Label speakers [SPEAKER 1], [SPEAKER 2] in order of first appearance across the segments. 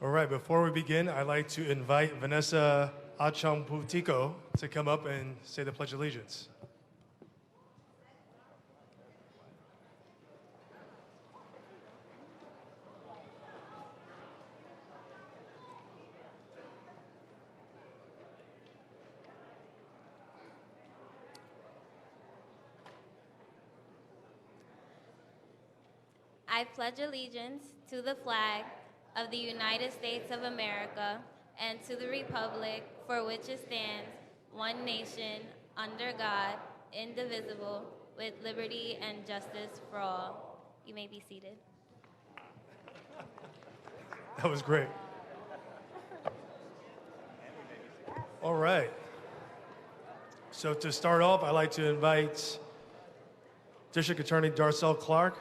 [SPEAKER 1] All right, before we begin, I'd like to invite Vanessa Achamputico to come up and say the Pledge of Allegiance.
[SPEAKER 2] I pledge allegiance to the flag of the United States of America and to the republic for which it stands, one nation, under God, indivisible, with liberty and justice for all. You may be seated.
[SPEAKER 1] That was great. All right. So to start off, I'd like to invite District Attorney Darcel Clark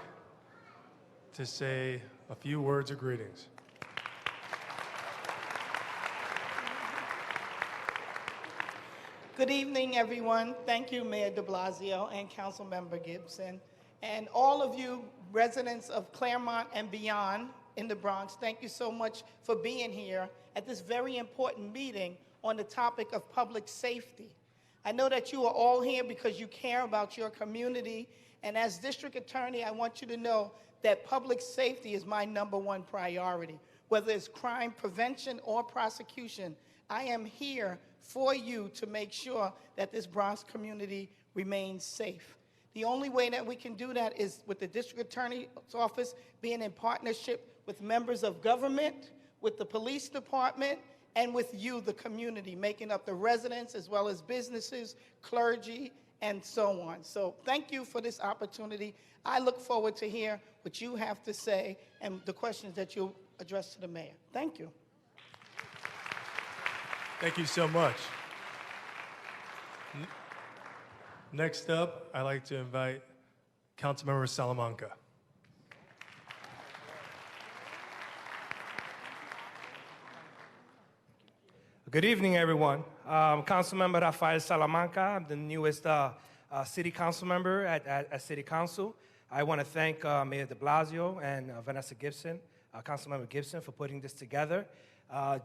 [SPEAKER 1] to say a few words of greetings.
[SPEAKER 3] Good evening, everyone. Thank you, Mayor de Blasio and Councilmember Gibson, and all of you residents of Claremont and beyond in the Bronx. Thank you so much for being here at this very important meeting on the topic of public safety. I know that you are all here because you care about your community, and as District Attorney, I want you to know that public safety is my #1 priority. Whether it's crime prevention or prosecution, I am here for you to make sure that this Bronx community remains safe. The only way that we can do that is with the District Attorney's Office being in partnership with members of government, with the police department, and with you, the community, making up the residents as well as businesses, clergy, and so on. So thank you for this opportunity. I look forward to hear what you have to say and the questions that you'll address to the mayor. Thank you.
[SPEAKER 1] Thank you so much. Next up, I'd like to invite Councilmember Salamanca.
[SPEAKER 4] Good evening, everyone. Councilmember Rafael Salamanca. I'm the newest city council member at City Council. I want to thank Mayor de Blasio and Vanessa Gibson, Councilmember Gibson, for putting this together.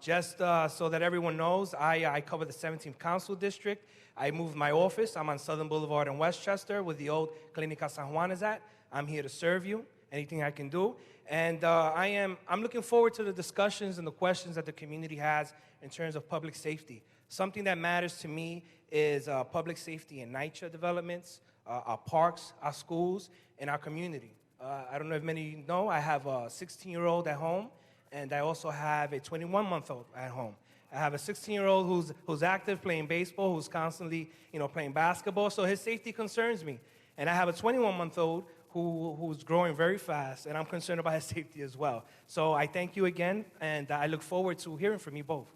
[SPEAKER 4] Just so that everyone knows, I cover the 17th Council District. I moved my office. I'm on Southern Boulevard in Westchester, where the old Clinica San Juan is at. I'm here to serve you, anything I can do. And I'm looking forward to the discussions and the questions that the community has in terms of public safety. Something that matters to me is public safety in NYCHA developments, our parks, our schools, and our community. I don't know if many of you know, I have a 16-year-old at home, and I also have a 21-month-old at home. I have a 16-year-old who's active playing baseball, who's constantly, playing basketball, so his safety concerns me. And I have a 21-month-old who's growing very fast, and I'm concerned about his safety as well. So I thank you again, and I look forward to hearing from you both.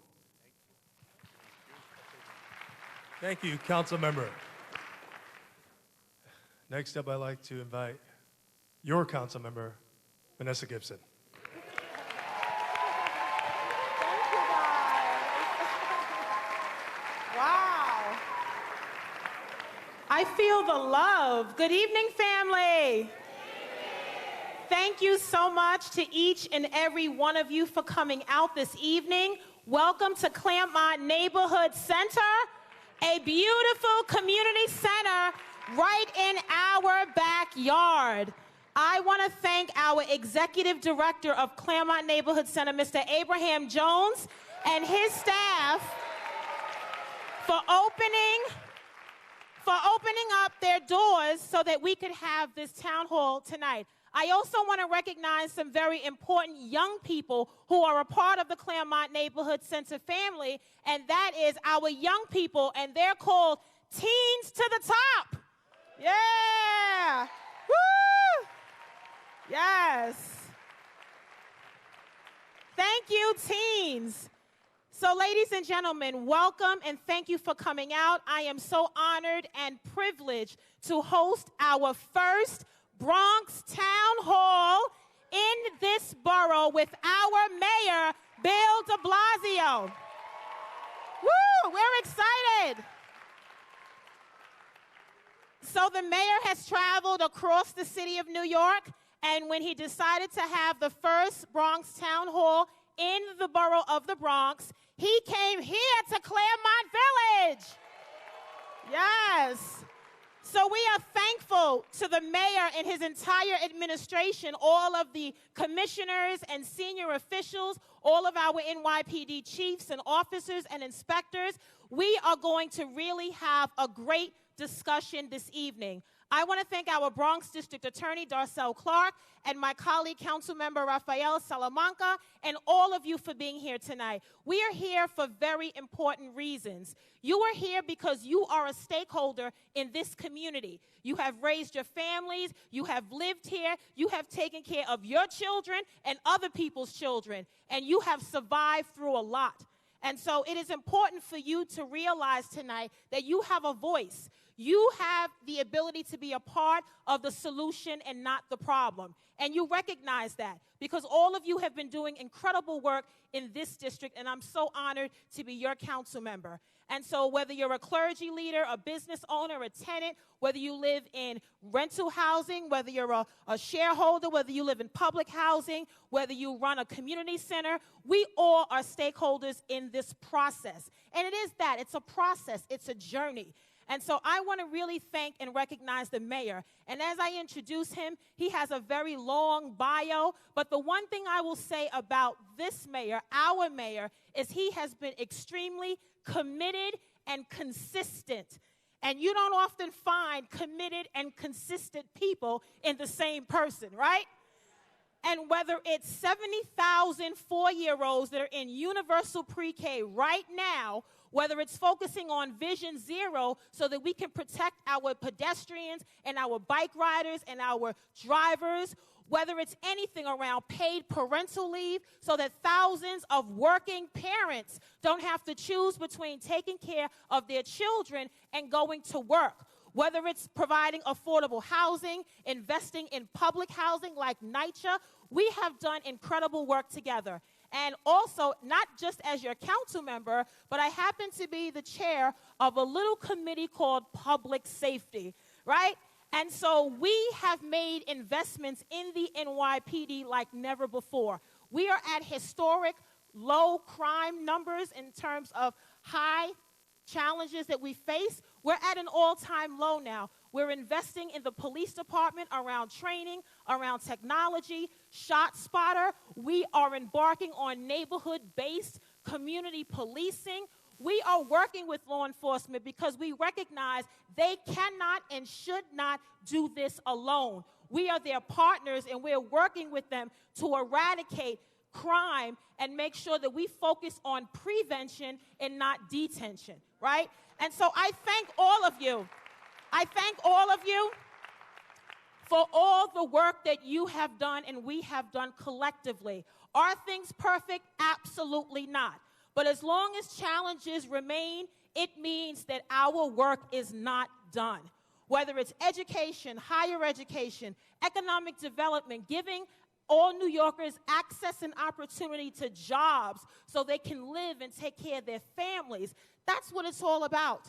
[SPEAKER 1] Thank you, Council Member. Next up, I'd like to invite your Council Member, Vanessa Gibson.
[SPEAKER 5] Wow. I feel the love. Good evening, family. Thank you so much to each and every one of you for coming out this evening. Welcome to Claremont Neighborhood Center, a beautiful community center right in our backyard. I want to thank our Executive Director of Claremont Neighborhood Center, Mr. Abraham Jones, and his staff for opening up their doors so that we could have this town hall tonight. I also want to recognize some very important young people who are a part of the Claremont Neighborhood Center family, and that is our young people, and they're called Teens to the Top. Yeah! Woo! Yes. Thank you, teens. So, ladies and gentlemen, welcome and thank you for coming out. I am so honored and privileged to host our first Bronx Town Hall in this borough with our mayor, Bill de Blasio. Woo, we're excited. So the mayor has traveled across the city of New York, and when he decided to have the first Bronx Town Hall in the borough of the Bronx. He came here to Claremont Village. Yes. So we are thankful to the mayor and his entire administration, all of the commissioners and senior officials, all of our NYPD chiefs and officers and inspectors. We are going to really have a great discussion this evening. I want to thank our Bronx District Attorney, Darcel Clark, and my colleague, Councilmember Rafael Salamanca, and all of you for being here tonight. We are here for very important reasons. You are here because you are a stakeholder in this community. You have raised your families, you have lived here, you have taken care of your children and other people's children, and you have survived through a lot. And so it is important for you to realize tonight that you have a voice. You have the ability to be a part of the solution and not the problem. And you recognize that because all of you have been doing incredible work in this district, and I'm so honored to be your council member. And so whether you're a clergy leader, a business owner, a tenant, whether you live in rental housing, whether you're a shareholder, whether you live in public housing, whether you run a community center, we all are stakeholders in this process. And it is that. It's a process. It's a journey. And so I want to really thank and recognize the mayor. And as I introduce him, he has a very long bio. But the one thing I will say about this mayor, our mayor, is he has been extremely committed and consistent. And you don't often find committed and consistent people in the same person, right? And whether it's 70,000 four-year-olds that are in universal pre-K right now, whether it's focusing on Vision Zero so that we can protect our pedestrians and our bike riders and our drivers, whether it's anything around paid parental leave so that thousands of working parents don't have to choose between taking care of their children and going to work, whether it's providing affordable housing, investing in public housing like NYCHA, we have done incredible work together. And also, not just as your council member, but I happen to be the chair of a little committee called Public Safety, right? And so we have made investments in the NYPD like never before. We are at historic low crime numbers in terms of high challenges that we face. We're at an all-time low now. We're investing in the police department around training, around technology, ShotSpotter. We are embarking on neighborhood-based community policing. We are working with law enforcement because we recognize they cannot and should not do this alone. We are their partners, and we're working with them to eradicate crime and make sure that we focus on prevention and not detention, right? And so I thank all of you. I thank all of you for all the work that you have done and we have done collectively. Are things perfect? Absolutely not. But as long as challenges remain, it means that our work is not done. Whether it's education, higher education, economic development, giving all New Yorkers access and opportunity to jobs so they can live and take care of their families. That's what it's all about.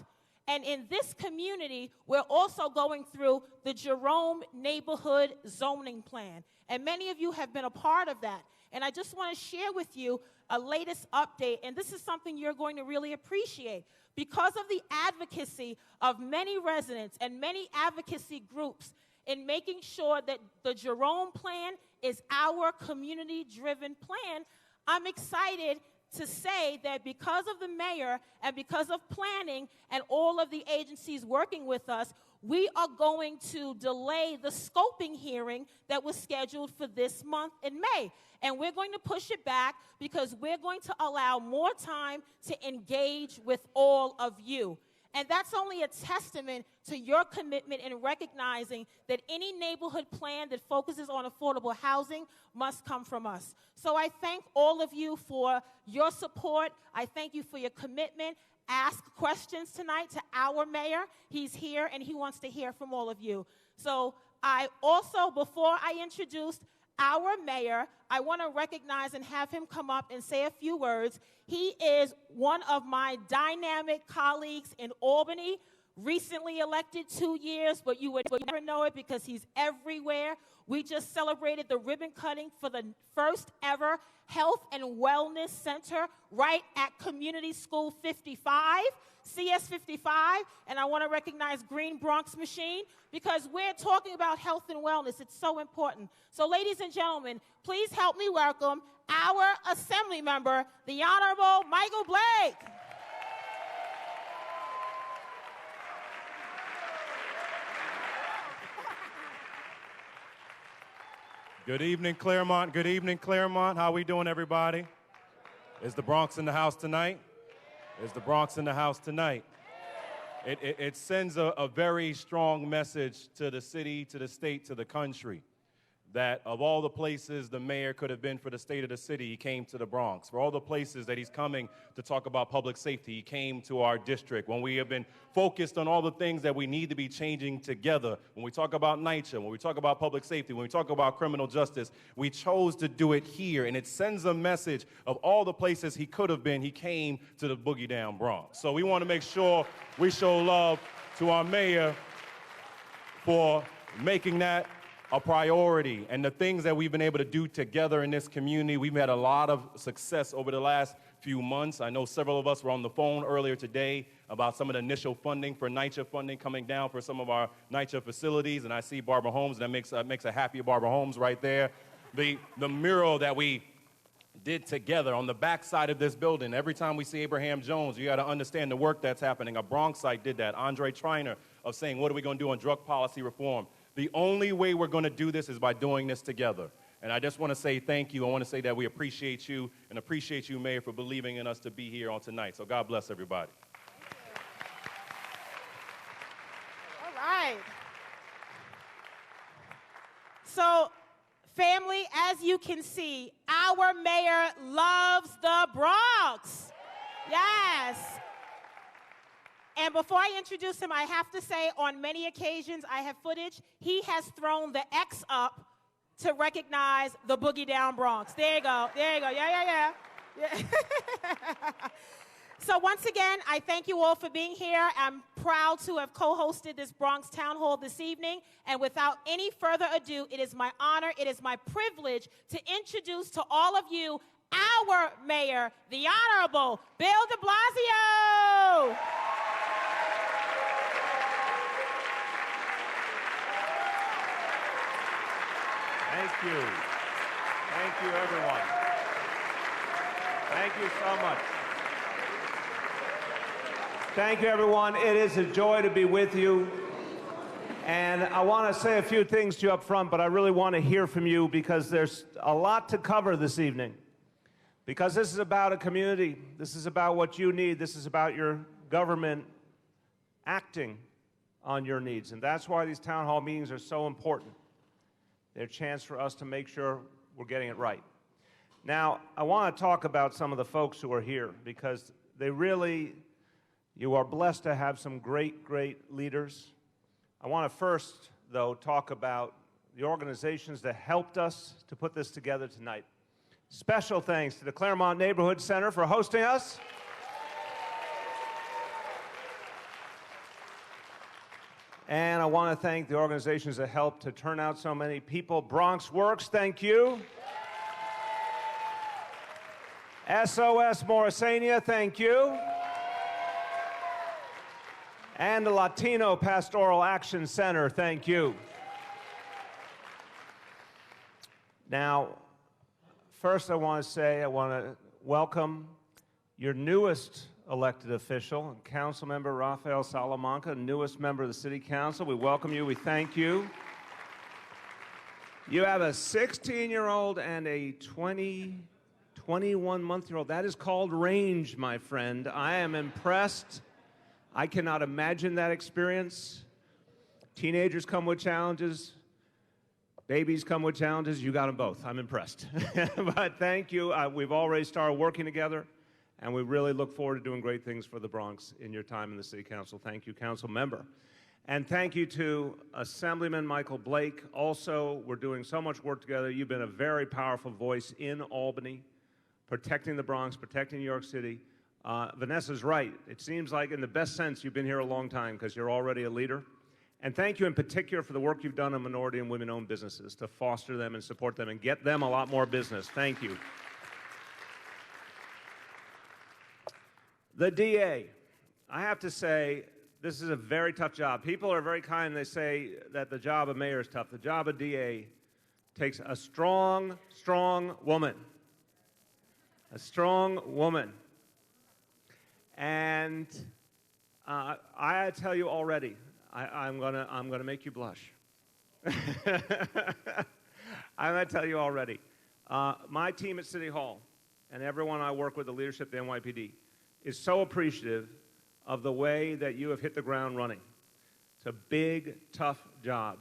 [SPEAKER 5] And in this community, we're also going through the Jerome Neighborhood Zoning Plan. And many of you have been a part of that. And I just want to share with you a latest update. And this is something you're going to really appreciate. Because of the advocacy of many residents and many advocacy groups in making sure that the Jerome Plan is our community-driven plan, I'm excited to say that because of the mayor and because of planning and all of the agencies working with us, we are going to delay the scoping hearing that was scheduled for this month in May. And we're going to push it back because we're going to allow more time to engage with all of you. And that's only a testament to your commitment in recognizing that any neighborhood plan that focuses on affordable housing must come from us. So I thank all of you for your support. I thank you for your commitment. Ask questions tonight to our mayor. He's here and he wants to hear from all of you. So I also, before I introduce our mayor, I want to recognize and have him come up and say a few words. He is one of my dynamic colleagues in Albany. recently elected 2 years, but you would never know it because he's everywhere. We just celebrated the ribbon cutting for the first ever Health and Wellness Center right at Community School 55, CS 55, and I want to recognize Green Bronx Machine because we're talking about health and wellness. It's so important. So ladies and gentlemen, please help me welcome our Assembly member, the Honorable Michael Blake.
[SPEAKER 6] Good evening, Claremont. Good evening, Claremont. How we doing, everybody? Is the Bronx in the house tonight? Is the Bronx in the house tonight? It sends a very strong message to the city, to the state, to the country, that of all the places the mayor could have been for the state of the city, he came to the Bronx. For all the places that he's coming to talk about public safety, he came to our district. When we have been focused on all the things that we need to be changing together, when we talk about NYCHA, when we talk about public safety, when we talk about criminal justice, we chose to do it here. And it sends a message of all the places he could have been, he came to the boogie down Bronx. So we want to make sure we show love to our mayor for making that a priority, and the things that we've been able to do together in this community. We've had a lot of success over the last few months. I know several of us were on the phone earlier today about some of the initial funding for NYCHA funding coming down for some of our NYCHA facilities, and I see Barbara Holmes, and that makes a happy Barbara Holmes right there. The mural that we did together on the back side of this building. Every time we see Abraham Jones, you got to understand the work that's happening. A Bronxite did that. Andre Triner of saying, what are we going to do on drug policy reform? The only way we're going to do this is by doing this together. And I just want to say thank you. I want to say that we appreciate you and appreciate you, Mayor, for believing in us to be here on tonight. So God bless everybody.
[SPEAKER 5] All right. So, family, as you can see, our mayor loves the Bronx. Yes. And before I introduce him, I have to say, on many occasions, I have footage, he has thrown the X up to recognize the boogie down Bronx. There you go. There you go. Yeah. So once again, I thank you all for being here. I'm proud to have co-hosted this Bronx Town Hall this evening. And without any further ado, it is my honor, it is my privilege to introduce to all of you our mayor, the Honorable Bill de Blasio.
[SPEAKER 7] Thank you. Thank you, everyone. Thank you so much. Thank you, everyone. It is a joy to be with you. And I want to say a few things to you up front, but I really want to hear from you because there's a lot to cover this evening. Because this is about a community. This is about what you need. This is about your government acting on your needs. And that's why these town hall meetings are so important. They're a chance for us to make sure we're getting it right. Now, I want to talk about some of the folks who are here because you are blessed to have some great, great leaders. I want to first, though, talk about the organizations that helped us to put this together tonight. Special thanks to the Claremont Neighborhood Center for hosting us. And I want to thank the organizations that helped to turn out so many people. Bronx Works, thank you. SOS Morrisania, thank you. And the Latino Pastoral Action Center, thank you. Now, first I want to welcome your newest elected official, Councilmember Rafael Salamanca, newest member of the City Council. We welcome you, we thank you. You have a 16-year-old and a 21-month-old. That is called range, my friend. I am impressed. I cannot imagine that experience. Teenagers come with challenges. Babies come with challenges. You got them both. I'm impressed. But thank you. We've already started working together, and we really look forward to doing great things for the Bronx in your time in the City Council. Thank you, Council Member. And thank you to Assemblyman Michael Blake. Also, we're doing so much work together. You've been a very powerful voice in Albany, protecting the Bronx, protecting New York City. Vanessa's right. It seems like, in the best sense, you've been here a long time because you're already a leader. And thank you in particular for the work you've done on minority and women-owned businesses to foster them and support them and get them a lot more business. Thank you. The DA. I have to say, this is a very tough job. People are very kind. They say that the job of mayor is tough. The job of DA takes a strong, strong woman. A strong woman. And I tell you already, I'm gonna make you blush. I'm gonna tell you already. My team at City Hall and everyone I work with, the leadership of the NYPD, is so appreciative of the way that you have hit the ground running. It's a big, tough job.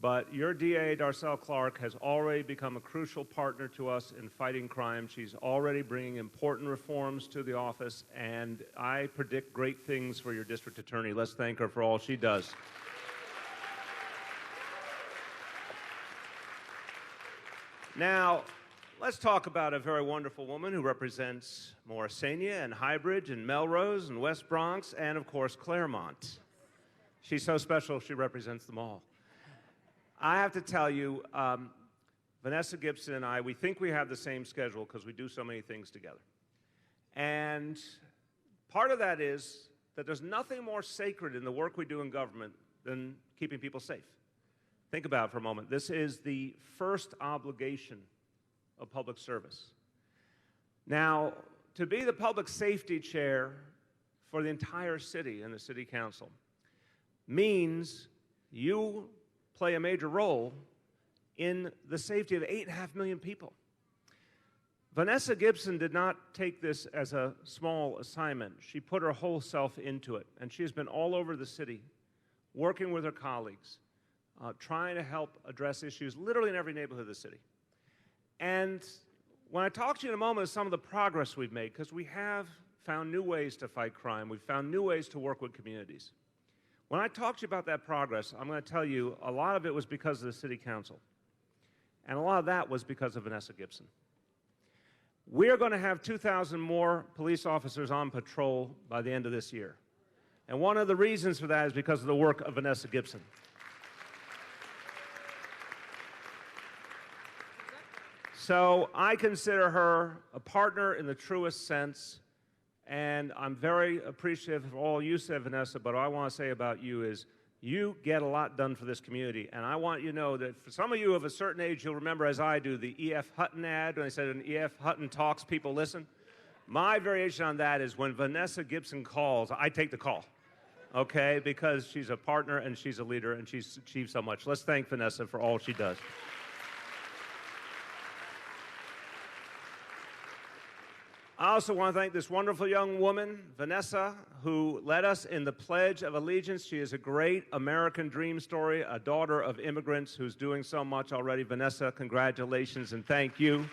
[SPEAKER 7] But your DA, Darcel Clark, has already become a crucial partner to us in fighting crime. She's already bringing important reforms to the office, and I predict great things for your district attorney. Let's thank her for all she does. Now, let's talk about a very wonderful woman who represents Morrisania and Highbridge and Melrose and West Bronx and, of course, Claremont. She's so special, she represents them all. I have to tell you, Vanessa Gibson and I, we think we have the same schedule because we do so many things together. And part of that is that there's nothing more sacred in the work we do in government than keeping people safe. Think about it for a moment. This is the first obligation of public service. Now, to be the public safety chair for the entire city and the city council means you play a major role in the safety of 8.5 million people. Vanessa Gibson did not take this as a small assignment. She put her whole self into it, and she has been all over the city, working with her colleagues, trying to help address issues literally in every neighborhood of the city. And when I talk to you in a moment of some of the progress we've made, because we have found new ways to fight crime, we've found new ways to work with communities. When I talk to you about that progress, I'm going to tell you a lot of it was because of the City Council. And a lot of that was because of Vanessa Gibson. We're going to have 2,000 more police officers on patrol by the end of this year. And one of the reasons for that is because of the work of Vanessa Gibson. So I consider her a partner in the truest sense. And I'm very appreciative of all you said, Vanessa, but what I want to say about you is you get a lot done for this community. And I want you to know that for some of you of a certain age, you'll remember, as I do, the E.F. Hutton ad when I said, when E.F. Hutton talks, people listen. My variation on that is when Vanessa Gibson calls, I take the call, okay? Because she's a partner and she's a leader and she's achieved so much. Let's thank Vanessa for all she does. I also want to thank this wonderful young woman, Vanessa, who led us in the Pledge of Allegiance. She is a great American dream story, a daughter of immigrants who's doing so much already. Vanessa, congratulations and thank you.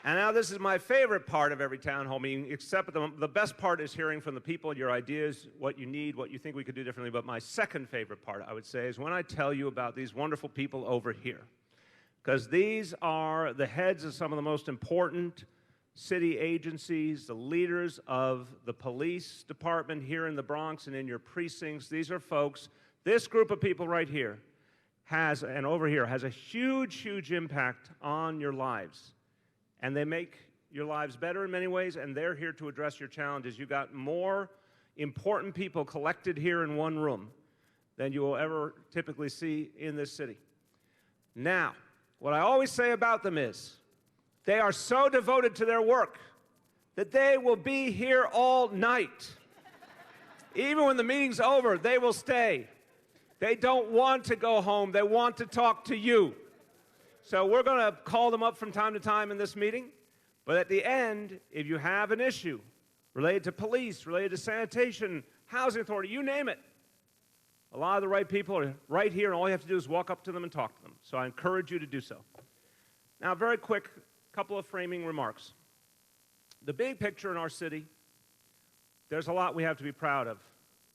[SPEAKER 7] And now this is my favorite part of every town hall meeting, except the best part is hearing from the people, your ideas, what you need, what you think we could do differently. But my second favorite part, I would say, is when I tell you about these wonderful people over here. Because these are the heads of some of the most important city agencies, the leaders of the police department here in the Bronx and in your precincts. These are folks, this group of people right here has, and over here, has a huge, huge impact on your lives. And they make your lives better in many ways, and they're here to address your challenges. You've got more important people collected here in one room than you will ever typically see in this city. Now, what I always say about them is, they are so devoted to their work that they will be here all night. Even when the meeting's over, they will stay. They don't want to go home. They want to talk to you. So we're going to call them up from time to time in this meeting. But at the end, if you have an issue related to police, related to sanitation, housing authority, you name it, a lot of the right people are right here, and all you have to do is walk up to them and talk to them. So I encourage you to do so. Now, very quick, couple of framing remarks. The big picture in our city, there's a lot we have to be proud of.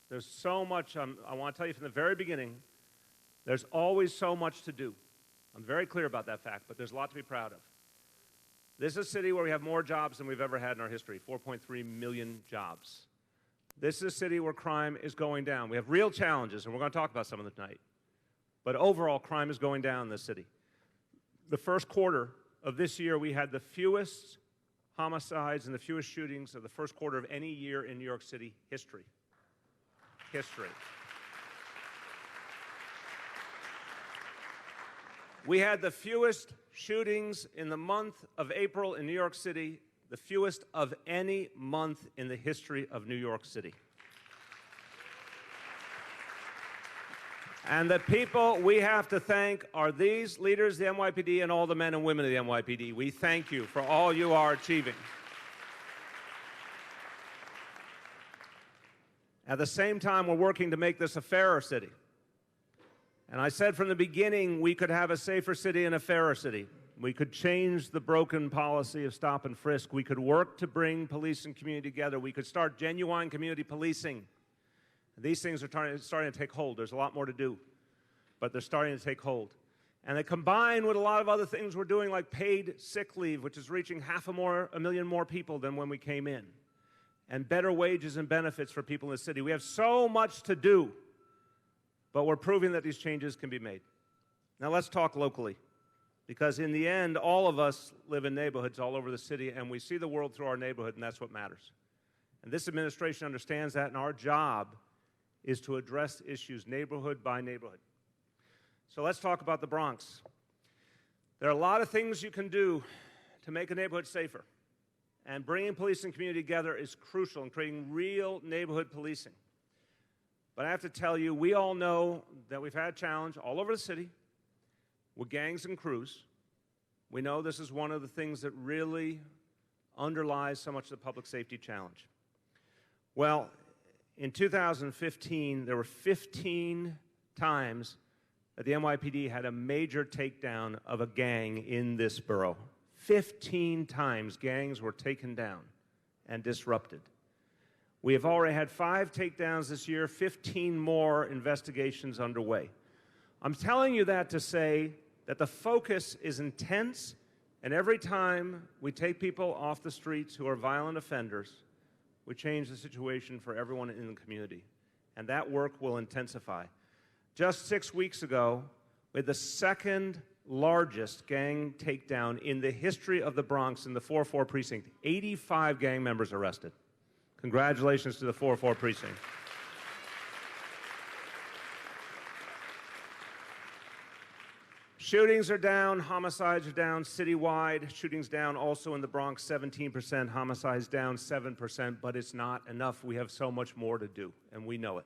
[SPEAKER 7] There's so much, I want to tell you from the very beginning, there's always so much to do. I'm very clear about that fact, but there's a lot to be proud of. This is a city where we have more jobs than we've ever had in our history, 4.3 million jobs. This is a city where crime is going down. We have real challenges, and we're going to talk about some of them tonight. But overall, crime is going down in this city. The first quarter of this year, we had the fewest homicides and the fewest shootings of the first quarter of any year in New York City history. History. We had the fewest shootings in the month of April in New York City, the fewest of any month in the history of New York City. And the people we have to thank are these leaders of the NYPD and all the men and women of the NYPD. We thank you for all you are achieving. At the same time, we're working to make this a fairer city. And I said from the beginning we could have a safer city and a fairer city. We could change the broken policy of stop and frisk. We could work to bring police and community together. We could start genuine community policing. These things are starting to take hold. There's a lot more to do, but they're starting to take hold. And they combine with a lot of other things we're doing, like paid sick leave, which is reaching 500,000 more people than when we came in, and better wages and benefits for people in the city. We have so much to do, but we're proving that these changes can be made. Now let's talk locally, because in the end, all of us live in neighborhoods all over the city, and we see the world through our neighborhood, and that's what matters. And this administration understands that, and our job is to address issues neighborhood by neighborhood. So let's talk about the Bronx. There are a lot of things you can do to make a neighborhood safer, and bringing police and community together is crucial in creating real neighborhood policing. But I have to tell you, we all know that we've had a challenge all over the city with gangs and crews. We know this is one of the things that really underlies so much of the public safety challenge. Well, in 2015, there were 15 times that the NYPD had a major takedown of a gang in this borough. 15 times gangs were taken down and disrupted. We have already had 5 takedowns this year, 15 more investigations underway. I'm telling you that to say that the focus is intense, and every time we take people off the streets who are violent offenders, we change the situation for everyone in the community, and that work will intensify. Just 6 weeks ago, we had the second largest gang takedown in the history of the Bronx in the 4-4 precinct. 85 gang members arrested. Congratulations to the 4-4 precinct. Shootings are down, homicides are down citywide. Shootings down also in the Bronx, 17%, homicides down 7%, but it's not enough. We have so much more to do, and we know it.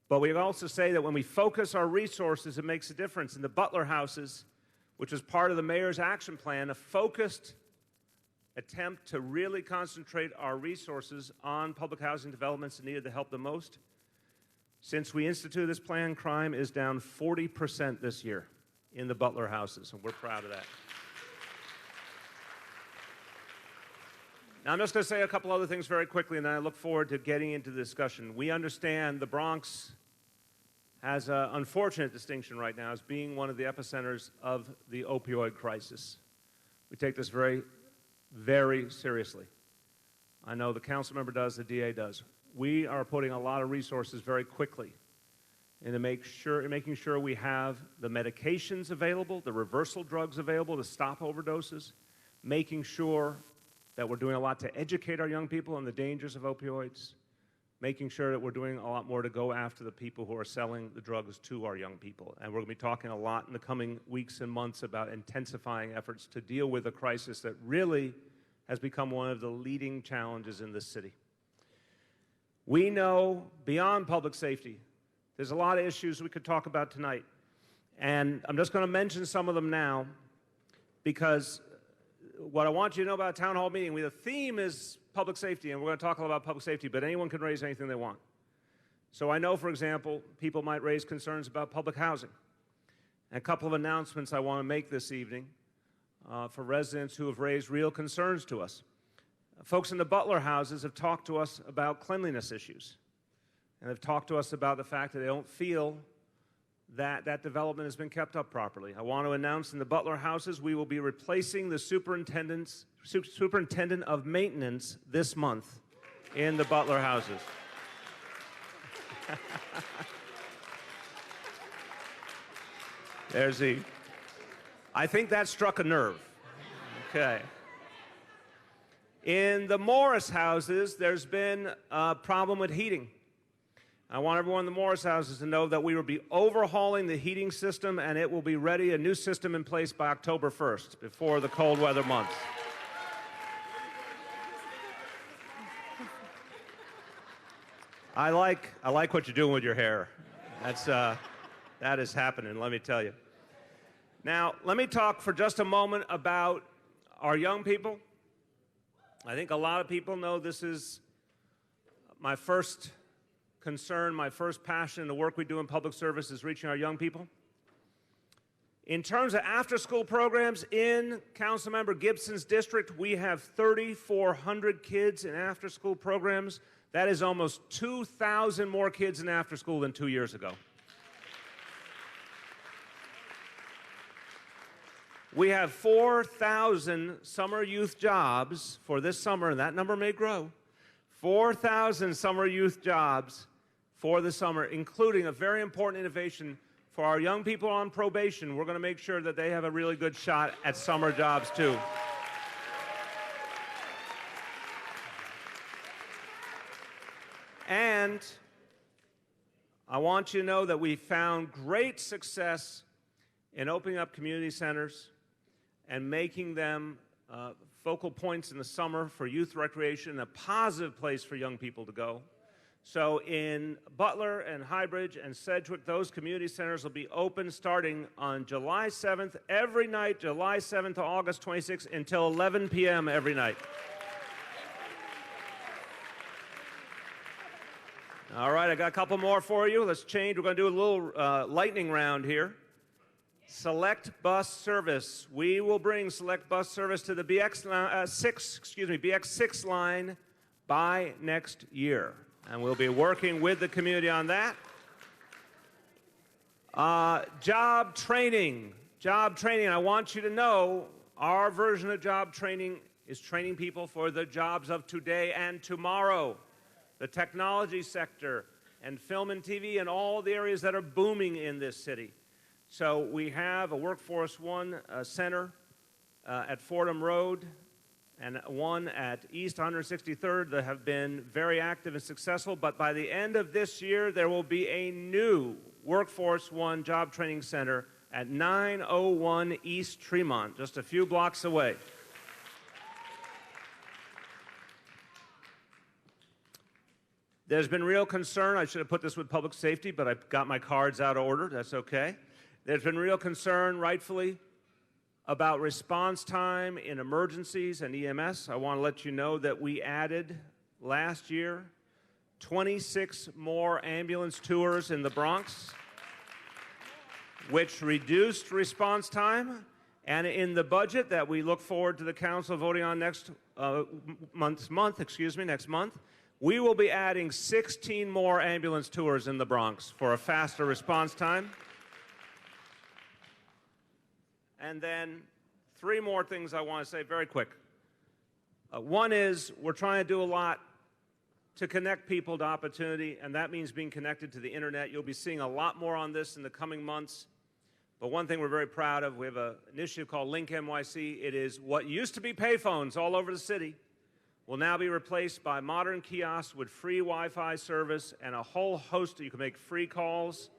[SPEAKER 7] But we also say that when we focus our resources, it makes a difference. In the Butler houses, which is part of the mayor's action plan, a focused attempt to really concentrate our resources on public housing developments that needed the help the most. Since we instituted this plan, crime is down 40% this year in the Butler houses, and we're proud of that. Now, I'm just going to say a couple other things very quickly, and then I look forward to getting into the discussion. We understand the Bronx has an unfortunate distinction right now as being one of the epicenters of the opioid crisis. We take this very, very seriously. I know the council member does, the DA does. We are putting a lot of resources very quickly into making sure we have the medications available, the reversal drugs available to stop overdoses, making sure that we're doing a lot to educate our young people on the dangers of opioids, making sure that we're doing a lot more to go after the people who are selling the drugs to our young people. And we're going to be talking a lot in the coming weeks and months about intensifying efforts to deal with a crisis that really has become one of the leading challenges in this city. We know beyond public safety, there's a lot of issues we could talk about tonight. And I'm just going to mention some of them now because what I want you to know about a town hall meeting, the theme is public safety, and we're going to talk a lot about public safety, but anyone can raise anything they want. So I know, for example, people might raise concerns about public housing. And a couple of announcements I want to make this evening for residents who have raised real concerns to us. Folks in the Butler houses have talked to us about cleanliness issues, and have talked to us about the fact that they don't feel that that development has been kept up properly. I want to announce in the Butler houses we will be replacing the superintendent of maintenance this month in the Butler houses. I think that struck a nerve. Okay. In the Morris houses, there's been a problem with heating. I want everyone in the Morris houses to know that we will be overhauling the heating system, and it will be ready, a new system in place by October 1st, before the cold weather months. I like what you're doing with your hair. That is happening, let me tell you. Now, let me talk for just a moment about our young people. I think a lot of people know this is my first concern, my first passion in the work we do in public service is reaching our young people. In terms of after-school programs in Councilmember Gibson's district, we have 3,400 kids in after-school programs. That is almost 2,000 more kids in after-school than 2 years ago. We have 4,000 summer youth jobs for this summer, and that number may grow. 4,000 summer youth jobs for the summer, including a very important innovation for our young people on probation. We're going to make sure that they have a really good shot at summer jobs, too. And I want you to know that we found great success in opening up community centers and making them focal points in the summer for youth recreation, a positive place for young people to go. So in Butler and Highbridge and Sedgwick, those community centers will be open starting on July 7th every night, July 7th to August 26th until 11 p.m. every night. All right, I got a couple more for you. Let's change. We're going to do a little lightning round here. Select bus service. We will bring select bus service to the BX6 line by next year. And we'll be working with the community on that. Job training. Job training. I want you to know our version of job training is training people for the jobs of today and tomorrow. The technology sector and film and TV and all the areas that are booming in this city. So we have a Workforce One center at Fordham Road and one at East 163rd that have been very active and successful. But by the end of this year, there will be a new Workforce One job training center at 901 East Tremont, just a few blocks away. There's been real concern. I should have put this with public safety, but I got my cards out of order. That's okay. There's been real concern, rightfully, about response time in emergencies and EMS. I want to let you know that we added last year 26 more ambulance tours in the Bronx, which reduced response time. And in the budget that we look forward to the council voting on next month, we will be adding 16 more ambulance tours in the Bronx for a faster response time. And then 3 more things I want to say very quick. One is we're trying to do a lot to connect people to opportunity, and that means being connected to the internet. You'll be seeing a lot more on this in the coming months. But one thing we're very proud of, we have an initiative called Link NYC. It is what used to be payphones all over the city will now be replaced by modern kiosks with free Wi-Fi service and a whole host of, you can make free calls.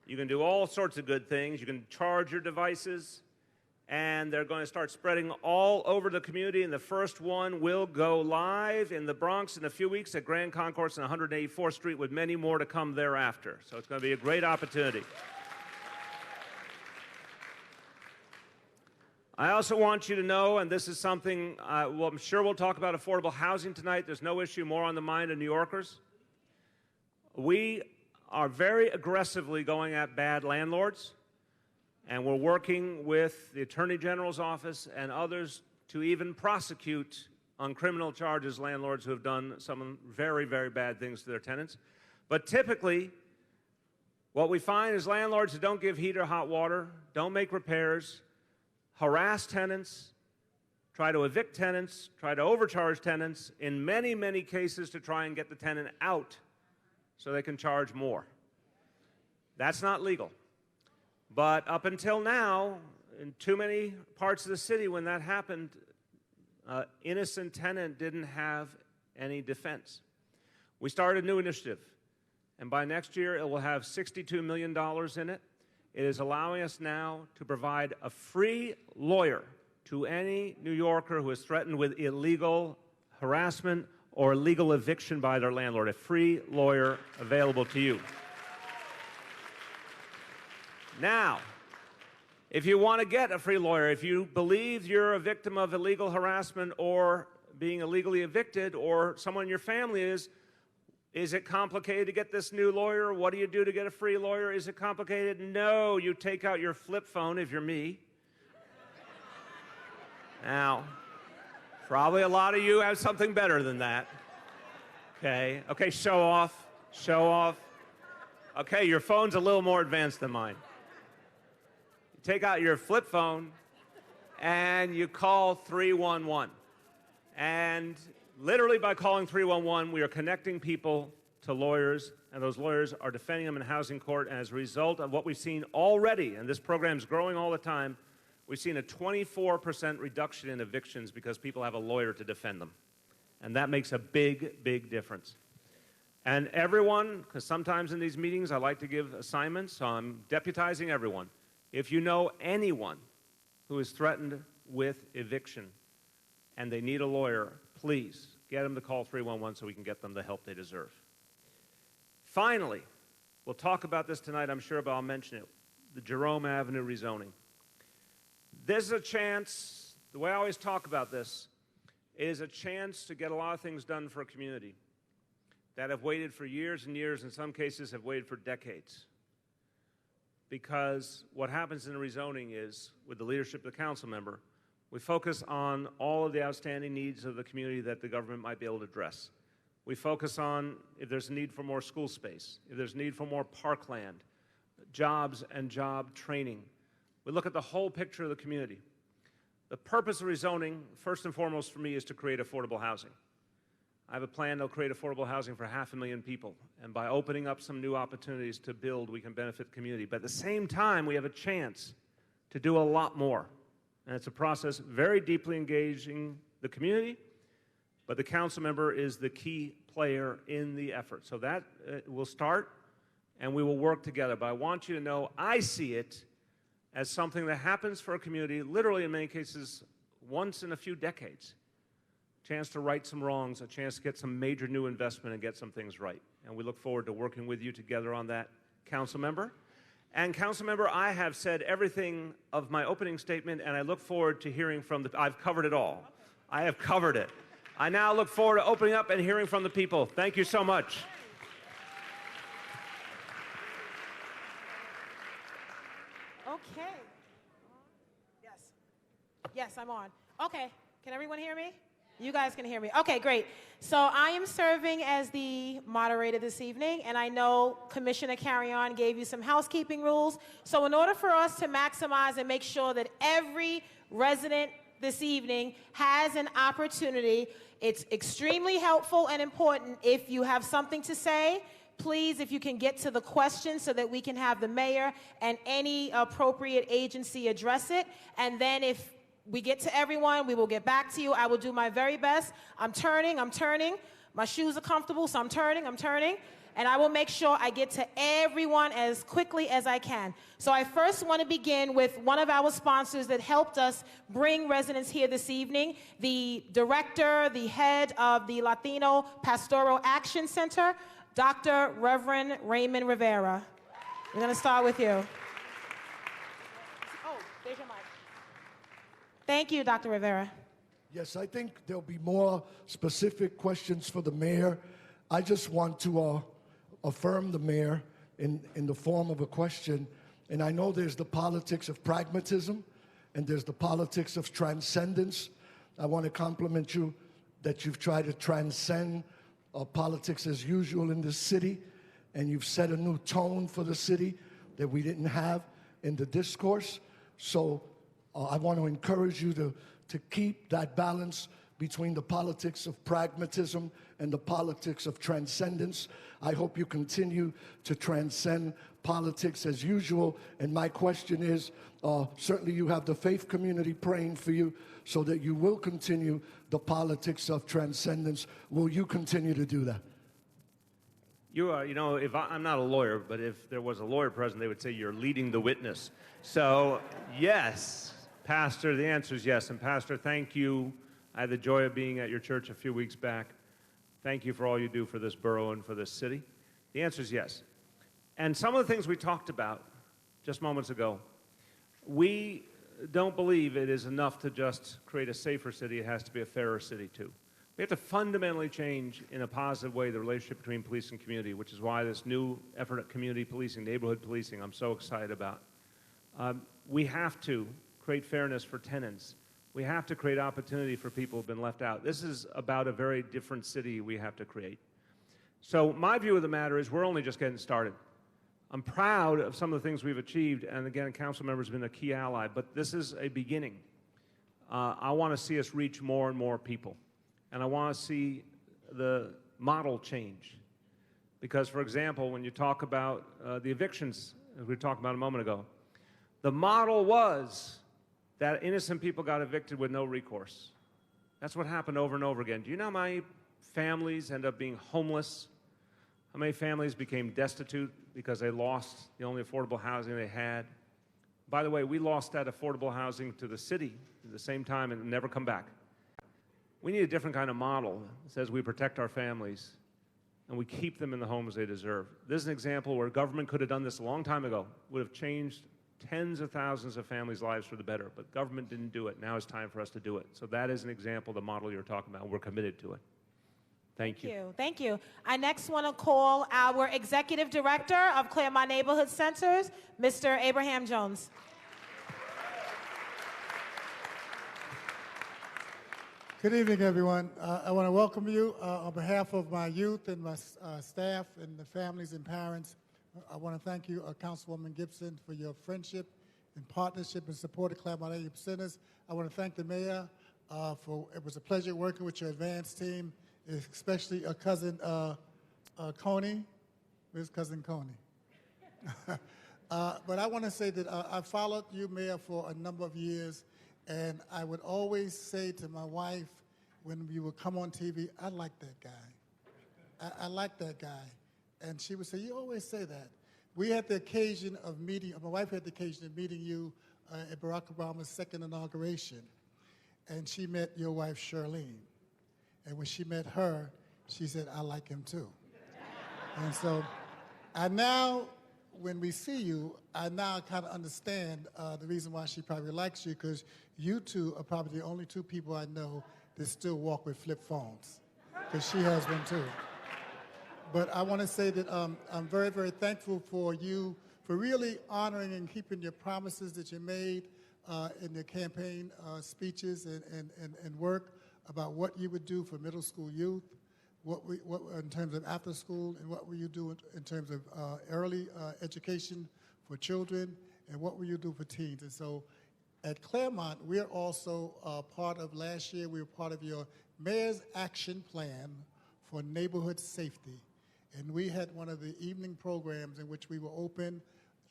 [SPEAKER 7] You can do all sorts of good things. You can charge your devices. And they're going to start spreading all over the community. And the first one will go live in the Bronx in a few weeks at Grand Concourse and 184th Street, with many more to come thereafter. So it's going to be a great opportunity. I also want you to know, and this is something, well, I'm sure we'll talk about affordable housing tonight. There's no issue more on the mind of New Yorkers. We are very aggressively going at bad landlords. And we're working with the Attorney General's office and others to even prosecute on criminal charges landlords who have done some very, very bad things to their tenants. But typically, What we find is landlords who don't give heat or hot water, don't make repairs, harass tenants, try to evict tenants, try to overcharge tenants, in many, many cases to try and get the tenant out so they can charge more. That's not legal. But up until now, in too many parts of the city when that happened, innocent tenant didn't have any defense. We started a new initiative, and by next year it will have $62 million in it. It is allowing us now to provide a free lawyer to any New Yorker who is threatened with illegal harassment or illegal eviction by their landlord. A free lawyer available to you. Now, if you want to get a free lawyer, if you believe you're a victim of illegal harassment or being illegally evicted, or someone in your family is it complicated to get this new lawyer? What do you do to get a free lawyer? Is it complicated? No, you take out your flip phone if you're me. Now, probably a lot of you have something better than that. Okay, show off. Okay, your phone's a little more advanced than mine. You take out your flip phone and you call 311. And literally by calling 311, we are connecting people to lawyers, and those lawyers are defending them in housing court. And as a result of what we've seen already, and this program is growing all the time, we've seen a 24% reduction in evictions because people have a lawyer to defend them. And that makes a big, big difference. And everyone, because sometimes in these meetings I like to give assignments, so I'm deputizing everyone. If you know anyone who is threatened with eviction and they need a lawyer, please get them to call 311 so we can get them the help they deserve. Finally, we'll talk about this tonight, I'm sure, but I'll mention it, the Jerome Avenue rezoning. This is a chance, the way I always talk about this, is a chance to get a lot of things done for a community that have waited for years and years, in some cases have waited for decades. Because what happens in the rezoning is, with the leadership of the council member, we focus on all of the outstanding needs of the community that the government might be able to address. We focus on if there's a need for more school space, if there's a need for more parkland, jobs and job training. We look at the whole picture of the community. The purpose of rezoning, first and foremost for me, is to create affordable housing. I have a plan that'll create affordable housing for 500,000 people. And by opening up some new opportunities to build, we can benefit the community. But at the same time, we have a chance to do a lot more. And it's a process very deeply engaging the community, but the council member is the key player in the effort. So that will start, and we will work together. But I want you to know I see it as something that happens for a community, literally in many cases, once in a few decades. A chance to right some wrongs, a chance to get some major new investment and get some things right. And we look forward to working with you together on that, council member. And council member, I have said everything of my opening statement, and I look forward to hearing from I've covered it all. I have covered it. I now look forward to opening up and hearing from the people. Thank you so much.
[SPEAKER 5] Okay. Yes, I'm on. Okay, can everyone hear me? You guys can hear me. Okay, great. So I am serving as the moderator this evening, and I know Commissioner Carrion gave you some housekeeping rules. So in order for us to maximize and make sure that every resident this evening has an opportunity, it's extremely helpful and important if you have something to say. Please, if you can get to the question so that we can have the mayor and any appropriate agency address it. And then if we get to everyone, we will get back to you. I will do my very best. I'm turning. My shoes are comfortable, so I'm turning. And I will make sure I get to everyone as quickly as I can. So I first want to begin with one of our sponsors that helped us bring residents here this evening, the director, the head of the Latino Pastoral Action Center, Dr. Reverend Raymond Rivera. We're going to start with you. Oh, there's your mic. Thank you, Dr. Rivera.
[SPEAKER 8] Yes, I think there'll be more specific questions for the mayor. I just want to affirm the mayor in the form of a question. And I know there's the politics of pragmatism and there's the politics of transcendence. I want to compliment you that you've tried to transcend politics as usual in this city. and you've set a new tone for the city that we didn't have in the discourse. So I want to encourage you to keep that balance between the politics of pragmatism and the politics of transcendence. I hope you continue to transcend politics as usual. And my question is, certainly you have the faith community praying for you so that you will continue the politics of transcendence. Will you continue to do that?
[SPEAKER 7] You are, if I'm not a lawyer, but if there was a lawyer present, they would say you're leading the witness. So, yes, Pastor, the answer is yes. And Pastor, thank you. I had the joy of being at your church a few weeks back. Thank you for all you do for this borough and for this city. The answer is yes. And some of the things we talked about just moments ago, we don't believe it is enough to just create a safer city. It has to be a fairer city, too. We have to fundamentally change in a positive way the relationship between police and community, which is why this new effort at community policing, neighborhood policing, I'm so excited about. We have to create fairness for tenants. We have to create opportunity for people who have been left out. This is about a very different city we have to create. So my view of the matter is we're only just getting started. I'm proud of some of the things we've achieved, and again, council members have been a key ally, but this is a beginning. I want to see us reach more and more people, and I want to see the model change. Because, for example, when you talk about the evictions, as we talked about a moment ago, the model was that innocent people got evicted with no recourse. That's what happened over and over again. Do you know how many families end up being homeless? How many families became destitute because they lost the only affordable housing they had? By the way, we lost that affordable housing to the city at the same time and never come back. We need a different kind of model that says we protect our families and we keep them in the homes they deserve. This is an example where government could have done this a long time ago, would have changed tens of thousands of families' lives for the better, but government didn't do it. Now it's time for us to do it. So that is an example of the model you're talking about. We're committed to it. Thank you.
[SPEAKER 5] Thank you. I next want to call our Executive Director of Claremont Neighborhood Centers, Mr. Abraham Jones.
[SPEAKER 9] Good evening, everyone. I want to welcome you on behalf of my youth and my staff and the families and parents. I want to thank you, Councilwoman Gibson, for your friendship and partnership and support of Claremont Neighborhood Centers. I want to thank the mayor it was a pleasure working with your advance team, especially cousin Coney. Where's cousin Coney? But I want to say that I followed you, Mayor, for a number of years, and I would always say to my wife when you would come on TV, I like that guy. I like that guy. And she would say, you always say that. We had the occasion of meeting, my wife had the occasion of meeting you at Barack Obama's second inauguration. And she met your wife, Charlene. And when she met her, she said, I like him too. And so I now, when we see you, I now kind of understand the reason why she probably likes you, because you two are probably the only two people I know that still walk with flip phones, because she has one too. But I want to say that I'm very, very thankful for you for really honoring and keeping your promises that you made in the campaign speeches and work about what you would do for middle school youth, what in terms of after school, and what will you do in terms of early education for children, and what will you do for teens. And so at Claremont, we're also part of, last year, we were part of your Mayor's Action Plan for Neighborhood Safety. And we had one of the evening programs in which we were open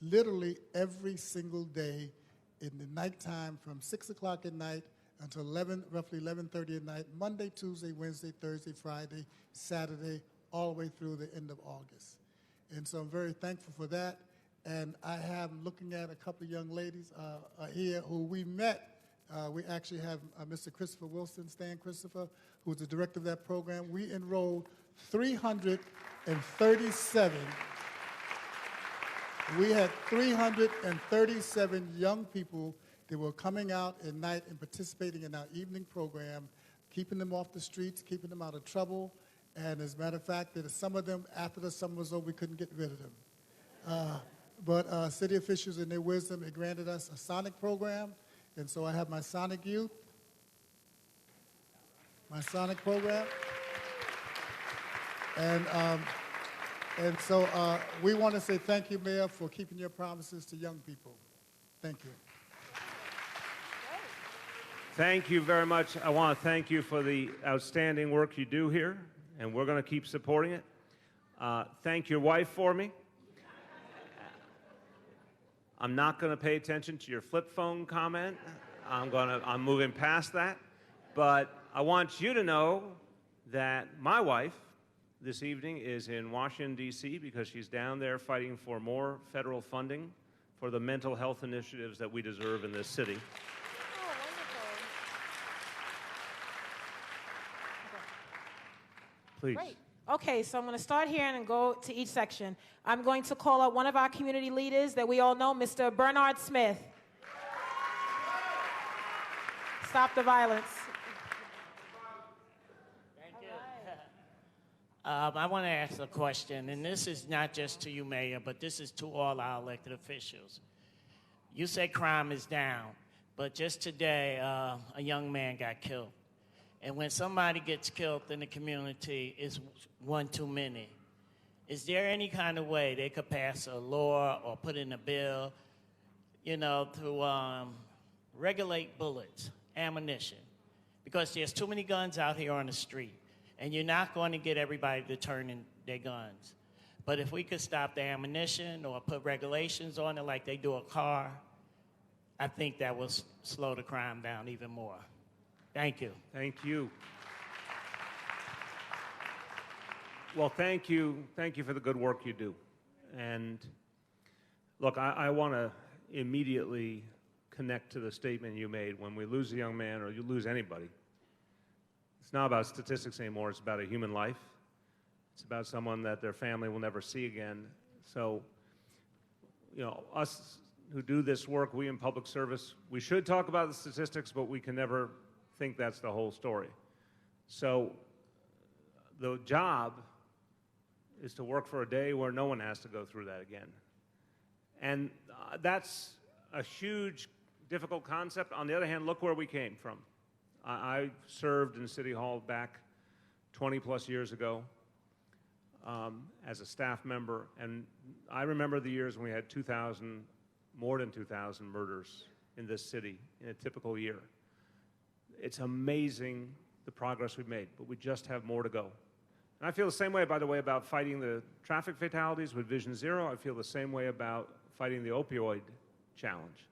[SPEAKER 9] literally every single day in the nighttime from 6 o'clock at night until roughly 11:30 at night, Monday, Tuesday, Wednesday, Thursday, Friday, Saturday, all the way through the end of August. And so I'm very thankful for that. And I have, looking at a couple of young ladies here who we met. We actually have Mr. Christopher Wilson, Stan Christopher, who's the director of that program. We enrolled 337. We had 337 young people that were coming out at night and participating in our evening program, keeping them off the streets, keeping them out of trouble. And as a matter of fact, that some of them, after the summer was over, we couldn't get rid of them. But city officials, in their wisdom, had granted us a Sonic program. And so I have my Sonic Youth, my Sonic program. And And so we want to say thank you, Mayor, for keeping your promises to young people. Thank you.
[SPEAKER 7] Thank you very much. I want to thank you for the outstanding work you do here, and we're going to keep supporting it. Thank your wife for me. I'm not going to pay attention to your flip phone comment. I'm moving past that. But I want you to know that my wife this evening is in Washington, D.C., because she's down there fighting for more federal funding for the mental health initiatives that we deserve in this city. Please.
[SPEAKER 5] Great. Okay, so I'm going to start here and go to each section. I'm going to call out one of our community leaders that we all know, Mr. Bernard Smith. Stop the violence.
[SPEAKER 10] Thank you. I want to ask a question, and this is not just to you, Mayor, but this is to all our elected officials. You say crime is down, but just today, a young man got killed. And when somebody gets killed in the community, it's one too many. Is there any kind of way they could pass a law or put in a bill, to regulate bullets, ammunition? Because there's too many guns out here on the street, and you're not going to get everybody to turn in their guns. But if we could stop the ammunition or put regulations on it like they do a car, I think that will slow the crime down even more. Thank you.
[SPEAKER 7] Thank you. Well, thank you. Thank you for the good work you do. And look, I want to immediately connect to the statement you made. When we lose a young man or you lose anybody, it's not about statistics anymore. It's about a human life. It's about someone that their family will never see again. So, us who do this work, we in public service, we should talk about the statistics, but we can never think that's the whole story. So the job is to work for a day where no one has to go through that again. And that's a huge, difficult concept. On the other hand, look where we came from. I served in City Hall back 20 plus years ago as a staff member, and I remember the years when we had more than 2,000 murders in this city in a typical year. It's amazing the progress we've made, but we just have more to go. And I feel the same way, by the way, about fighting the traffic fatalities with Vision Zero. I feel the same way about fighting the opioid challenge.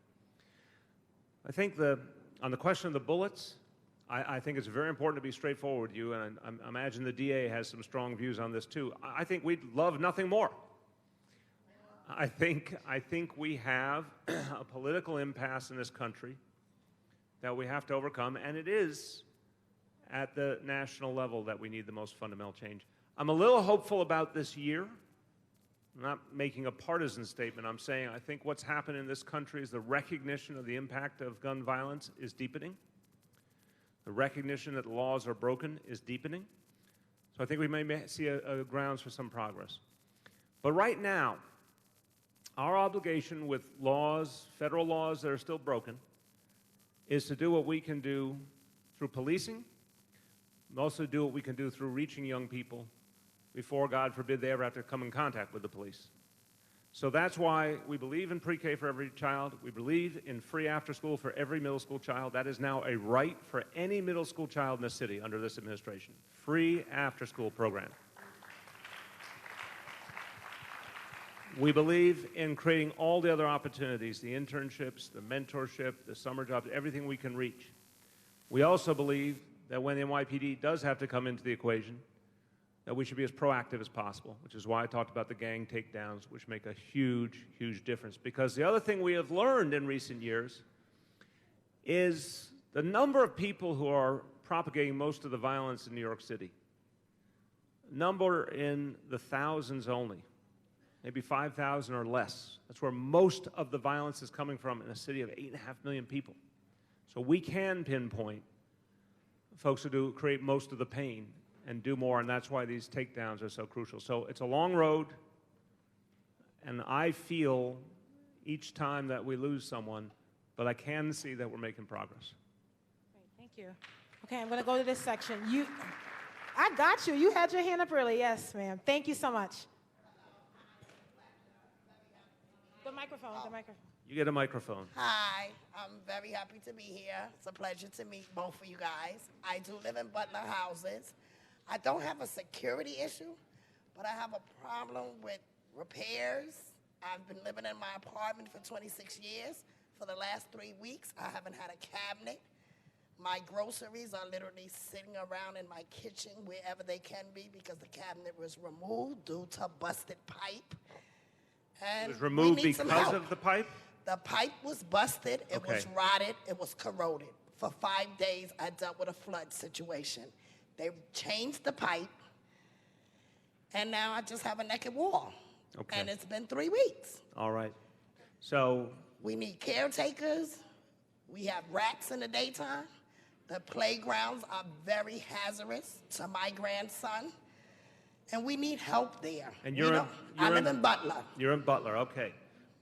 [SPEAKER 7] I think on the question of the bullets, I think it's very important to be straightforward with you, and I imagine the DA has some strong views on this too. I think we'd love nothing more. I think we have a political impasse in this country that we have to overcome, and it is at the national level that we need the most fundamental change. I'm a little hopeful about this year. I'm not making a partisan statement. I'm saying I think what's happened in this country is the recognition of the impact of gun violence is deepening. The recognition that the laws are broken is deepening. So I think we may see a grounds for some progress. But right now, our obligation with laws, federal laws that are still broken, is to do what we can do through policing, and also do what we can do through reaching young people before, God forbid, they ever have to come in contact with the police. So that's why we believe in pre-K for every child. We believe in free after school for every middle school child. That is now a right for any middle school child in this city under this administration. Free after school program. We believe in creating all the other opportunities, the internships, the mentorship, the summer jobs, everything we can reach. We also believe that when the NYPD does have to come into the equation, that we should be as proactive as possible, which is why I talked about the gang takedowns, which make a huge, huge difference. Because the other thing we have learned in recent years is the number of people who are propagating most of the violence in New York City. Number in the thousands only. Maybe 5,000 or less. That's where most of the violence is coming from in a city of 8.5 million people. So we can pinpoint folks who do create most of the pain and do more, and that's why these takedowns are so crucial. So it's a long road, and I feel each time that we lose someone, but I can see that we're making progress.
[SPEAKER 5] Great, thank you. Okay, I'm going to go to this section. I got you. You had your hand up early. Yes, ma'am. Thank you so much. microphone. The microphone.
[SPEAKER 7] You get a microphone.
[SPEAKER 11] Hi, I'm very happy to be here. It's a pleasure to meet both of you guys. I do live in Butler houses. I don't have a security issue, but I have a problem with repairs. I've been living in my apartment for 26 years. For the last 3 weeks, I haven't had a cabinet. My groceries are literally sitting around in my kitchen wherever they can be because the cabinet was removed due to busted pipe. And
[SPEAKER 7] It was removed
[SPEAKER 11] we need some
[SPEAKER 7] because
[SPEAKER 11] help.
[SPEAKER 7] of the pipe?
[SPEAKER 11] The pipe was busted, it was rotted, it was corroded. For 5 days, I dealt with a flood situation. They changed the pipe, and now I just have a naked wall.
[SPEAKER 7] Okay.
[SPEAKER 11] And it's been 3 weeks.
[SPEAKER 7] All right. So
[SPEAKER 11] We need caretakers. We have rats in the daytime. The playgrounds are very hazardous to my grandson. And we need help there.
[SPEAKER 7] And
[SPEAKER 11] I live in Butler.
[SPEAKER 7] You're in Butler, okay.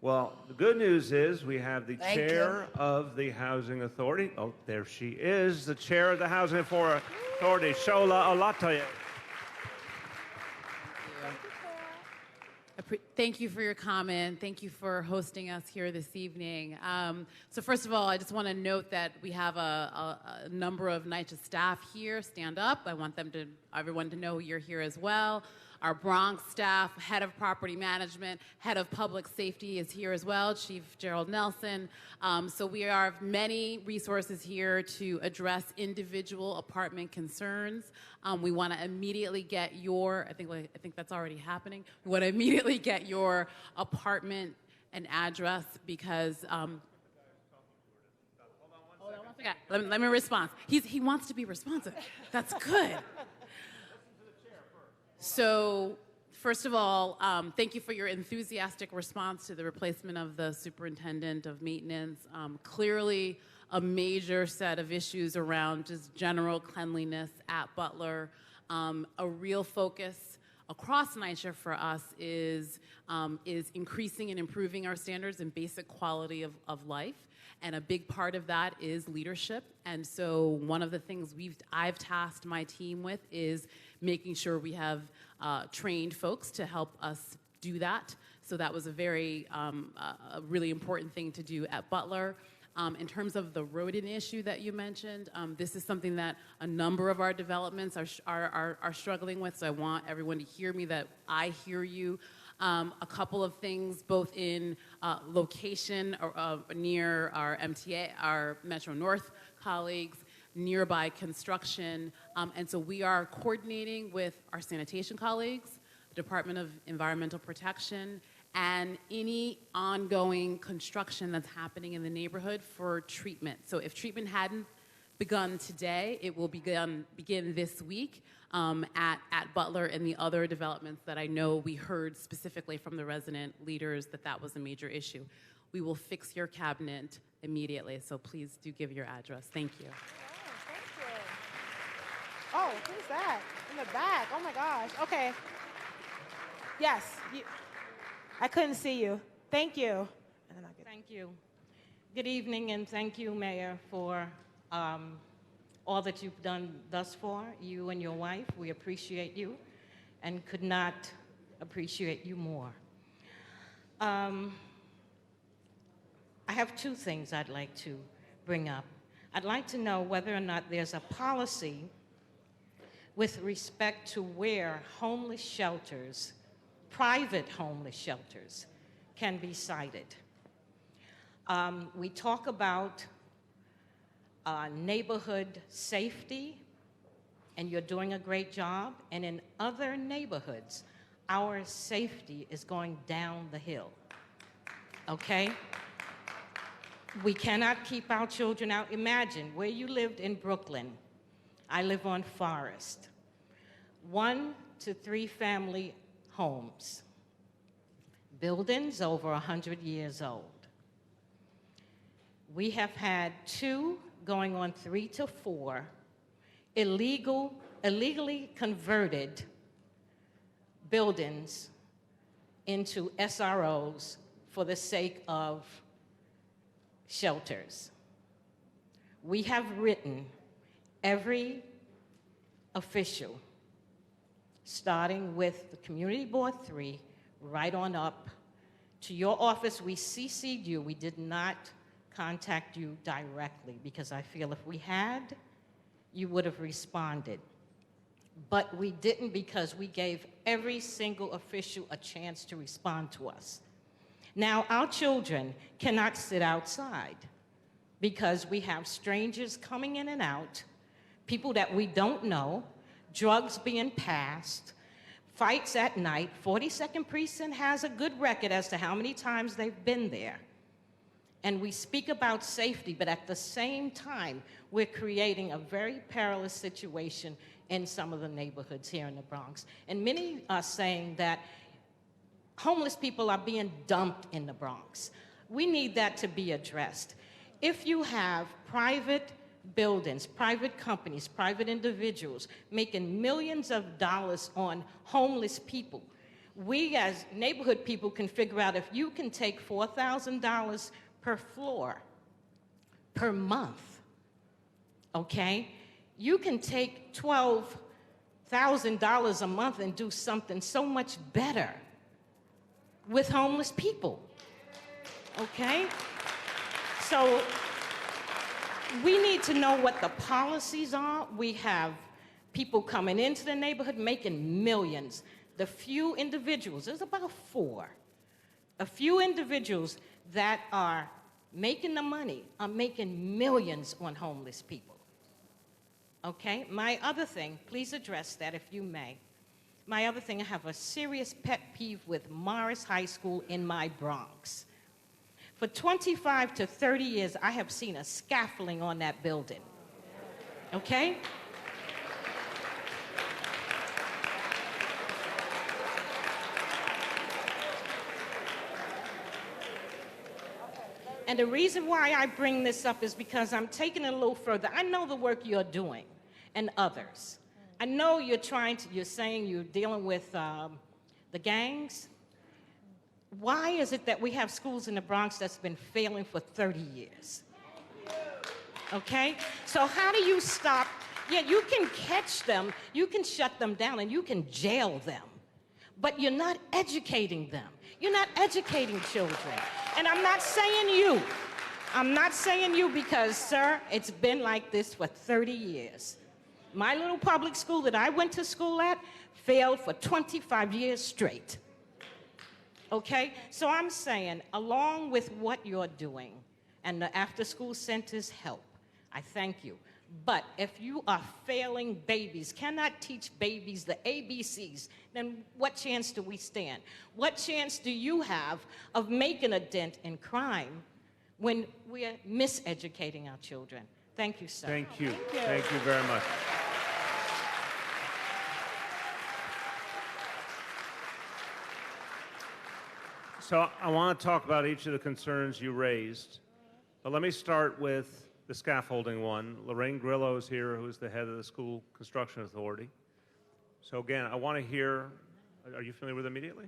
[SPEAKER 7] Well, the good news is we have the
[SPEAKER 11] Thank
[SPEAKER 7] chair of the Housing Authority. Oh, there she is, the chair of the Housing Authority, Shola Olatoye.
[SPEAKER 12] Thank you for your comment. Thank you for hosting us here this evening. So first of all, I just want to note that we have a number of NYCHA staff here. Stand up. I want everyone to know you're here as well. Our Bronx staff, head of property management, head of public safety is here as well, Chief Gerald Nelson. So we have many resources here to address individual apartment concerns. We want to immediately get your, I think that's already happening. We want to immediately get your apartment and address because, let me respond. He wants to be responsive. That's good. So, first of all, thank you for your enthusiastic response to the replacement of the superintendent of maintenance. Clearly, a major set of issues around just general cleanliness at Butler. A real focus across NYCHA for us is increasing and improving our standards and basic quality of life. And a big part of that is leadership. And so one of the things I've tasked my team with is making sure we have trained folks to help us do that. So that was a really important thing to do at Butler. In terms of the rodent issue that you mentioned, this is something that a number of our developments are struggling with. So I want everyone to hear me that I hear you. A couple of things, both in location near our MTA, our Metro North colleagues, nearby construction. And so we are coordinating with our sanitation colleagues, the Department of Environmental Protection, and any ongoing construction that's happening in the neighborhood for treatment. So if treatment hadn't begun today, it will begin this week at Butler and the other developments that I know we heard specifically from the resident leaders that was a major issue. We will fix your cabinet immediately, so please do give your address. Thank you.
[SPEAKER 5] Oh, who's that? In the back. Oh my gosh. Okay. Yes. I couldn't see you. Thank you.
[SPEAKER 13] Thank you. Good evening, and thank you, Mayor, for all that you've done thus far, you and your wife. We appreciate you and could not appreciate you more. I have two things I'd like to bring up. I'd like to know whether or not there's a policy with respect to where homeless shelters, private homeless shelters, can be sited. We talk about neighborhood safety, and you're doing a great job. And in other neighborhoods, our safety is going down the hill, okay? We cannot keep our children out. Imagine where you lived in Brooklyn. I live on Forest. 1 to 3 family homes, buildings over 100 years old. We have had 2 going on 3 to 4 illegally converted buildings into SROs for the sake of shelters. We have written every official, starting with the Community Board 3, right on up To your office, we CC'd you. We did not contact you directly because I feel if we had, you would have responded. But we didn't because we gave every single official a chance to respond to us. Now, our children cannot sit outside because we have strangers coming in and out, people that we don't know, drugs being passed, fights at night. 42nd Precinct has a good record as to how many times they've been there. And we speak about safety, but at the same time, we're creating a very perilous situation in some of the neighborhoods here in the Bronx. And many are saying that homeless people are being dumped in the Bronx. We need that to be addressed. If you have private buildings, private companies, private individuals making millions of dollars on homeless people, we as neighborhood people can figure out if you can take $4,000 per floor per month, okay? You can take $12,000 a month and do something so much better with homeless people, okay? So we need to know what the policies are. We have people coming into the neighborhood making millions. The few individuals, there's about 4, a few individuals that are making the money are making millions on homeless people. Okay? My other thing, please address that if you may. My other thing, I have a serious pet peeve with Morris High School in my Bronx. For 25 to 30 years, I have seen a scaffolding on that building. Okay? And the reason why I bring this up is because I'm taking it a little further. I know the work you're doing and others. I know you're saying you're dealing with the gangs. Why is it that we have schools in the Bronx that's been failing for 30 years? Okay? So how do you stop? Yeah, you can catch them, you can shut them down, and you can jail them. But you're not educating them. You're not educating children. And I'm not saying you. I'm not saying you because, sir, it's been like this for 30 years. My little public school that I went to school at failed for 25 years straight. Okay? So I'm saying, along with what you're doing and the after-school centers help, I thank you. But if you are failing babies, cannot teach babies the ABCs, then what chance do we stand? What chance do you have of making a dent in crime when we're miseducating our children? Thank you, sir.
[SPEAKER 7] Thank you. Thank you very much. So I want to talk about each of the concerns you raised, but let me start with the scaffolding one. Lorraine Grillo is here, who is the head of the School Construction Authority. So again, I want to hear, are you familiar with it immediately?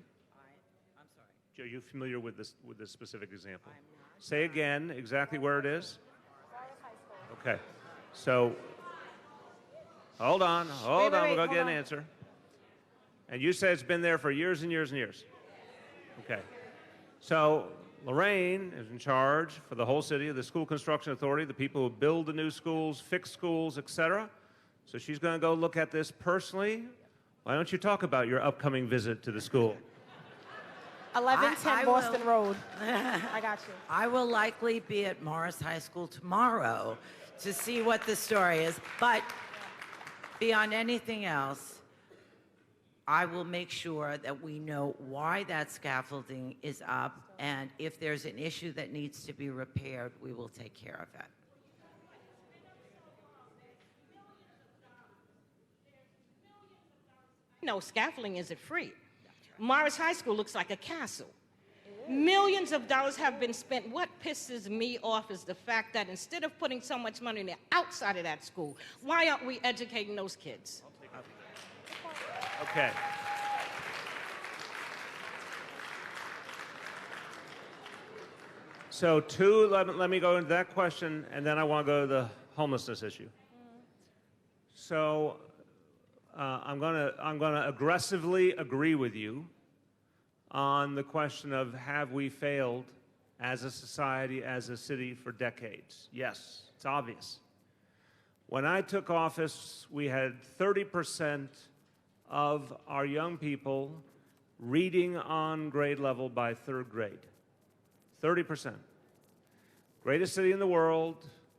[SPEAKER 14] I'm sorry.
[SPEAKER 7] Are you familiar with this specific example? Say again exactly where it is. Okay. So, hold on, we're going to get an answer. And you said it's been there for years and years and years. Okay. So, Lorraine is in charge for the whole city of the School Construction Authority, the people who build the new schools, fix schools, etc. So she's going to go look at this personally. Why don't you talk about your upcoming visit to the school?
[SPEAKER 5] 1110 Boston Road. I got you.
[SPEAKER 14] I will likely be at Morris High School tomorrow to see what the story is. But beyond anything else, I will make sure that we know why that scaffolding is up, and if there's an issue that needs to be repaired, we will take care of that.
[SPEAKER 13] No, scaffolding isn't free. Morris High School looks like a castle. Millions of dollars have been spent. What pisses me off is the fact that instead of putting so much money in there outside of that school, why aren't we educating those kids?
[SPEAKER 7] Okay. So let me go into that question, and then I want to go to the homelessness issue. So I'm going to aggressively agree with you on the question of have we failed as a society, as a city for decades? Yes, it's obvious. When I took office, we had 30% of our young people reading on grade level by third grade. 30%. Greatest city in the world,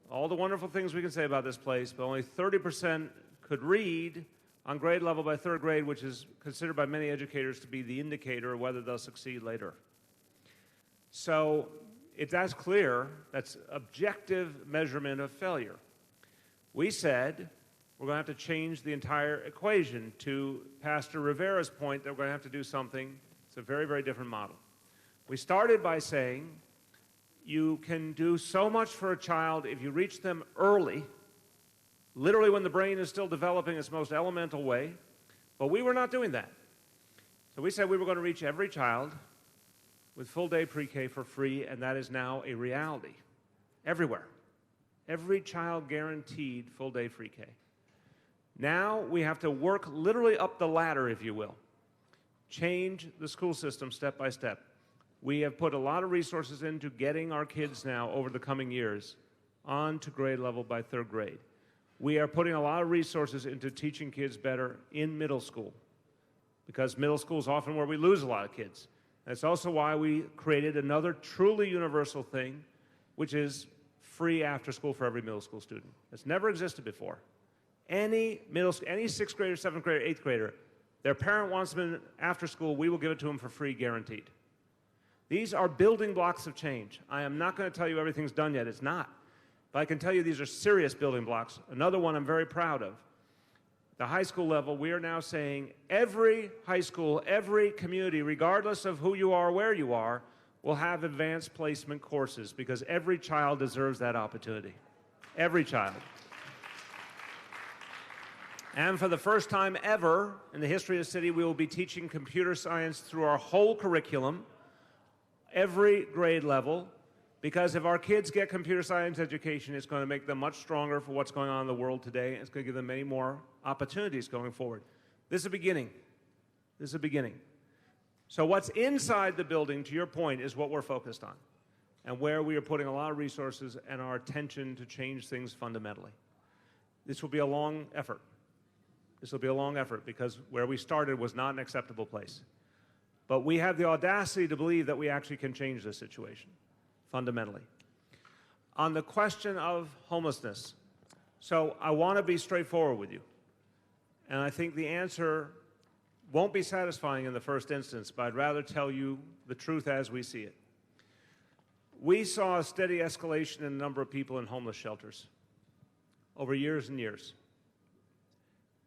[SPEAKER 7] all the wonderful things we can say about this place, but only 30% could read on grade level by third grade, which is considered by many educators to be the indicator of whether they'll succeed later. So if that's clear, that's objective measurement of failure. We said we're going to have to change the entire equation. To Pastor Rivera's point that we're going to have to do something, it's a very, very different model. We started by saying you can do so much for a child if you reach them early, literally when the brain is still developing its most elemental way, but we were not doing that. So we said we were going to reach every child with full-day pre-K for free, and that is now a reality everywhere. Every child guaranteed full-day pre-K. Now we have to work literally up the ladder, if you will. Change the school system step by step. We have put a lot of resources into getting our kids now over the coming years on to grade level by third grade. We are putting a lot of resources into teaching kids better in middle school, because middle school is often where we lose a lot of kids. That's also why we created another truly universal thing, which is free after school for every middle school student. It's never existed before. Any sixth grader, seventh grader, eighth grader, their parent wants them in after school, we will give it to them for free, guaranteed. These are building blocks of change. I am not going to tell you everything's done yet. It's not. But I can tell you these are serious building blocks. Another one I'm very proud of. The high school level, we are now saying every high school, every community, regardless of who you are, where you are, will have advanced placement courses, because every child deserves that opportunity. Every child. And for the first time ever in the history of the city, we will be teaching computer science through our whole curriculum, every grade level, because if our kids get computer science education, it's going to make them much stronger for what's going on in the world today, and it's going to give them many more opportunities going forward. This is a beginning. This is a beginning. So what's inside the building, to your point, is what we're focused on, and where we are putting a lot of resources and our attention to change things fundamentally. This will be a long effort. This will be a long effort, because where we started was not an acceptable place. But we have the audacity to believe that we actually can change this situation fundamentally. On the question of homelessness, so I want to be straightforward with you. And I think the answer won't be satisfying in the first instance, but I'd rather tell you the truth as we see it. We saw a steady escalation in the number of people in homeless shelters over years and years.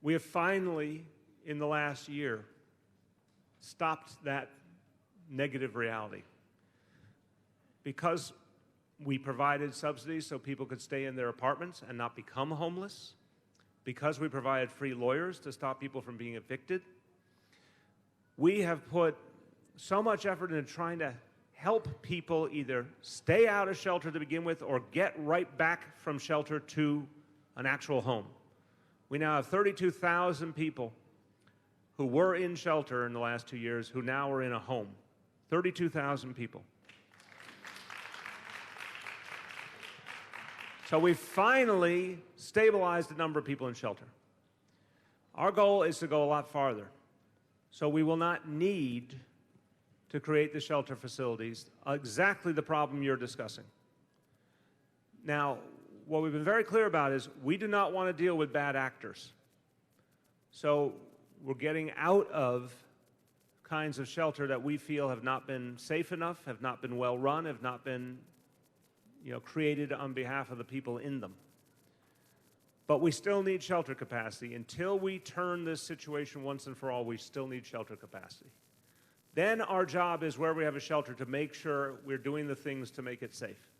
[SPEAKER 7] We have finally, in the last year, stopped that negative reality. Because we provided subsidies so people could stay in their apartments and not become homeless, because we provided free lawyers to stop people from being evicted, we have put so much effort into trying to help people either stay out of shelter to begin with or get right back from shelter to an actual home. We now have 32,000 people who were in shelter in the last 2 years who now are in a home. 32,000 people. So we finally stabilized the number of people in shelter. Our goal is to go a lot farther. So we will not need to create the shelter facilities, exactly the problem you're discussing. Now, what we've been very clear about is we do not want to deal with bad actors. So we're getting out of kinds of shelter that we feel have not been safe enough, have not been well run, have not been created on behalf of the people in them. But we still need shelter capacity. Until we turn this situation once and for all, we still need shelter capacity. Then our job is, where we have a shelter, to make sure we're doing the things to make it safe.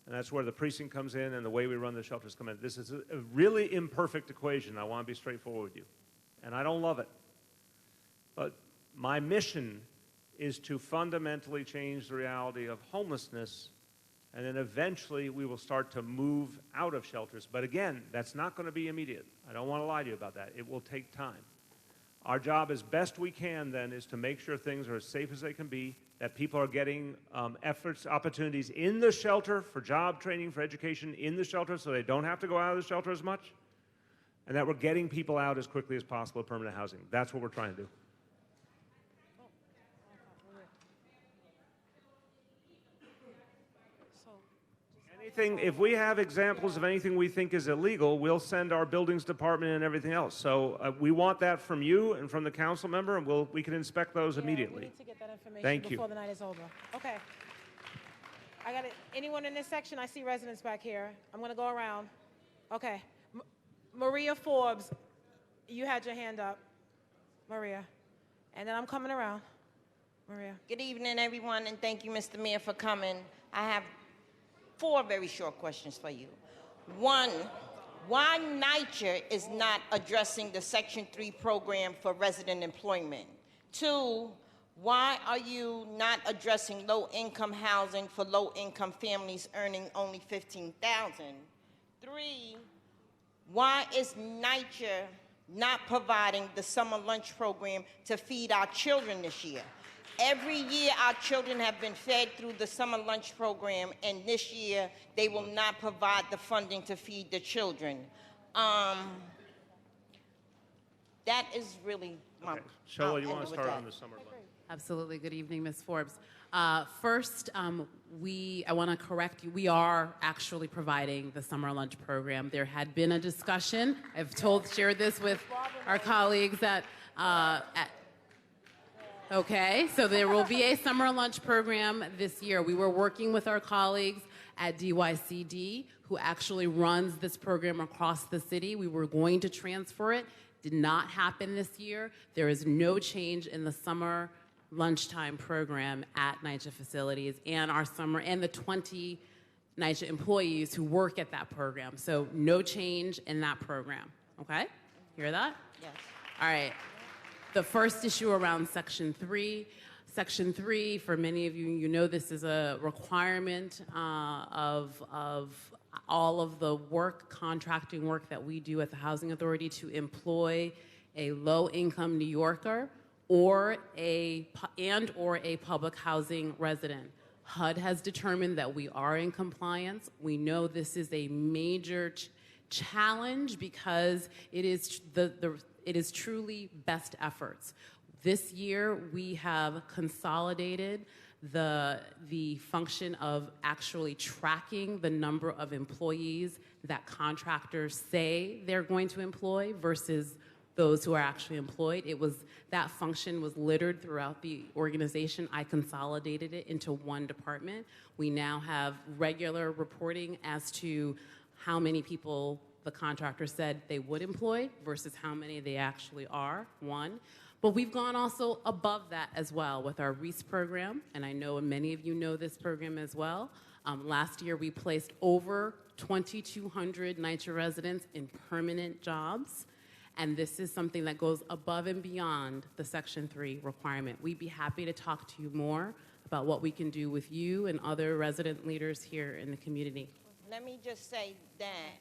[SPEAKER 7] And that's where the precinct comes in and the way we run the shelters come in. This is a really imperfect equation. I want to be straightforward with you. And I don't love it. But my mission is to fundamentally change the reality of homelessness, and then eventually we will start to move out of shelters. But again, that's not going to be immediate. I don't want to lie to you about that. It will take time. Our job as best we can then is to make sure things are as safe as they can be, that people are getting opportunities in the shelter for job training, for education in the shelter so they don't have to go out of the shelter as much, and that we're getting people out as quickly as possible to permanent housing. That's what we're trying to do. If we have examples of anything we think is illegal, we'll send our buildings department and everything else. So we want that from you and from the council member, and we can inspect those immediately.
[SPEAKER 5] We need to get that information
[SPEAKER 7] Thank you.
[SPEAKER 5] before the night is over. Okay. I got it. Anyone in this section? I see residents back here. I'm going to go around. Okay. Maria Forbes, you had your hand up. Maria. And then I'm coming around. Maria.
[SPEAKER 15] Good evening, everyone, and thank you, Mr. Mayor, for coming. I have 4 very short questions for you. 1, why NYCHA is not addressing the Section 3 program for resident employment? 2, why are you not addressing low-income housing for low-income families earning only $15,000? 3, why is NYCHA not providing the summer lunch program to feed our children this year? Every year, our children have been fed through the summer lunch program, and this year, they will not provide the funding to feed the children. That is really my...
[SPEAKER 7] Okay. Shola, you want to start on the summer lunch?
[SPEAKER 12] Absolutely. Good evening, Ms. Forbes. First, I want to correct you. We are actually providing the summer lunch program. There had been a discussion. I've shared this with our colleagues Okay, so there will be a summer lunch program this year. We were working with our colleagues at DYCD, who actually runs this program across the city. We were going to transfer it. Did not happen this year. There is no change in the summer lunchtime program at NYCHA facilities and the 20 NYCHA employees who work at that program. So no change in that program. Okay? Hear that?
[SPEAKER 15] Yes.
[SPEAKER 12] All right. The first issue around Section 3. Section 3, for many of you, you know this is a requirement of all of the contracting work that we do at the Housing Authority to employ a low-income New Yorker or a public housing resident. HUD has determined that we are in compliance. We know this is a major challenge because it is truly best efforts. This year, we have consolidated the function of actually tracking the number of employees that contractors say they're going to employ versus those who are actually employed. That function was littered throughout the organization. I consolidated it into one department. We now have regular reporting as to how many people the contractor said they would employ versus how many they actually are, one. But we've gone also above that as well with our REASE program, and I know many of you know this program as well. Last year, we placed over 2,200 NYCHA residents in permanent jobs, and this is something that goes above and beyond the Section 3 requirement. We'd be happy to talk to you more about what we can do with you and other resident leaders here in the community.
[SPEAKER 15] Let me just say that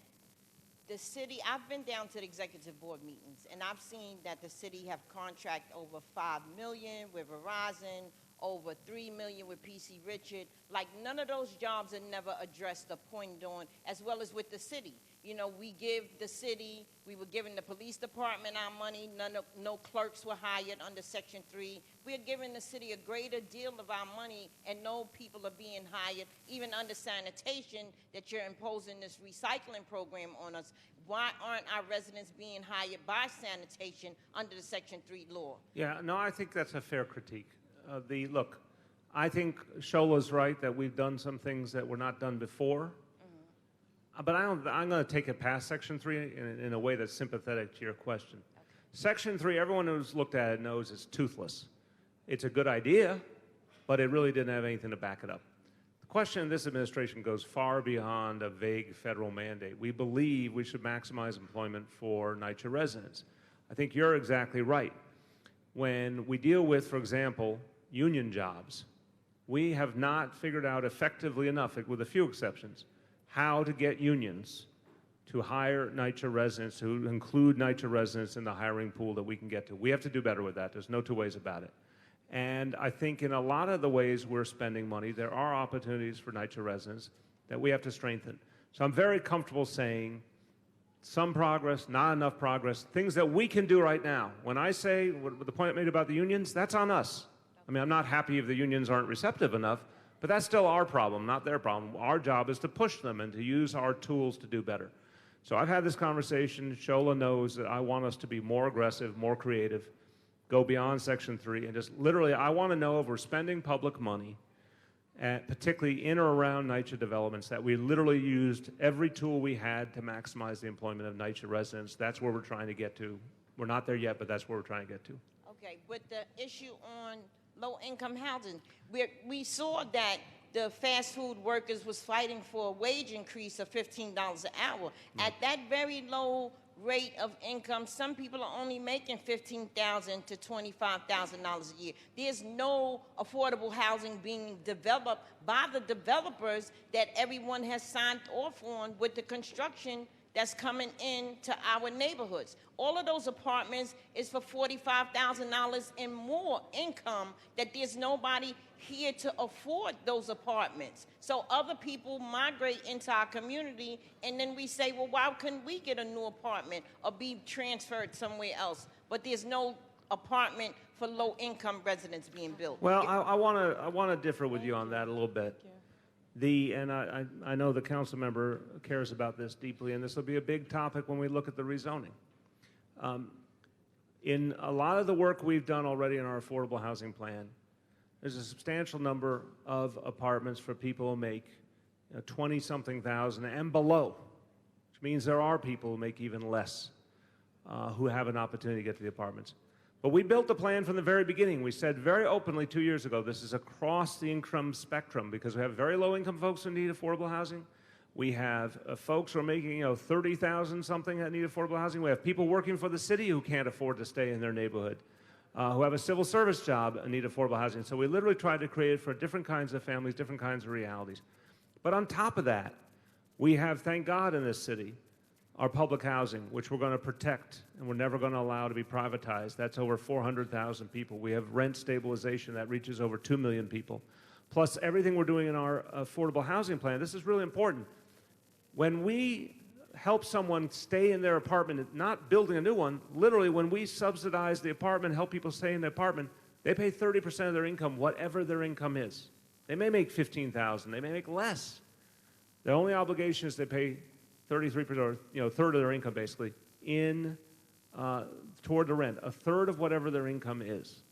[SPEAKER 15] the city, I've been down to the executive board meetings, and I've seen that the city have contract over $5 million with Verizon, over $3 million with PC Richard. Like, none of those jobs are never addressed or pointed on, as well as with the city. You know, we give the city, we were giving the police department our money, no clerks were hired under Section 3. We're giving the city a greater deal of our money, and no people are being hired, even under sanitation, that you're imposing this recycling program on us. Why aren't our residents being hired by sanitation under the Section 3 law?
[SPEAKER 7] Yeah, no, I think that's a fair critique. Look, I think Shola's right that we've done some things that were not done before. But I'm going to take it past Section 3 in a way that's sympathetic to your question. Okay. Section 3, everyone who's looked at it knows it's toothless. It's a good idea, but it really didn't have anything to back it up. The question in this administration goes far beyond a vague federal mandate. We believe we should maximize employment for NYCHA residents. I think you're exactly right. When we deal with, for example, union jobs, we have not figured out effectively enough, with a few exceptions, how to get unions to hire NYCHA residents, to include NYCHA residents in the hiring pool that we can get to. We have to do better with that. There's no two ways about it. And I think in a lot of the ways we're spending money, there are opportunities for NYCHA residents that we have to strengthen. So I'm very comfortable saying some progress, not enough progress, things that we can do right now. When I say the point made about the unions, that's on us. I mean, I'm not happy if the unions aren't receptive enough, but that's still our problem, not their problem. Our job is to push them and to use our tools to do better. So I've had this conversation. Shola knows that I want us to be more aggressive, more creative, go beyond Section 3, and just literally, I want to know if we're spending public money, particularly in or around NYCHA developments, that we literally used every tool we had to maximize the employment of NYCHA residents. That's where we're trying to get to. We're not there yet, but that's where we're trying to get to.
[SPEAKER 15] Okay, with the issue on low-income housing, we saw that the fast food workers was fighting for a wage increase of $15 an hour. At that very low rate of income, some people are only making $15,000 to $25,000 a year. There's no affordable housing being developed by the developers that everyone has signed off on with the construction that's coming into our neighborhoods. All of those apartments is for $45,000 and more income, that there's nobody here to afford those apartments. So other people migrate into our community, and then we say, well, why couldn't we get a new apartment or be transferred somewhere else? But there's no apartment for low-income residents being built.
[SPEAKER 7] Well, I want to differ with you on that a little bit. And I know the council member cares about this deeply, and this will be a big topic when we look at the rezoning. In a lot of the work we've done already in our affordable housing plan, there's a substantial number of apartments for people who make 20-something thousand and below, which means there are people who make even less who have an opportunity to get to the apartments. But we built a plan from the very beginning. We said very openly 2 years ago, this is across the income spectrum, because we have very low-income folks who need affordable housing. We have folks who are making 30,000 something that need affordable housing. We have people working for the city who can't afford to stay in their neighborhood, who have a civil service job and need affordable housing. So we literally tried to create it for different kinds of families, different kinds of realities. But on top of that, we have, thank God, in this city, our public housing, which we're going to protect and we're never going to allow to be privatized. That's over 400,000 people. We have rent stabilization that reaches over 2 million people. Plus everything we're doing in our affordable housing plan. This is really important. When we help someone stay in their apartment, not building a new one, literally when we subsidize the apartment, help people stay in the apartment, they pay 30% of their income, whatever their income is. They may make $15,000, they may make less. Their only obligation is they pay 33%, or a third of their income basically, toward the rent, a third of whatever their income is.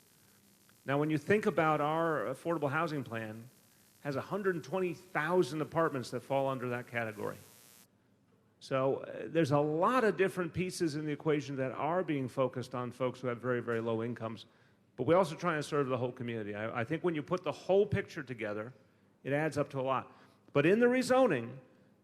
[SPEAKER 7] Now, when you think about our affordable housing plan, has 120,000 apartments that fall under that category. So there's a lot of different pieces in the equation that are being focused on folks who have very, very low incomes, but we also try and serve the whole community. I think when you put the whole picture together, it adds up to a lot. But in the rezoning,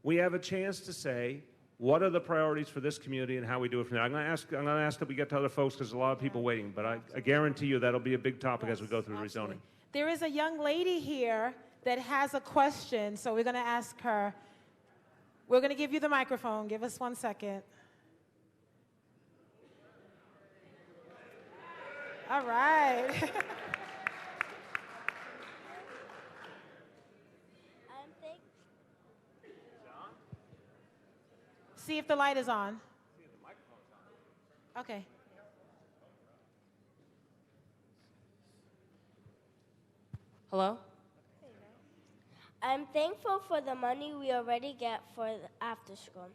[SPEAKER 7] we have a chance to say, what are the priorities for this community and how we do it from there? I'm going to ask that we get to other folks because there's a lot of people waiting, but I guarantee you that'll be a big topic as we go through rezoning.
[SPEAKER 5] There is a young lady here that has a question, so we're going to ask her. We're going to give you the microphone. Give us 1 second. All right. See if the light is on. Okay.
[SPEAKER 16] Hello? I'm thankful for the money we already get for after school,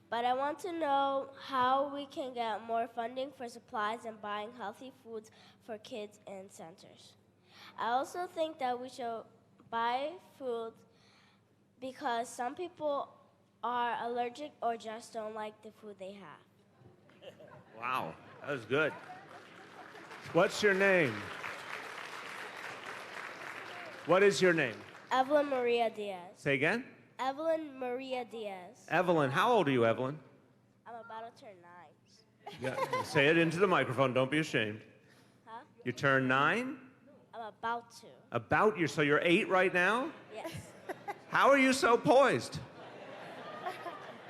[SPEAKER 16] but I want to know how we can get more funding for supplies and buying healthy foods for kids in centers. I also think that we should buy food because some people are allergic or just don't like the food they have.
[SPEAKER 7] Wow, that was good. What's your name? What is your name?
[SPEAKER 16] Evelyn Maria Diaz.
[SPEAKER 7] Say again?
[SPEAKER 16] Evelyn Maria Diaz.
[SPEAKER 7] Evelyn. How old are you, Evelyn?
[SPEAKER 16] I'm about to turn 9.
[SPEAKER 7] Yeah, say it into the microphone. Don't be ashamed.
[SPEAKER 16] Huh?
[SPEAKER 7] You turn 9?
[SPEAKER 16] I'm about to.
[SPEAKER 7] So you're 8 right now?
[SPEAKER 16] Yes.
[SPEAKER 7] How are you so poised?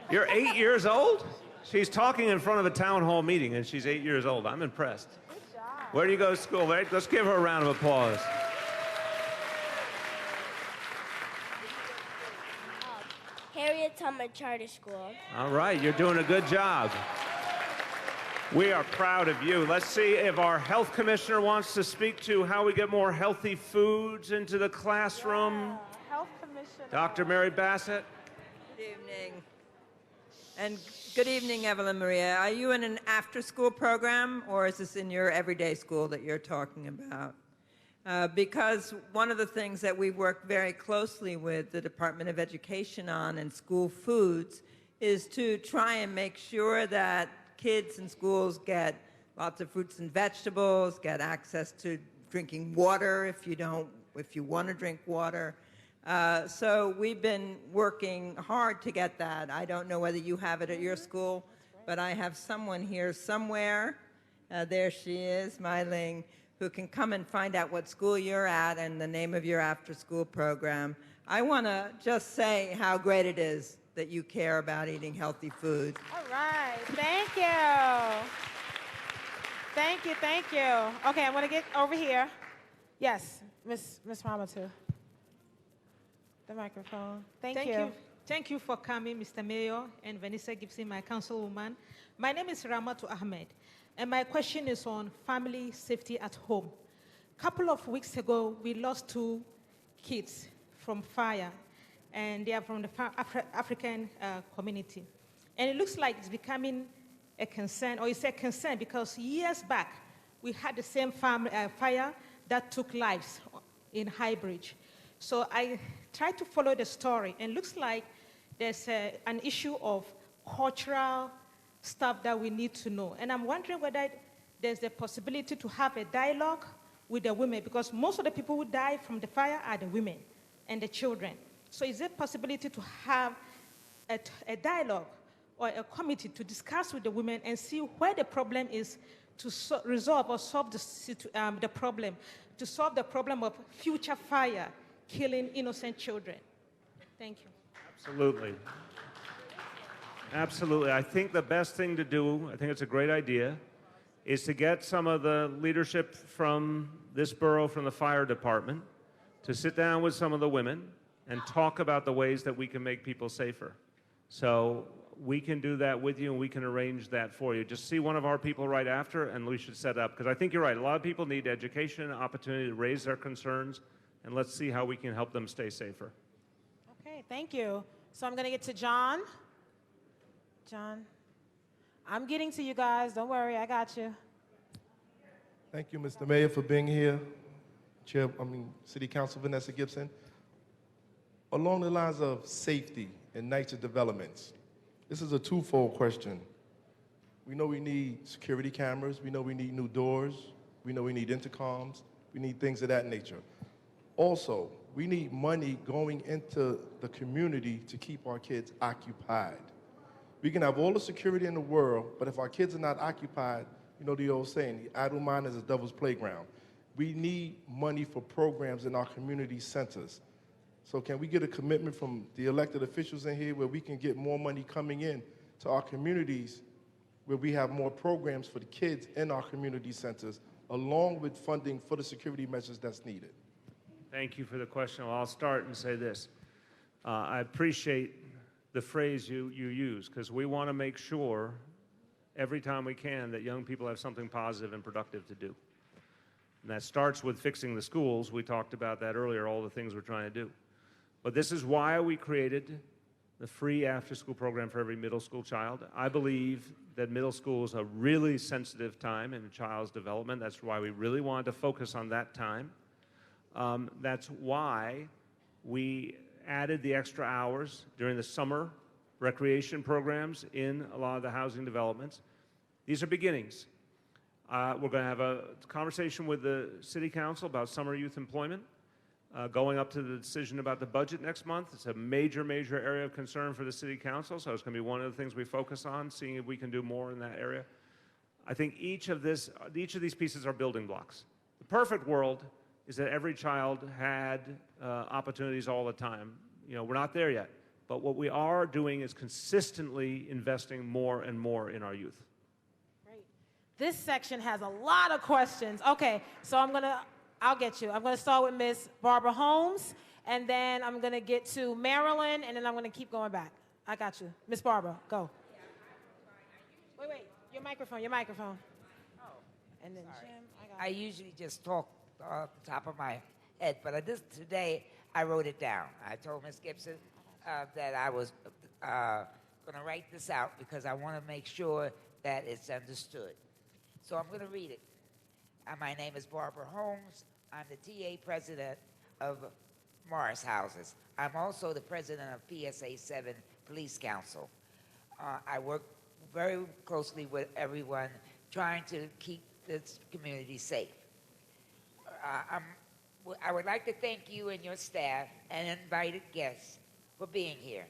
[SPEAKER 7] You're 8 years old? She's talking in front of a town hall meeting, and she's 8 years old. I'm impressed. Where do you go to school? Let's give her a round of applause.
[SPEAKER 16] Harriet Tubman Charter School.
[SPEAKER 7] All right, you're doing a good job. We are proud of you. Let's see if our health commissioner wants to speak to how we get more healthy foods into the classroom.
[SPEAKER 5] Health Commissioner.
[SPEAKER 7] Dr. Mary Bassett.
[SPEAKER 17] Good evening. And good evening, Evelyn Maria. Are you in an after-school program, or is this in your everyday school that you're talking about? Because one of the things that we work very closely with the Department of Education on in school foods is to try and make sure that kids in schools get lots of fruits and vegetables, get access to drinking water if you want to drink water. So we've been working hard to get that. I don't know whether you have it at your school, but I have someone here somewhere, there she is, Mai Ling, who can come and find out what school you're at and the name of your after-school program. I want to just say how great it is that you care about eating healthy food.
[SPEAKER 5] All right, thank you. Thank you, thank you. Okay, I'm gonna get over here. Yes, Miss Ramatu. The microphone. Thank you.
[SPEAKER 18] Thank you for coming, Mr. Mayor and Vanessa Gibson, my councilwoman. My name is Ramatu Ahmed, and my question is on family safety at home. A couple of weeks ago, we lost 2 kids from fire, and they are from the African community. And it looks like it's becoming a concern, or it's a concern because years back, we had the same fire that took lives in Highbridge. So I tried to follow the story, and it looks like there's an issue of cultural stuff that we need to know. And I'm wondering whether there's a possibility to have a dialogue with the women, because most of the people who die from the fire are the women and the children. So is there a possibility to have a dialogue or a committee to discuss with the women and see where the problem is, to resolve or solve the problem, to solve the problem of future fire killing innocent children? Thank you.
[SPEAKER 7] Absolutely. Absolutely. I think the best thing to do, I think it's a great idea, is to get some of the leadership from this borough, from the fire department, to sit down with some of the women and talk about the ways that we can make people safer. So we can do that with you, and we can arrange that for you. Just see one of our people right after, and we should set up, because I think you're right. A lot of people need education and opportunity to raise their concerns, and let's see how we can help them stay safer.
[SPEAKER 5] Okay, thank you. So I'm going to get to John. John, I'm getting to you guys. Don't worry, I got you.
[SPEAKER 19] Thank you, Mr. Mayor, for being here. City Council Vanessa Gibson. Along the lines of safety and nicer developments, this is a twofold question. We know we need security cameras. We know we need new doors. We know we need intercoms. We need things of that nature. Also, we need money going into the community to keep our kids occupied. We can have all the security in the world, but if our kids are not occupied, you know the old saying, the idle mind is a devil's playground. We need money for programs in our community centers. So can we get a commitment from the elected officials in here where we can get more money coming in to our communities, where we have more programs for the kids in our community centers, along with funding for the security measures that's needed?
[SPEAKER 7] Thank you for the question. Well, I'll start and say this. I appreciate the phrase you use, because we want to make sure every time we can that young people have something positive and productive to do. And that starts with fixing the schools. We talked about that earlier, all the things we're trying to do. But this is why we created the free after-school program for every middle school child. I believe that middle school is a really sensitive time in a child's development. That's why we really wanted to focus on that time. That's why we added the extra hours during the summer recreation programs in a lot of the housing developments. These are beginnings. We're going to have a conversation with the City Council about summer youth employment, going up to the decision about the budget next month. It's a major, major area of concern for the City Council, so it's going to be one of the things we focus on, seeing if we can do more in that area. I think each of these pieces are building blocks. The perfect world is that every child had opportunities all the time. You know, we're not there yet. But what we are doing is consistently investing more and more in our youth.
[SPEAKER 5] This section has a lot of questions. Okay, so I'll get you. I'm gonna start with Miss Barbara Holmes, and then I'm gonna get to Marilyn, and then I'm gonna keep going back. I got you. Miss Barbara, go. Wait, your microphone. And then Jim,
[SPEAKER 20] I usually just talk off the top of my head, but today I wrote it down. I told Ms. Gibson that I was going to write this out because I want to make sure that it's understood. So I'm going to read it. My name is Barbara Holmes. I'm the TA president of Morris Houses. I'm also the president of PSA 7 Police Council. I work very closely with everyone trying to keep this community safe. I would like to thank you and your staff and invited guests for being here.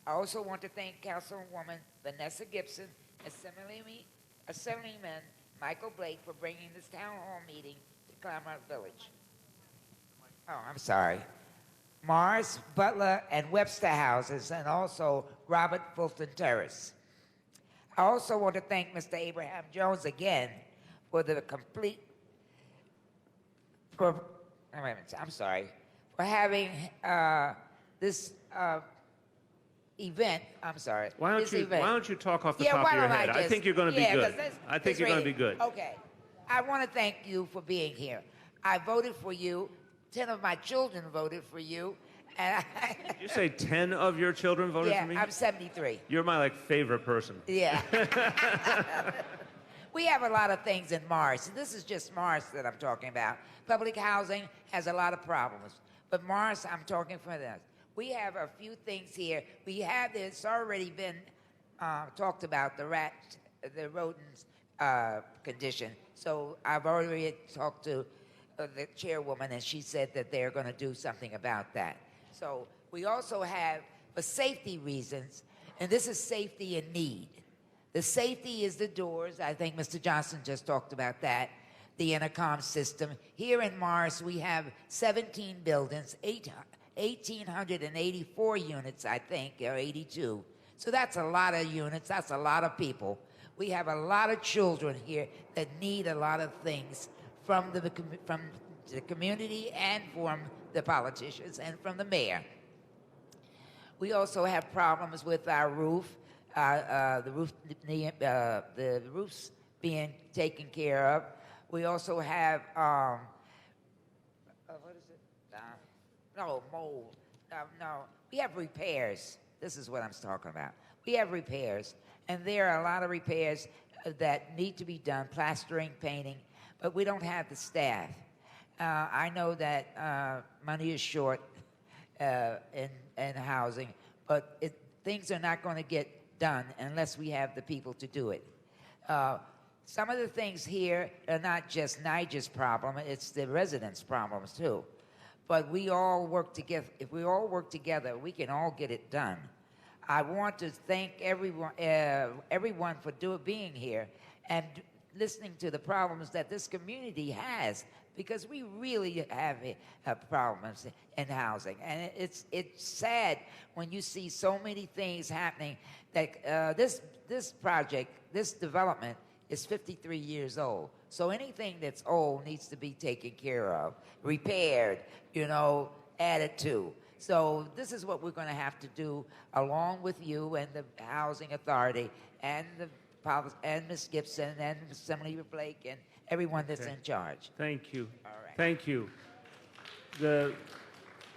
[SPEAKER 20] I also want to thank Councilwoman Vanessa Gibson, Assemblyman Michael Blake for bringing this town hall meeting to Claremont Village. Oh, I'm sorry. Morris, Butler, and Webster houses, and also Robert Fulton Terrace. I also want to thank Mr. Abraham Jones again for the complete, for having this event. I'm sorry.
[SPEAKER 7] Why don't you talk off the top of your head? I think you're going to be good. I think you're going to be good.
[SPEAKER 20] Okay. I want to thank you for being here. I voted for you. 10 of my children voted for you. And
[SPEAKER 7] Did you say 10 of your children voted for me?
[SPEAKER 20] Yeah, I'm 73.
[SPEAKER 7] You're my favorite person.
[SPEAKER 20] Yeah. We have a lot of things in Morris. This is just Morris that I'm talking about. Public housing has a lot of problems. But Morris, I'm talking for this. We have a few things here. It's already been talked about, the rodents condition. So I've already talked to the chairwoman, and she said that they're going to do something about that. So we also have, for safety reasons, and this is safety in need. The safety is the doors. I think Mr. Johnson just talked about that. The intercom system. Here in Morris, we have 17 buildings, 1,884 units, I think, or 82. So that's a lot of units. That's a lot of people. We have a lot of children here that need a lot of things from the community and from the politicians and from the mayor. We also have problems with our roof. The roof's being taken care of. We also have, mold. We have repairs. This is what I'm talking about. We have repairs, and there are a lot of repairs that need to be done, plastering, painting, but we don't have the staff. I know that money is short in housing, but things are not going to get done unless we have the people to do it. Some of the things here are not just Niger's problem, it's the residents' problems too. But we all work together. If we all work together, we can all get it done. I want to thank everyone for being here and listening to the problems that this community has, because we really have problems in housing. And it's sad when you see so many things happening that this project, this development, is 53 years old. So anything that's old needs to be taken care of, repaired, added to. So this is what we're going to have to do along with you and the Housing Authority and Ms. Gibson and Assemblyman Blake and everyone that's in charge.
[SPEAKER 7] Thank you.
[SPEAKER 20] All right.
[SPEAKER 7] Thank you. The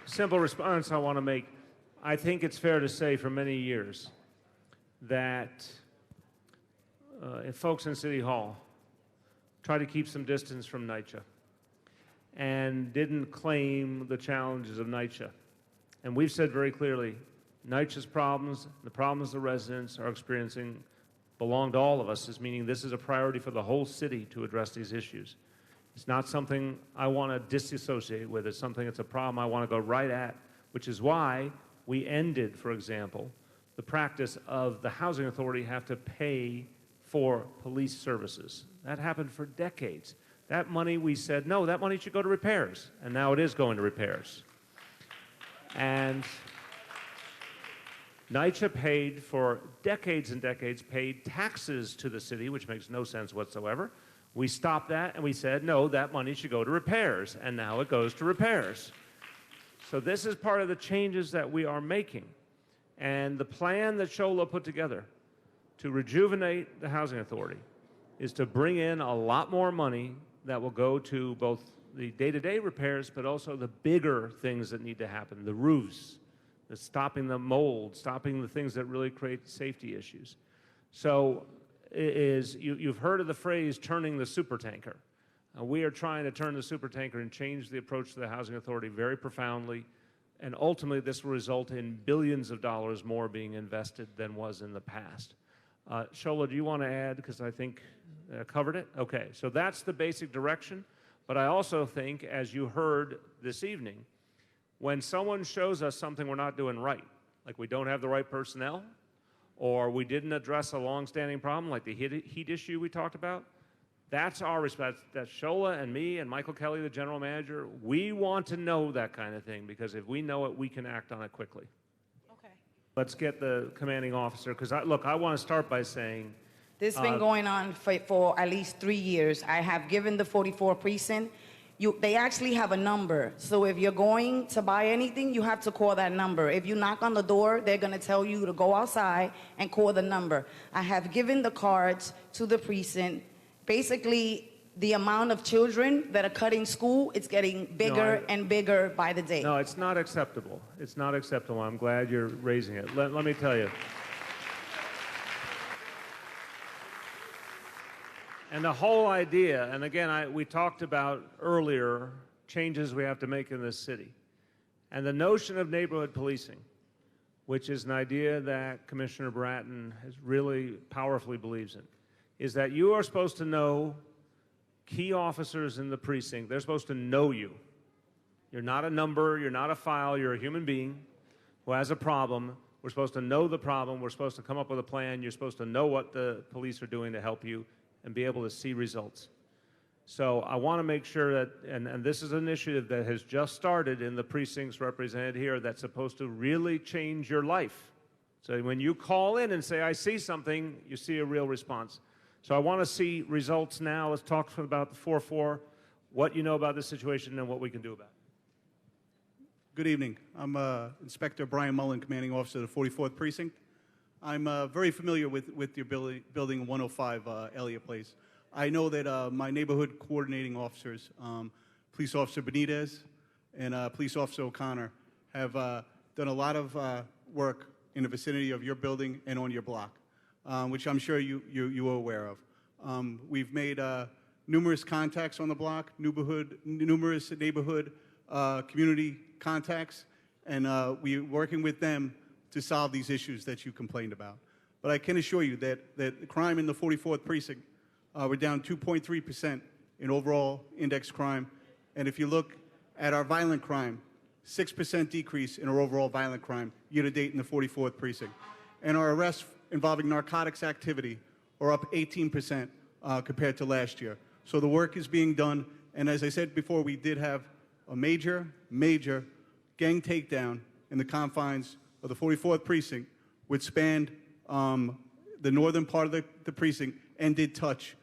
[SPEAKER 7] simple response I want to make, I think it's fair to say for many years that folks in City Hall tried to keep some distance from NYCHA and didn't claim the challenges of NYCHA. And we've said very clearly, NYCHA's problems, the problems the residents are experiencing, belong to all of us, meaning this is a priority for the whole city to address these issues. It's not something I want to disassociate with. It's something, it's a problem I want to go right at, which is why we ended, for example, the practice of the Housing Authority have to pay for police services. That happened for decades. That money, we said, no, that money should go to repairs. And now it is going to repairs. And NYCHA paid for decades and decades, paid taxes to the city, which makes no sense whatsoever. We stopped that and we said, no, that money should go to repairs, and now it goes to repairs. So this is part of the changes that we are making. And the plan that Shola put together to rejuvenate the housing authority is to bring in a lot more money that will go to both the day-to-day repairs, but also the bigger things that need to happen, the roofs, the stopping the mold, stopping the things that really create safety issues. So you've heard of the phrase turning the supertanker. We are trying to turn the supertanker and change the approach to the housing authority very profoundly, and ultimately this will result in billions of dollars more being invested than was in the past. Shola, do you want to add, because I think covered it? Okay, so that's the basic direction, but I also think, as you heard this evening, when someone shows us something we're not doing right, like we don't have the right personnel, or we didn't address a long-standing problem like the heat issue we talked about, that's our response. That's Shola and me and Michael Kelly, the general manager. We want to know that kind of thing, because if we know it, we can act on it quickly.
[SPEAKER 12] Okay.
[SPEAKER 7] Let's get the commanding officer, because look, I want to start by saying,
[SPEAKER 21] this has been going on for at least 3 years. I have given the 44 precinct. They actually have a number. So if you're going to buy anything, you have to call that number. If you knock on the door, they're going to tell you to go outside and call the number. I have given the cards to the precinct. Basically, the amount of children that are cutting school, it's getting bigger and bigger by the day.
[SPEAKER 7] No, it's not acceptable. It's not acceptable. I'm glad you're raising it. Let me tell you. And the whole idea, and again, we talked about earlier changes we have to make in this city. And the notion of neighborhood policing, which is an idea that Commissioner Bratton has really powerfully believes in, is that you are supposed to know key officers in the precinct. They're supposed to know you. You're not a number, you're not a file, you're a human being who has a problem. We're supposed to know the problem. We're supposed to come up with a plan. You're supposed to know what the police are doing to help you and be able to see results. So I want to make sure that, and this is an initiative that has just started in the precincts represented here, that's supposed to really change your life. So when you call in and say, I see something, you see a real response. So I want to see results now. Let's talk about the 4-4, what you know about this situation and what we can do about it.
[SPEAKER 22] Good evening. I'm Inspector Brian Mullen, Commanding Officer of the 44th Precinct. I'm very familiar with your building 105 Elliott Place. I know that my neighborhood coordinating officers, Police Officer Benitez and Police Officer O'Connor, have done a lot of work in the vicinity of your building and on your block, which I'm sure you are aware of. We've made numerous contacts on the block, numerous neighborhood community contacts, and we're working with them to solve these issues that you complained about. But I can assure you that crime in the 44th Precinct, we're down 2.3% in overall index crime. And if you look at our violent crime, 6% decrease in our overall violent crime year-to-date in the 44th Precinct. And our arrests involving narcotics activity are up 18% compared to last year. So the work is being done. And as I said before, we did have a major gang takedown in the confines of the 44th Precinct, which spanned the northern part of the precinct and did touch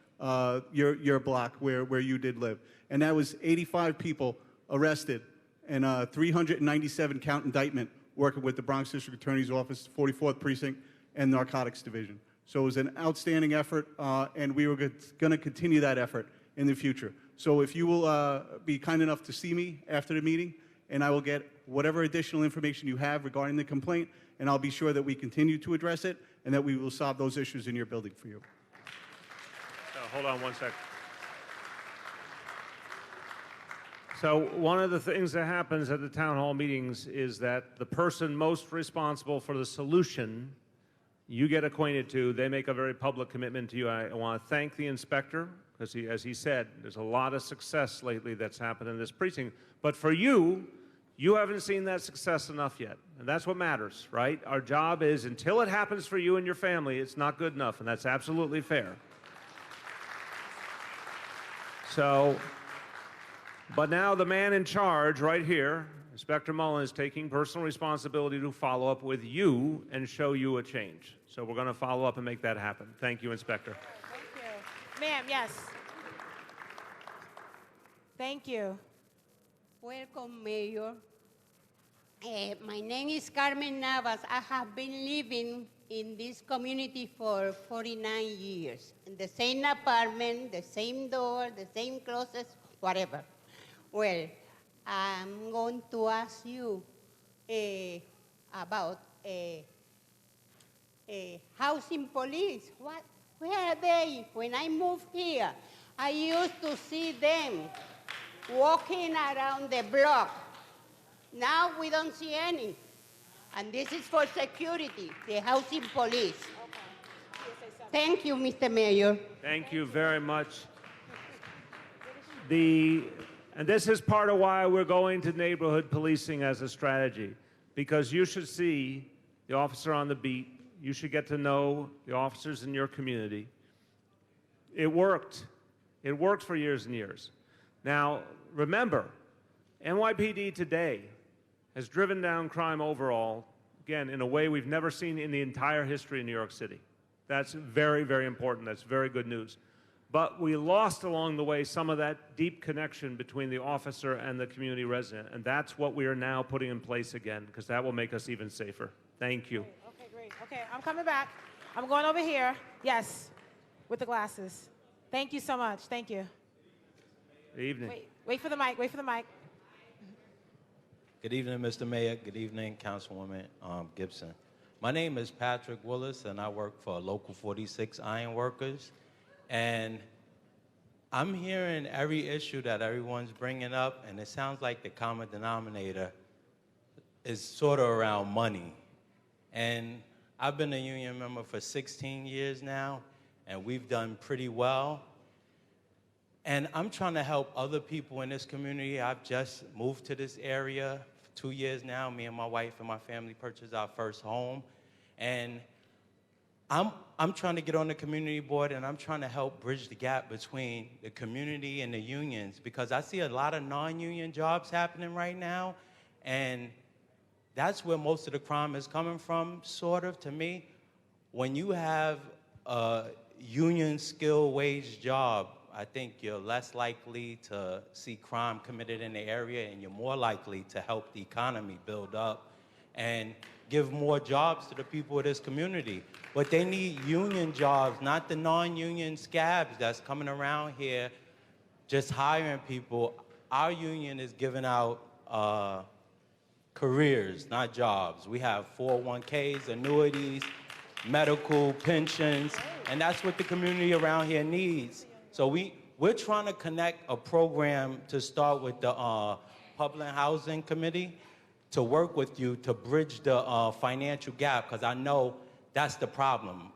[SPEAKER 22] your block where you did live. And that was 85 people arrested and 397 count indictment working with the Bronx District Attorney's Office, 44th Precinct, and Narcotics Division. So it was an outstanding effort, and we were going to continue that effort in the future. So if you will be kind enough to see me after the meeting, and I will get whatever additional information you have regarding the complaint, and I'll be sure that we continue to address it and that we will solve those issues in your building for you.
[SPEAKER 7] Hold on one sec. So one of the things that happens at the town hall meetings is that the person most responsible for the solution you get acquainted to, they make a very public commitment to you. I want to thank the inspector, because as he said, there's a lot of success lately that's happened in this precinct. But for you, you haven't seen that success enough yet. And that's what matters, right? Our job is, until it happens for you and your family, it's not good enough, and that's absolutely fair. So, but now the man in charge right here, Inspector Mullen is taking personal responsibility to follow up with you and show you a change. So we're going to follow up and make that happen. Thank you, Inspector.
[SPEAKER 5] Thank you. Ma'am, yes. Thank you.
[SPEAKER 2] Welcome, Mayor. My name is Carmen Navas. I have been living in this community for 49 years. In the same apartment, the same door, the same closets, whatever. Well, I'm going to ask you about housing police. Where are they? When I moved here, I used to see them walking around the block. Now we don't see any. And this is for security, the housing police. Thank you, Mr. Mayor.
[SPEAKER 7] Thank you very much. And this is part of why we're going to neighborhood policing as a strategy, because you should see the officer on the beat. You should get to know the officers in your community. It worked. It worked for years and years. Now, remember, NYPD today has driven down crime overall, again, in a way we've never seen in the entire history of New York City. That's very, very important. That's very good news. But we lost along the way some of that deep connection between the officer and the community resident, and that's what we are now putting in place again, because that will make us even safer. Thank you.
[SPEAKER 5] Okay, great. Okay, I'm coming back. I'm going over here. Yes, with the glasses. Thank you so much. Thank you.
[SPEAKER 7] Good evening.
[SPEAKER 5] Wait for the mic. Wait for the mic.
[SPEAKER 3] Good evening, Mr. Mayor. Good evening, Councilwoman Gibson. My name is Patrick Willis, and I work for Local 46 Iron Workers. And I'm hearing every issue that everyone's bringing up, and it sounds like the common denominator is sort of around money. And I've been a union member for 16 years now, and we've done pretty well. And I'm trying to help other people in this community. I've just moved to this area for 2 years now. Me and my wife and my family purchased our first home. And I'm trying to get on the community board, and I'm trying to help bridge the gap between the community and the unions, because I see a lot of non-union jobs happening right now, and that's where most of the crime is coming from, sort of, to me. When you have a union skill wage job, I think you're less likely to see crime committed in the area, and you're more likely to help the economy build up and give more jobs to the people of this community. But they need union jobs, not the non-union scabs that's coming around here just hiring people. Our union is giving out careers, not jobs. We have 401ks, annuities, medical, pensions, and that's what the community around here needs. So we're trying to connect a program to start with the Public Housing Committee to work with you to bridge the financial gap, because I know that's the problem.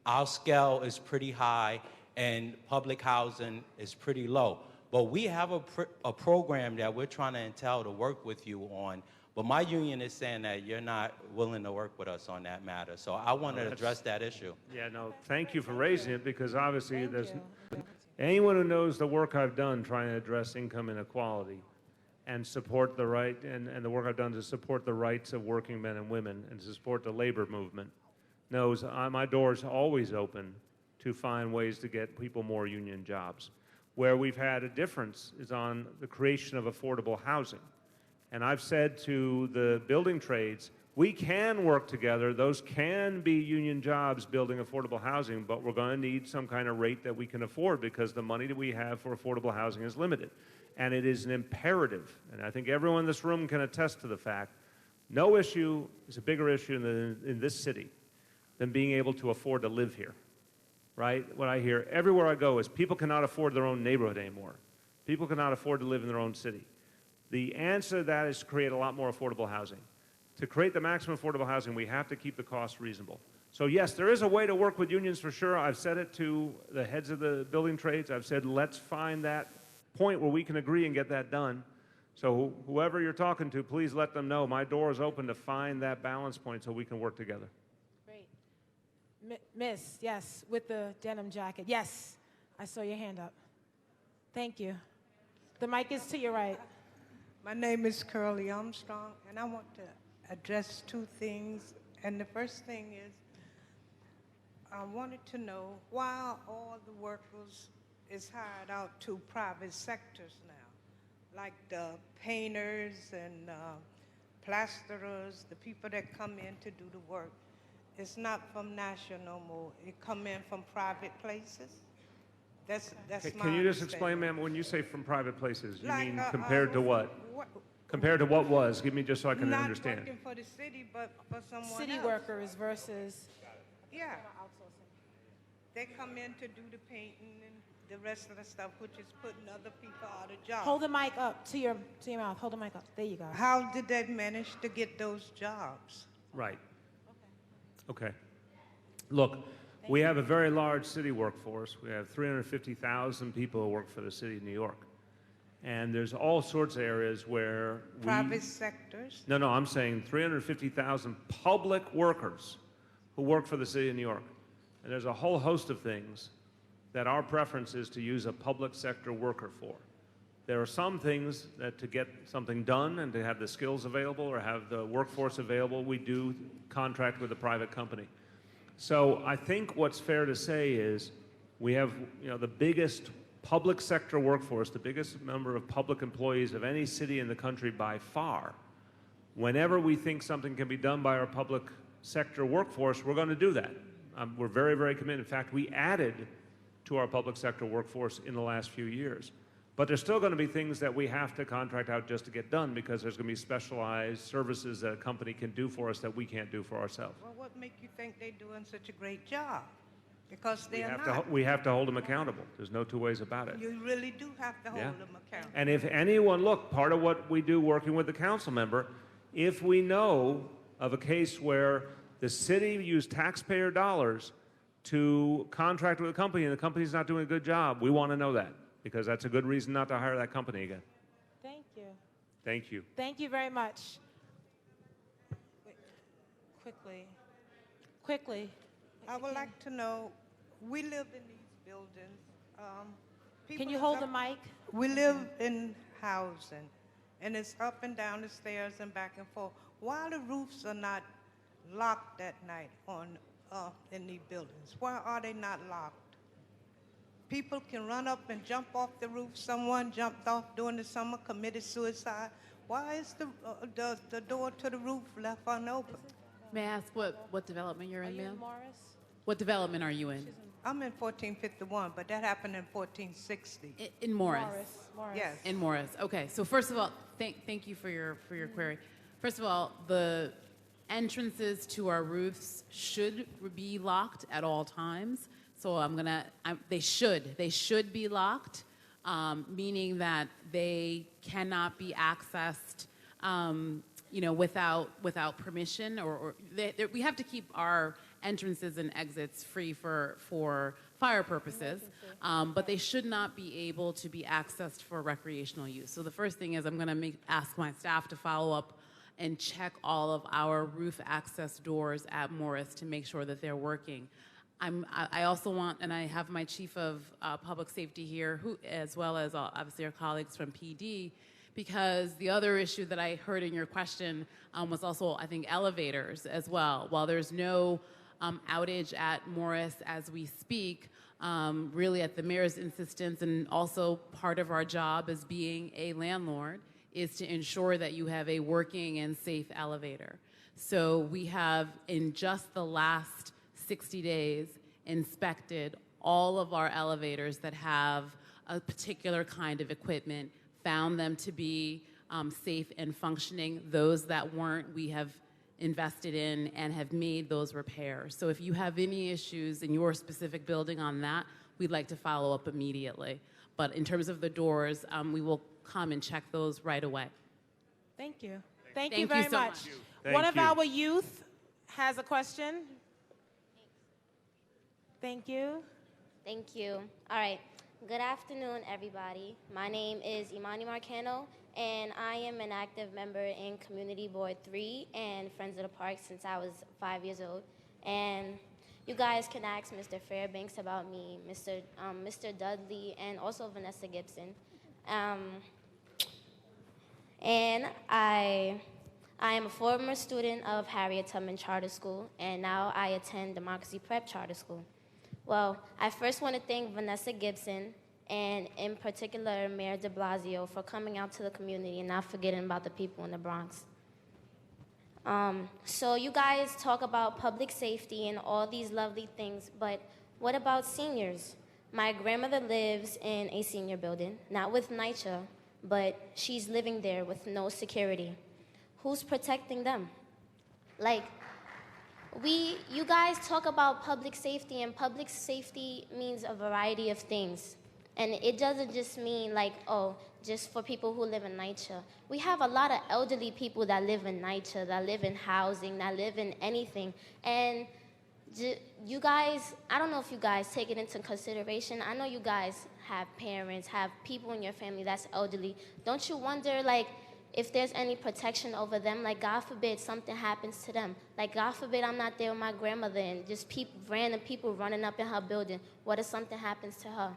[SPEAKER 3] Our scale is pretty high and public housing is pretty low. But we have a program that we're trying to entail to work with you on. But my union is saying that you're not willing to work with us on that matter. So I want to address that issue.
[SPEAKER 7] Yeah, no, thank you for raising it, because obviously there's anyone who knows the work I've done trying to address income inequality and support the right, and the work I've done to support the rights of working men and women and to support the labor movement, knows my door's always open to find ways to get people more union jobs. Where we've had a difference is on the creation of affordable housing. And I've said to the building trades, we can work together. Those can be union jobs building affordable housing, but we're going to need some kind of rate that we can afford, because the money that we have for affordable housing is limited. And it is an imperative, and I think everyone in this room can attest to the fact, no issue is a bigger issue in this city than being able to afford to live here, right? What I hear everywhere I go is people cannot afford their own neighborhood anymore. People cannot afford to live in their own city. The answer to that is to create a lot more affordable housing. To create the maximum affordable housing, we have to keep the costs reasonable. So yes, there is a way to work with unions for sure. I've said it to the heads of the building trades. I've said, let's find that point where we can agree and get that done. So whoever you're talking to, please let them know my door is open to find that balance point so we can work together.
[SPEAKER 5] Great. Miss, yes, with the denim jacket. Yes, I saw your hand up. Thank you. The mic is to your right.
[SPEAKER 1] My name is Curly Armstrong, and I want to address two things. And the first thing is, I wanted to know why all the workers is hired out to private sectors now, like the painters and plasterers, the people that come in to do the work. It's not from national no more. It come in from private places. That's my
[SPEAKER 7] Can you just explain,
[SPEAKER 1] understanding.
[SPEAKER 7] ma'am, when you say from private places, you
[SPEAKER 1] Like,
[SPEAKER 7] mean compared to what? Compared to what was? Give me just so I can
[SPEAKER 1] Not
[SPEAKER 7] understand.
[SPEAKER 1] working for the city, but for someone
[SPEAKER 5] City
[SPEAKER 1] else.
[SPEAKER 5] workers versus.
[SPEAKER 1] Yeah. They come in to do the painting and the rest of the stuff, which is putting other people out of jobs.
[SPEAKER 5] Hold the mic up to your mouth. Hold the mic up. There you go.
[SPEAKER 1] How did they manage to get those jobs?
[SPEAKER 7] Right. Okay. Look, we have a very large city workforce. We have 350,000 people who work for the city of New York. And there's all sorts of areas where
[SPEAKER 1] Private sectors?
[SPEAKER 7] No, I'm saying 350,000 public workers who work for the city of New York. And there's a whole host of things that our preference is to use a public sector worker for. There are some things that to get something done and to have the skills available or have the workforce available, we do contract with a private company. So I think what's fair to say is we have the biggest public sector workforce, the biggest number of public employees of any city in the country by far. Whenever we think something can be done by our public sector workforce, we're going to do that. We're very, very committed. In fact, we added to our public sector workforce in the last few years. But there's still going to be things that we have to contract out just to get done because there's going to be specialized services that a company can do for us that we can't do for ourselves.
[SPEAKER 1] Well, what makes you think they're doing such a great job? Because
[SPEAKER 7] We
[SPEAKER 1] they're
[SPEAKER 7] have,
[SPEAKER 1] not.
[SPEAKER 7] we have to hold them accountable. There's no two ways about it.
[SPEAKER 1] You really do have to hold
[SPEAKER 7] Yeah.
[SPEAKER 1] them accountable.
[SPEAKER 7] And if anyone, look, part of what we do working with the council member, if we know of a case where the city used taxpayer dollars to contract with a company and the company's not doing a good job, we want to know that because that's a good reason not to hire that company again.
[SPEAKER 5] Thank you.
[SPEAKER 7] Thank you.
[SPEAKER 5] Thank you very much. Quickly.
[SPEAKER 1] I would like to know, we live in these buildings.
[SPEAKER 5] Can you hold the mic?
[SPEAKER 1] We live in housing, and it's up and down the stairs and back and forth. Why the roofs are not locked at night in these buildings? Why are they not locked? People can run up and jump off the roof. Someone jumped off during the summer, committed suicide. Why is the door to the roof left unopened?
[SPEAKER 12] May I ask what development you're in, ma'am?
[SPEAKER 5] Morris?
[SPEAKER 12] What development are you in?
[SPEAKER 1] I'm in 1451, but that happened in 1460.
[SPEAKER 12] In Morris.
[SPEAKER 1] Yes.
[SPEAKER 12] In Morris. Okay. So first of all, thank you for your query. First of all, the entrances to our roofs should be locked at all times. So they should be locked, meaning that they cannot be accessed, without permission or we have to keep our entrances and exits free for fire purposes, but they should not be able to be accessed for recreational use. So the first thing is I'm going to ask my staff to follow up and check all of our roof access doors at Morris to make sure that they're working. I also want, and I have my chief of public safety here, who, as well as obviously our colleagues from PD, because the other issue that I heard in your question was also, I think, elevators as well. While there's no outage at Morris as we speak, really at the mayor's insistence, and also part of our job as being a landlord, is to ensure that you have a working and safe elevator. So we have, in just the last 60 days, inspected all of our elevators that have a particular kind of equipment, found them to be safe and functioning. Those that weren't, we have invested in and have made those repairs. So if you have any issues in your specific building on that, we'd like to follow up immediately. But in terms of the doors, we will come and check those right away.
[SPEAKER 5] Thank you. Thank
[SPEAKER 12] Thank
[SPEAKER 5] you
[SPEAKER 12] you
[SPEAKER 5] very
[SPEAKER 12] so
[SPEAKER 5] much.
[SPEAKER 12] much.
[SPEAKER 5] One
[SPEAKER 12] Thank
[SPEAKER 5] of
[SPEAKER 12] you.
[SPEAKER 5] our youth has a question. Thank you.
[SPEAKER 4] Thank you. All right. Good afternoon, everybody. My name is Imani Marcano, and I am an active member in Community Board 3 and Friends of the Park since I was 5 years old. And you guys can ask Mr. Fairbanks about me, Mr. Dudley, and also Vanessa Gibson. And I am a former student of Harriet Tubman Charter School, and now I attend Democracy Prep Charter School. Well, I first want to thank Vanessa Gibson, and in particular Mayor de Blasio, for coming out to the community and not forgetting about the people in the Bronx. So you guys talk about public safety and all these lovely things, but what about seniors? My grandmother lives in a senior building, not with NYCHA, but she's living there with no security. Who's protecting them? Like, you guys talk about public safety, and public safety means a variety of things. And it doesn't just mean like, oh, just for people who live in NYCHA. We have a lot of elderly people that live in NYCHA, that live in housing, that live in anything. And you guys, I don't know if you guys take it into consideration. I know you guys have parents, have people in your family that's elderly. Don't you wonder, like, if there's any protection over them? Like, God forbid something happens to them. Like, God forbid I'm not there with my grandmother and just random people running up in her building. What if something happens to her?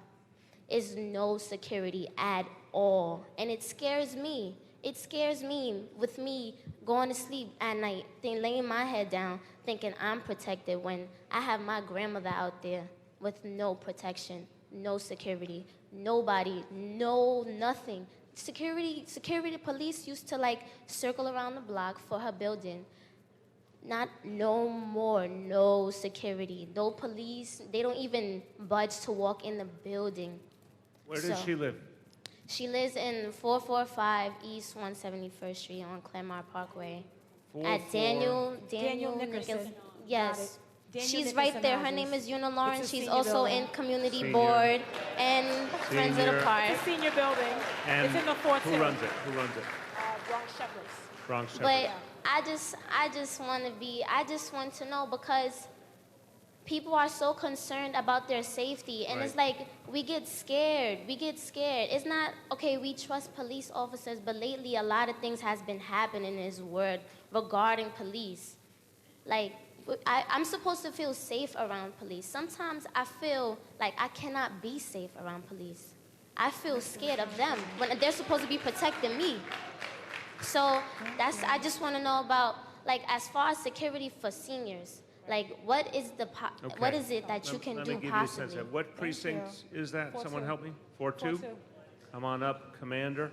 [SPEAKER 4] Is no security at all. And it scares me. It scares me with me going to sleep at night, laying my head down, thinking I'm protected when I have my grandmother out there with no protection, no security, nobody, no nothing. Security police used to like circle around the block for her building. No more, no security, no police. They don't even budge to walk in the building.
[SPEAKER 7] Where does she live?
[SPEAKER 4] She lives in 445 East 171st Street on Claremont Parkway. At Daniel Nicholson. Yes. She's right there. Her name is Una Lawrence. She's also in community board and Friends of the Park.
[SPEAKER 5] It's a senior building.
[SPEAKER 7] And
[SPEAKER 5] it's in the fourth
[SPEAKER 7] who runs it? Who runs it?
[SPEAKER 5] Bronx Shepherds.
[SPEAKER 7] Bronx Shepherds.
[SPEAKER 4] But I just want to know, because people are so concerned about their safety, and it's like we get scared. It's not, okay, we trust police officers, but lately a lot of things has been happening in this world regarding police. Like, I'm supposed to feel safe around police. Sometimes I feel like I cannot be safe around police. I feel scared of them when they're supposed to be protecting me. So I just want to know about, like, as far as security for seniors, like, what is it that you can do possibly?
[SPEAKER 7] Let me give you a sense of what precinct is that? Someone help me. 4-2. Come on up, Commander.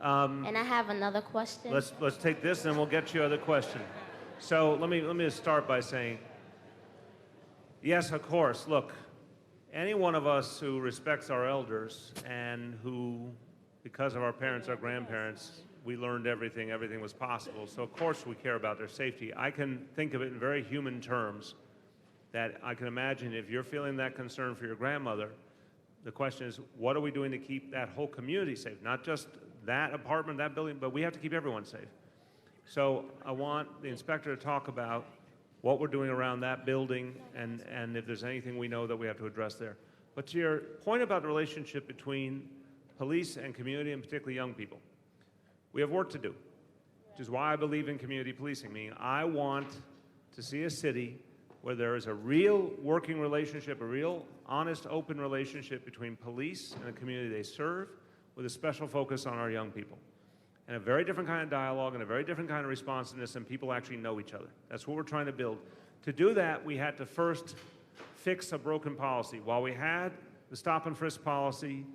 [SPEAKER 4] And I have another question.
[SPEAKER 7] Let's take this, and we'll get to your other question. So let me just start by saying, yes, of course. Look, any one of us who respects our elders and who, because of our parents, our grandparents, we learned everything was possible. So of course we care about their safety. I can think of it in very human terms, that I can imagine if you're feeling that concern for your grandmother, the question is, what are we doing to keep that whole community safe? Not just that apartment, that building, but we have to keep everyone safe. So I want the inspector to talk about what we're doing around that building and if there's anything we know that we have to address there. But to your point about the relationship between police and community, and particularly young people, we have work to do, which is why I believe in community policing. Meaning, I want to see a city where there is a real working relationship, a real honest, open relationship between police and the community they serve, with a special focus on our young people. And a very different kind of dialogue and a very different kind of responsiveness, and people actually know each other. That's what we're trying to build. To do that, we had to first fix a broken policy. While we had the stop and frisk policy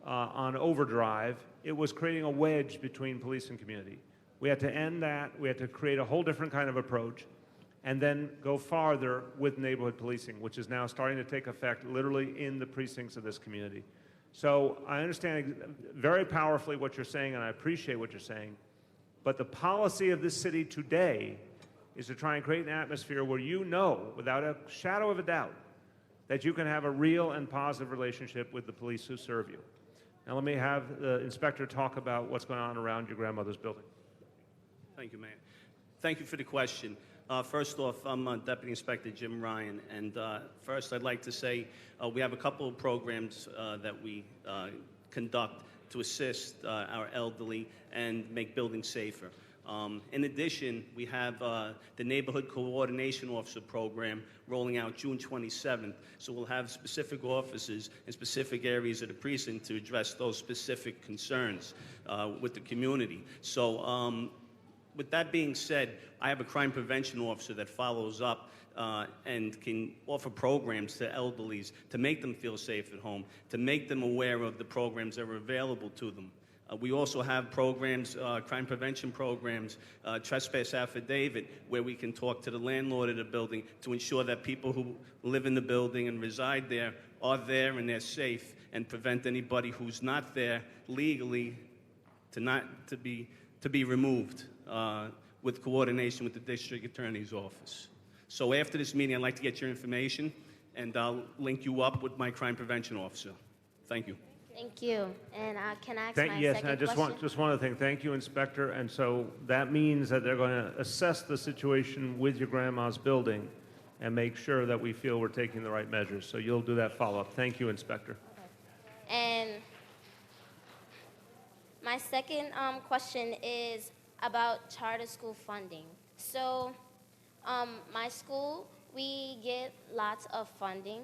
[SPEAKER 7] on overdrive, it was creating a wedge between police and community. We had to end that. We had to create a whole different kind of approach, and then go farther with neighborhood policing, which is now starting to take effect literally in the precincts of this community. So I understand very powerfully what you're saying, and I appreciate what you're saying, but the policy of this city today is to try and create an atmosphere where you know, without a shadow of a doubt, that you can have a real and positive relationship with the police who serve you. Now let me have the inspector talk about what's going on around your grandmother's building.
[SPEAKER 6] Thank you, Mayor. Thank you for the question. First off, I'm Deputy Inspector Jim Ryan, and first I'd like to say we have a couple of programs that we conduct to assist our elderly and make buildings safer. In addition, we have the Neighborhood Coordination Officer Program rolling out June 27th. So we'll have specific officers in specific areas of the precinct to address those specific concerns with the community. So with that being said, I have a crime prevention officer that follows up and can offer programs to elderlies to make them feel safe at home, to make them aware of the programs that are available to them. We also have programs, crime prevention programs, trespass affidavit, where we can talk to the landlord of the building to ensure that people who live in the building and reside there are there and they're safe, and prevent anybody who's not there legally to be removed with coordination with the district attorney's office. So after this meeting, I'd like to get your information, and I'll link you up with my crime prevention officer. Thank you.
[SPEAKER 4] Thank you. And can I ask my
[SPEAKER 7] Yes,
[SPEAKER 4] second
[SPEAKER 7] and I
[SPEAKER 4] question?
[SPEAKER 7] just one other thing. Thank you, Inspector. And so that means that they're going to assess the situation with your grandma's building and make sure that we feel we're taking the right measures. So you'll do that follow-up. Thank you, Inspector.
[SPEAKER 4] And my second question is about charter school funding. So my school, we get lots of funding,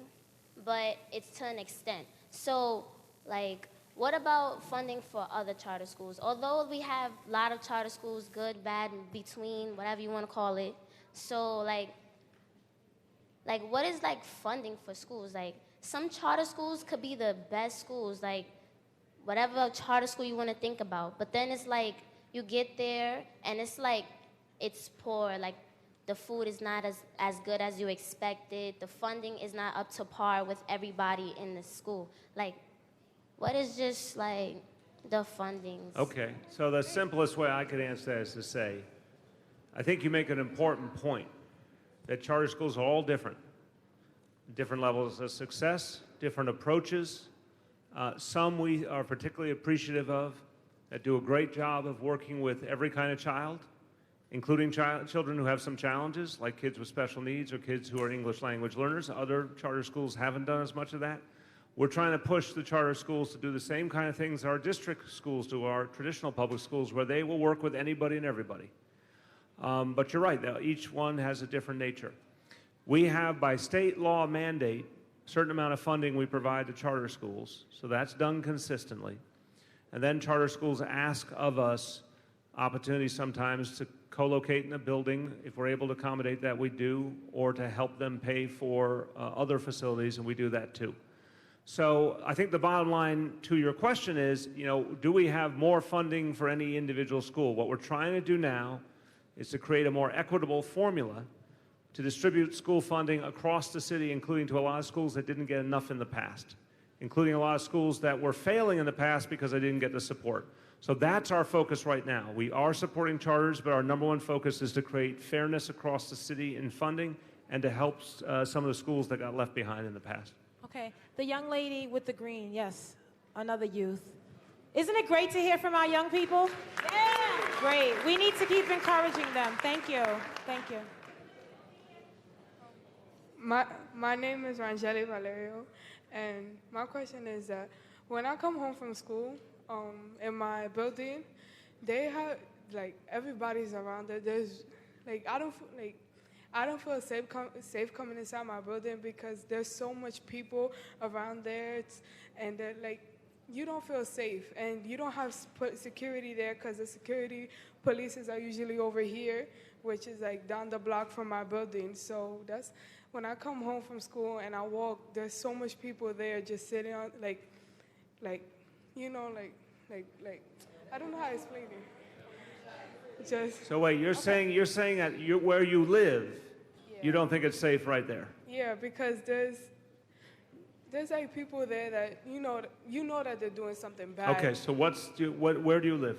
[SPEAKER 4] but it's to an extent. So, like, what about funding for other charter schools? Although we have a lot of charter schools, good, bad, between, whatever you want to call it. So, like what is, like, funding for schools? Like, some charter schools could be the best schools, like, whatever charter school you want to think about. But then it's like, you get there, and it's like, it's poor. Like, the food is not as good as you expected. The funding is not up to par with everybody in the school. Like, what is just, like, the funding?
[SPEAKER 7] Okay, so the simplest way I could answer that is to say, I think you make an important point, that charter schools are all different. Different levels of success, different approaches. Some we are particularly appreciative of, that do a great job of working with every kind of child, including children who have some challenges, like kids with special needs or kids who are English language learners. Other charter schools haven't done as much of that. We're trying to push the charter schools to do the same kind of things our district schools do, our traditional public schools, where they will work with anybody and everybody. But you're right, each one has a different nature. We have, by state law mandate, a certain amount of funding we provide to charter schools, so that's done consistently. And then charter schools ask of us opportunities sometimes to co-locate in a building. If we're able to accommodate that, we do, or to help them pay for other facilities, and we do that too. So I think the bottom line to your question is, do we have more funding for any individual school? What we're trying to do now is to create a more equitable formula to distribute school funding across the city, including to a lot of schools that didn't get enough in the past, including a lot of schools that were failing in the past because they didn't get the support. So that's our focus right now. We are supporting charters, but our number one focus is to create fairness across the city in funding and to help some of the schools that got left behind in the past.
[SPEAKER 5] Okay, the young lady with the green, yes, another youth. Isn't it great to hear from our young people? Yeah! Great. We need to keep encouraging them. Thank you. Thank you.
[SPEAKER 8] My name is Rangeli Valerio, and my question is that when I come home from school, in my building, they have, like, everybody's around it. There's, like, I don't feel safe coming inside my building because there's so much people around there, and they're, like, you don't feel safe, and you don't have security there because the security polices are usually over here, which is, like, down the block from my building. So that's when I come home from school and I walk, there's so much people there just sitting on, like I don't know how to explain it. Just
[SPEAKER 7] So wait, you're saying that where you live, you don't think it's safe right there?
[SPEAKER 8] Yeah, because there's like people there that you know that they're doing something bad.
[SPEAKER 7] Okay, so where do you live?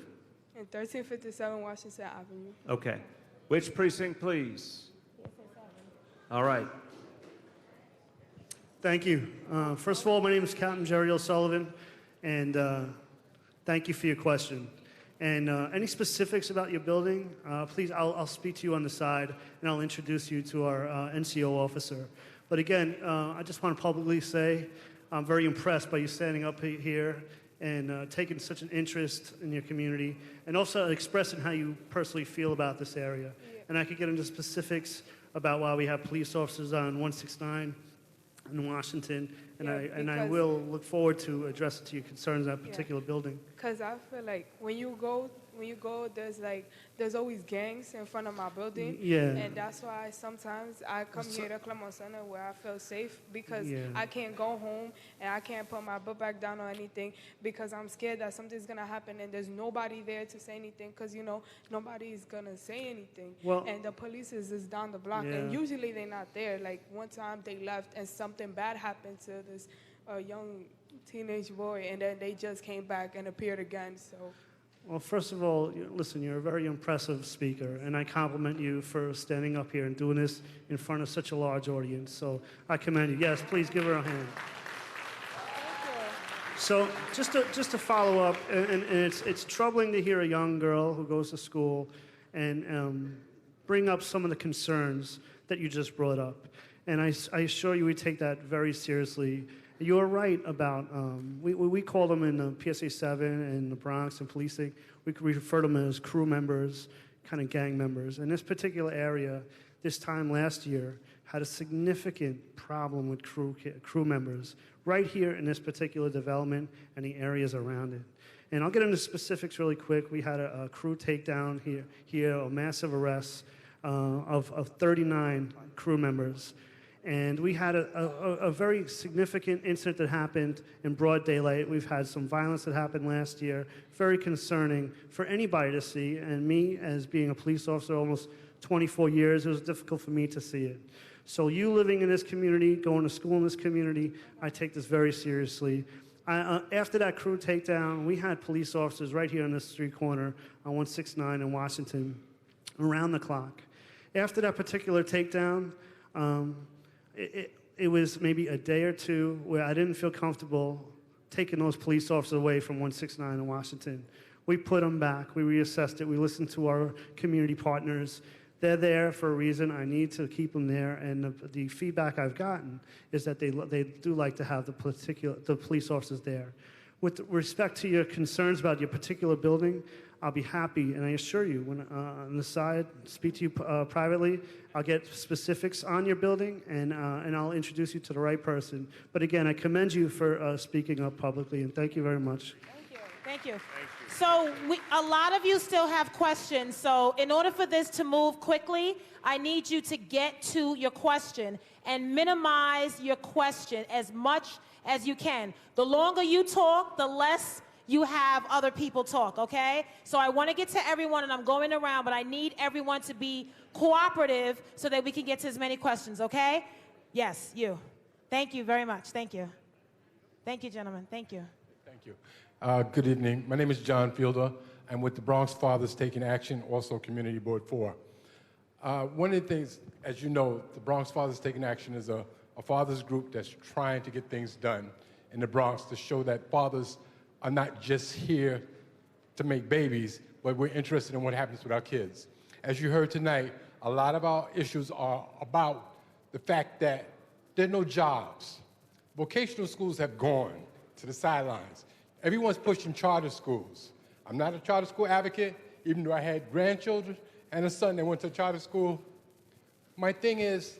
[SPEAKER 8] In 1357 Washington Avenue.
[SPEAKER 7] Okay. Which precinct, please? All right.
[SPEAKER 9] Thank you. First of all, my name is Captain Jerry O'Sullivan, and thank you for your question. And any specifics about your building, please, I'll speak to you on the side, and I'll introduce you to our NCO officer. But again, I just want to publicly say I'm very impressed by you standing up here and taking such an interest in your community, and also expressing how you personally feel about this area. And I could get into specifics about why we have police officers on 169 in Washington, and I will look forward to addressing to your concerns in that particular building.
[SPEAKER 8] Because I feel like when you go, there's always gangs in front of my building.
[SPEAKER 9] Yeah.
[SPEAKER 8] And that's why sometimes I come here to Claremont Center where I feel safe, because
[SPEAKER 9] Yeah.
[SPEAKER 8] I can't go home and I can't put my book back down or anything because I'm scared that something's going to happen and there's nobody there to say anything because, nobody's going to say anything.
[SPEAKER 9] Well-
[SPEAKER 8] and the police is down the block.
[SPEAKER 9] Yeah.
[SPEAKER 8] And usually they're not there. Like one time they left and something bad happened to this young teenage boy, and then they just came back and appeared again. So.
[SPEAKER 9] Well, first of all, listen, you're a very impressive speaker, and I compliment you for standing up here and doing this in front of such a large audience. So I commend you. Yes, please give her a hand. So just to follow up, and it's troubling to hear a young girl who goes to school and bring up some of the concerns that you just brought up. And I assure you we take that very seriously. You're right about, we call them in the PSA 7 and the Bronx and policing, we refer to them as crew members, kind of gang members. And this particular area, this time last year, had a significant problem with crew members right here in this particular development and the areas around it. And I'll get into specifics really quick. We had a crew takedown here, a massive arrest of 39 crew members. And we had a very significant incident that happened in broad daylight. We've had some violence that happened last year, very concerning for anybody to see. And me, as being a police officer almost 24 years, it was difficult for me to see it. So you living in this community, going to school in this community, I take this very seriously. After that crew takedown, we had police officers right here on this street corner on 169 in Washington around the clock. After that particular takedown, it was maybe a day or two where I didn't feel comfortable taking those police officers away from 169 in Washington. We put them back. We reassessed it. We listened to our community partners. They're there for a reason. I need to keep them there. And the feedback I've gotten is that they do like to have the police officers there. With respect to your concerns about your particular building, I'll be happy, and I assure you, when on the side, speak to you privately, I'll get specifics on your building, and I'll introduce you to the right person. But again, I commend you for speaking up publicly, and thank you very much.
[SPEAKER 5] Thank you. So a lot of you still have questions. So in order for this to move quickly, I need you to get to your question and minimize your question as much as you can. The longer you talk, the less you have other people talk, okay? So I want to get to everyone, and I'm going around, but I need everyone to be cooperative so that we can get to as many questions, okay? Yes, you. Thank you very much. Thank you. Thank you, gentlemen. Thank you.
[SPEAKER 10] Thank you. Good evening. My name is John Fielder. I'm with the Bronx Fathers Taking Action, also Community Board 4. One of the things, as you know, the Bronx Fathers Taking Action is a fathers group that's trying to get things done in the Bronx to show that fathers are not just here to make babies, but we're interested in what happens with our kids. As you heard tonight, a lot of our issues are about the fact that there are no jobs. Vocational schools have gone to the sidelines. Everyone's pushing charter schools. I'm not a charter school advocate, even though I had grandchildren and a son that went to charter school. My thing is,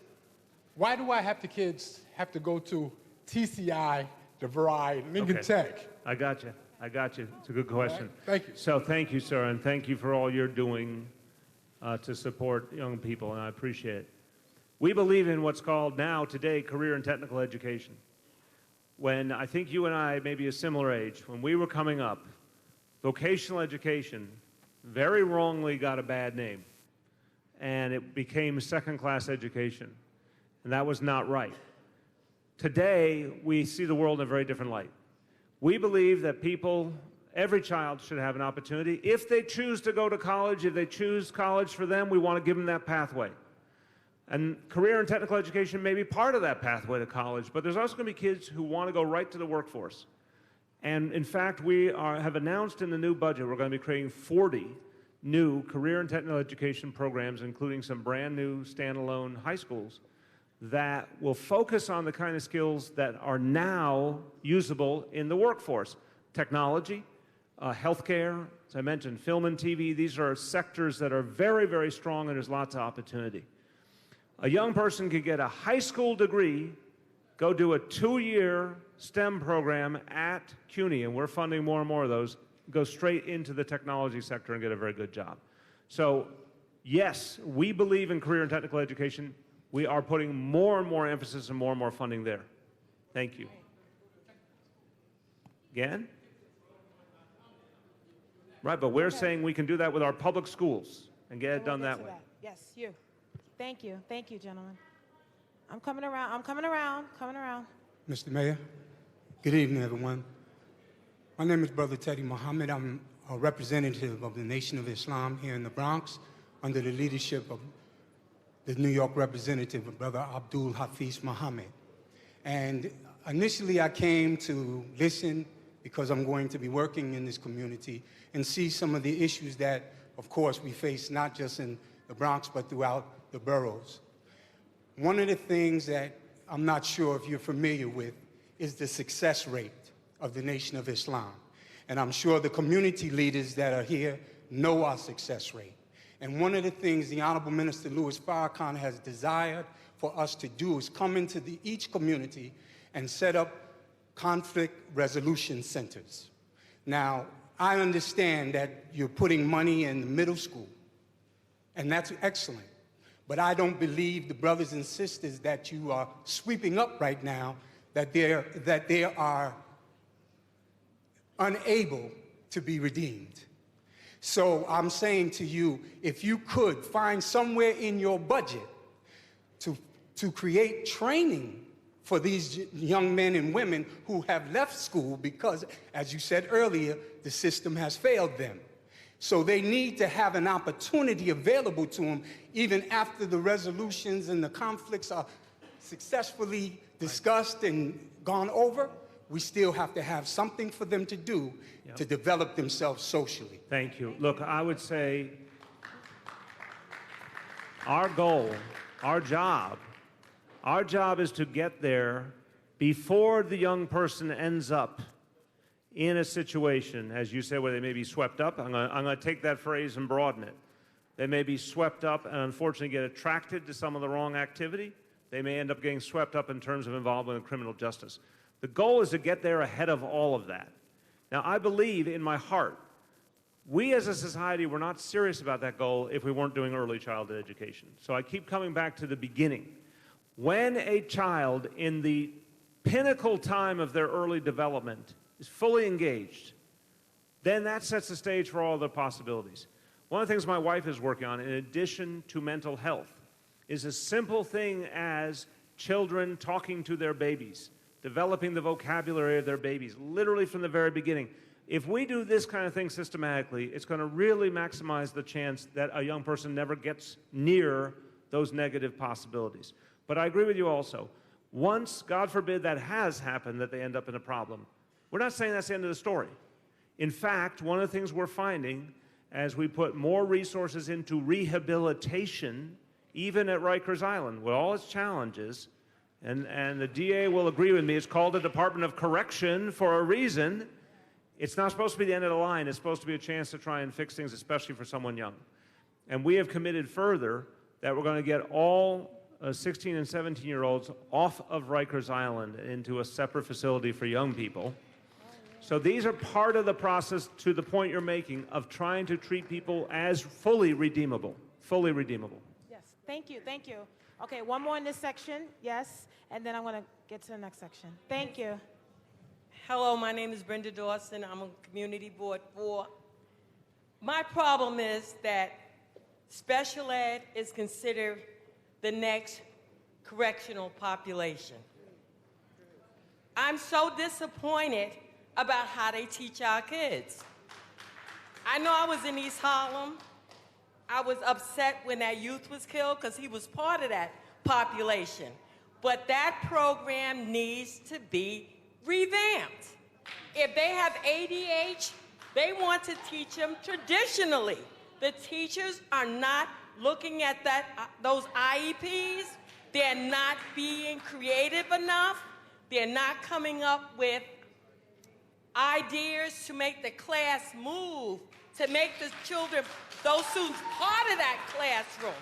[SPEAKER 10] why do I have the kids have to go to TCI, DeVry, Lincoln Tech?
[SPEAKER 7] I got you. It's a good question.
[SPEAKER 10] Right. Thank you.
[SPEAKER 7] So thank you, sir, and thank you for all you're doing to support young people, and I appreciate it. We believe in what's called now, today, career and technical education. When I think you and I may be a similar age, when we were coming up, vocational education very wrongly got a bad name, and it became second-class education, and that was not right. Today, we see the world in a very different light. We believe that people, every child should have an opportunity. If they choose to go to college, if they choose college for them, we want to give them that pathway. And career and technical education may be part of that pathway to college, but there's also going to be kids who want to go right to the workforce. And in fact, we have announced in the new budget we're going to be creating 40 new career and technical education programs, including some brand new standalone high schools, that will focus on the kind of skills that are now usable in the workforce. technology, healthcare, as I mentioned, film and TV. These are sectors that are very, very strong, and there's lots of opportunity. A young person could get a high school degree, go do a 2-year STEM program at CUNY, and we're funding more and more of those, go straight into the technology sector and get a very good job. So, yes, we believe in career and technical education. We are putting more and more emphasis and more funding there. Thank you. Again? Right, but we're saying we can do that with our public schools and get it done that way.
[SPEAKER 5] Yes, you. Thank you, gentlemen. I'm coming around.
[SPEAKER 11] Mr. Mayor, good evening, everyone. My name is Brother Teddy Muhammad. I'm a representative of the Nation of Islam here in the Bronx under the leadership of the New York representative, Brother Abdul Hafiz Muhammad. And initially I came to listen because I'm going to be working in this community and see some of the issues that, of course, we face not just in the Bronx but throughout the boroughs. One of the things that I'm not sure if you're familiar with is the success rate of the Nation of Islam. And I'm sure the community leaders that are here know our success rate. And one of the things the Honorable Minister Louis Farrakhan has desired for us to do is come into each community and set up conflict resolution centers. Now, I understand that you're putting money in the middle school, and that's excellent. But I don't believe the brothers and sisters that you are sweeping up right now, that they are unable to be redeemed. So I'm saying to you, if you could find somewhere in your budget to create training for these young men and women who have left school because, as you said earlier, the system has failed them. So they need to have an opportunity available to them even after the resolutions and the conflicts are successfully discussed and gone over. We still have to have something for them to do to develop themselves socially.
[SPEAKER 7] Thank you. Look, I would say our goal, our job is to get there before the young person ends up in a situation, as you said, where they may be swept up. I'm going to take that phrase and broaden it. They may be swept up and unfortunately get attracted to some of the wrong activity. They may end up getting swept up in terms of involvement in criminal justice. The goal is to get there ahead of all of that. Now, I believe in my heart, we as a society were not serious about that goal if we weren't doing early childhood education. So I keep coming back to the beginning. When a child in the pinnacle time of their early development is fully engaged, then that sets the stage for all the possibilities. One of the things my wife is working on, in addition to mental health, is a simple thing as children talking to their babies, developing the vocabulary of their babies, literally from the very beginning. If we do this kind of thing systematically, it's going to really maximize the chance that a young person never gets near those negative possibilities. But I agree with you also. Once, God forbid, that has happened, that they end up in a problem, we're not saying that's the end of the story. In fact, one of the things we're finding as we put more resources into rehabilitation, even at Rikers Island, with all its challenges, and the DA will agree with me, it's called the Department of Correction for a reason. It's not supposed to be the end of the line. It's supposed to be a chance to try and fix things, especially for someone young. And we have committed further that we're going to get all 16 and 17-year-olds off of Rikers Island into a separate facility for young people. So these are part of the process, to the point you're making, of trying to treat people as fully redeemable. Fully redeemable.
[SPEAKER 5] Yes, thank you. Okay, one more in this section, yes, and then I'm going to get to the next section. Thank you.
[SPEAKER 14] Hello, my name is Brenda Dawson. I'm on Community Board 4. My problem is that special ed is considered the next correctional population. I'm so disappointed about how they teach our kids. I know I was in East Harlem. I was upset when that youth was killed because he was part of that population. But that program needs to be revamped. If they have ADH, they want to teach them traditionally. The teachers are not looking at those IEPs. They're not being creative enough. They're not coming up with ideas to make the class move, to make the children, those students, part of that classroom.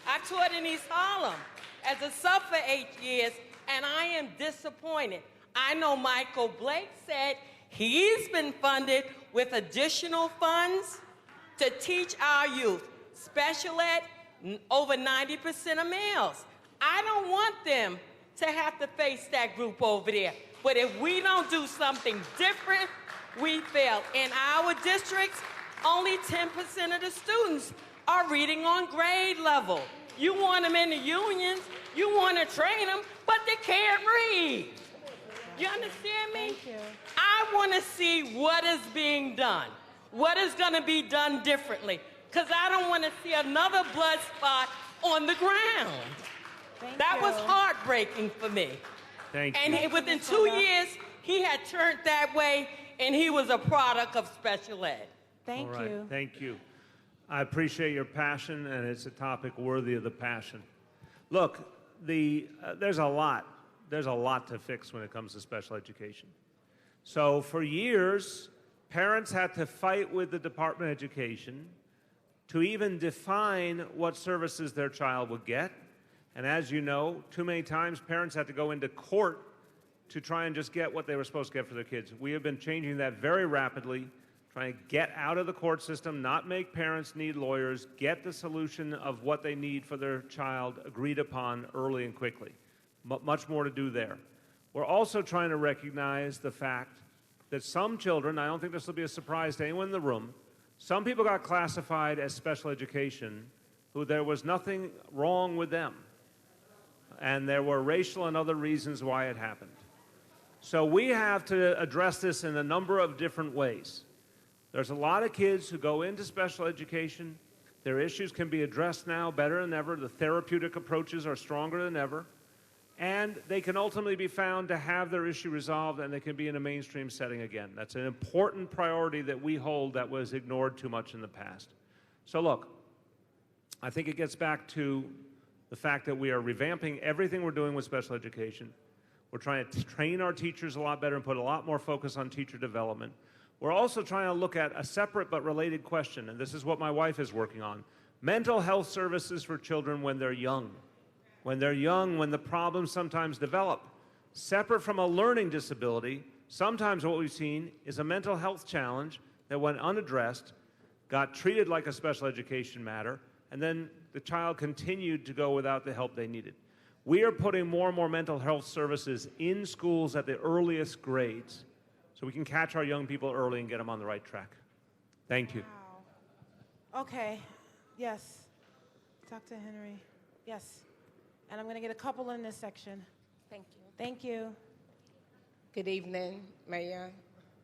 [SPEAKER 14] I taught in East Harlem as a sub for 8 years, and I am disappointed. I know Michael Blake said he's been funded with additional funds to teach our youth. Special ed, over 90% of males. I don't want them to have to face that group over there. But if we don't do something different, we fail. In our districts, only 10% of the students are reading on grade level. You want them in the unions, you want to train them, but they can't read. You understand me?
[SPEAKER 5] Thank you.
[SPEAKER 14] I want to see what is being done, what is going to be done differently, because I don't want to see another blood spot on the ground. That was heartbreaking for me.
[SPEAKER 7] Thank
[SPEAKER 14] and
[SPEAKER 7] you.
[SPEAKER 14] Within 2 years, he had turned that way, and he was a product of special ed.
[SPEAKER 5] Thank
[SPEAKER 7] All right,
[SPEAKER 5] you.
[SPEAKER 7] Thank you. I appreciate your passion, and it's a topic worthy of the passion. Look, there's a lot to fix when it comes to special education. So for years, parents had to fight with the Department of Education to even define what services their child would get. And as you know, too many times parents had to go into court to try and just get what they were supposed to get for their kids. We have been changing that very rapidly, trying to get out of the court system, not make parents need lawyers, get the solution of what they need for their child agreed upon early and quickly. Much more to do there. We're also trying to recognize the fact that some children, I don't think this will be a surprise to anyone in the room, some people got classified as special education who there was nothing wrong with them. And there were racial and other reasons why it happened. So we have to address this in a number of different ways. There's a lot of kids who go into special education. Their issues can be addressed now better than ever. The therapeutic approaches are stronger than ever. And they can ultimately be found to have their issue resolved, and they can be in a mainstream setting again. That's an important priority that we hold that was ignored too much in the past. So look, I think it gets back to the fact that we are revamping everything we're doing with special education. We're trying to train our teachers a lot better and put a lot more focus on teacher development. We're also trying to look at a separate but related question, and this is what my wife is working on: mental health services for children when they're young. When they're young, when the problems sometimes develop. Separate from a learning disability, sometimes what we've seen is a mental health challenge that went unaddressed, got treated like a special education matter, and then the child continued to go without the help they needed. We are putting more and more mental health services in schools at the earliest grades so we can catch our young people early and get them on the right track. Thank you.
[SPEAKER 5] Wow. Okay. Yes. Dr. Henry. Yes. And I'm going to get a couple in this section.
[SPEAKER 13] Thank you.
[SPEAKER 5] Thank you.
[SPEAKER 13] Good evening, Mayor,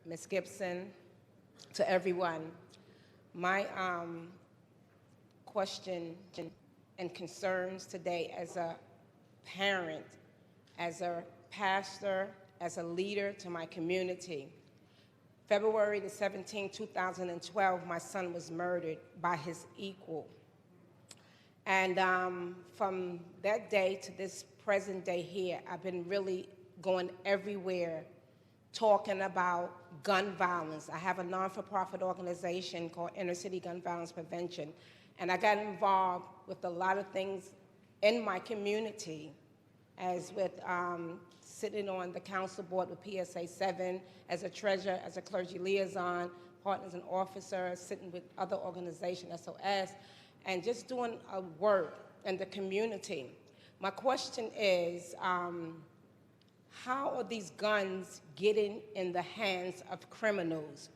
[SPEAKER 13] Ms. Gibson, to everyone. My question and concerns today as a parent, as a pastor, as a leader to my community. February the 17th, 2012, my son was murdered by his equal. And from that day to this present day here, I've been really going everywhere talking about gun violence. I have a non-for-profit organization called Inner City Gun Violence Prevention, and I got involved with a lot of things in my community, as with sitting on the council board with PSA 7, as a treasurer, as a clergy liaison, partners and officers, sitting with other organizations, SOS, and just doing work in the community. My question is, how are these guns getting in the hands of criminals?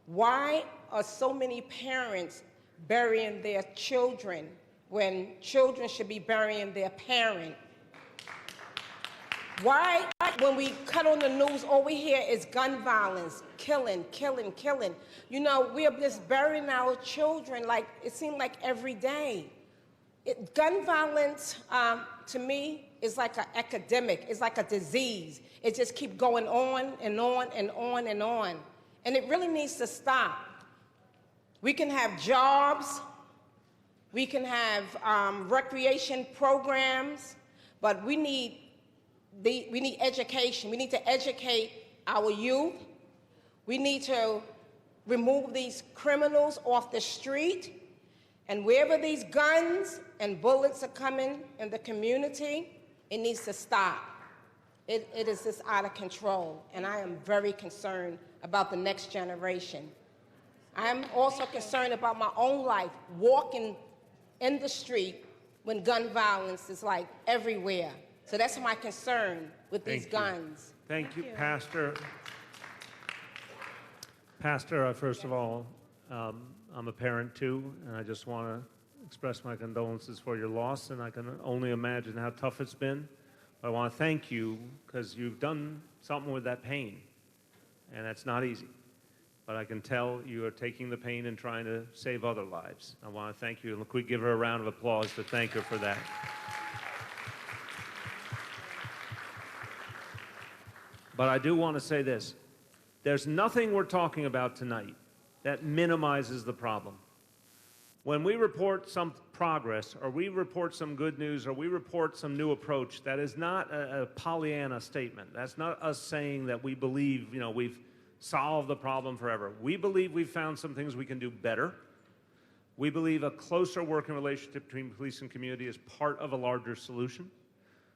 [SPEAKER 13] Why are so many parents burying their children when children should be burying their parent? Why, when we cut on the news, all we hear is gun violence, killing, killing, killing? You know, we are just burying our children like, it seems like every day. Gun violence, to me, is like an epidemic. It's like a disease. It just keeps going on and on and on and on. And it really needs to stop. We can have jobs. We can have recreation programs. But we need education. We need to educate our youth. We need to remove these criminals off the street. And wherever these guns and bullets are coming in the community, it needs to stop. It is just out of control, and I am very concerned about the next generation. I'm also concerned about my own life, walking in the street when gun violence is like everywhere. So that's my concern with these guns.
[SPEAKER 7] Thank you, Pastor. Pastor, first of all, I'm a parent too, and I just want to express my condolences for your loss, and I can only imagine how tough it's been. But I want to thank you because you've done something with that pain, and that's not easy. But I can tell you are taking the pain and trying to save other lives. I want to thank you, and could we give her a round of applause to thank her for that? But I do want to say this. There's nothing we're talking about tonight that minimizes the problem. When we report some progress, or we report some good news, or we report some new approach, that is not a Pollyanna statement. That's not us saying that we believe, we've solved the problem forever. We believe we've found some things we can do better. We believe a closer working relationship between police and community is part of a larger solution.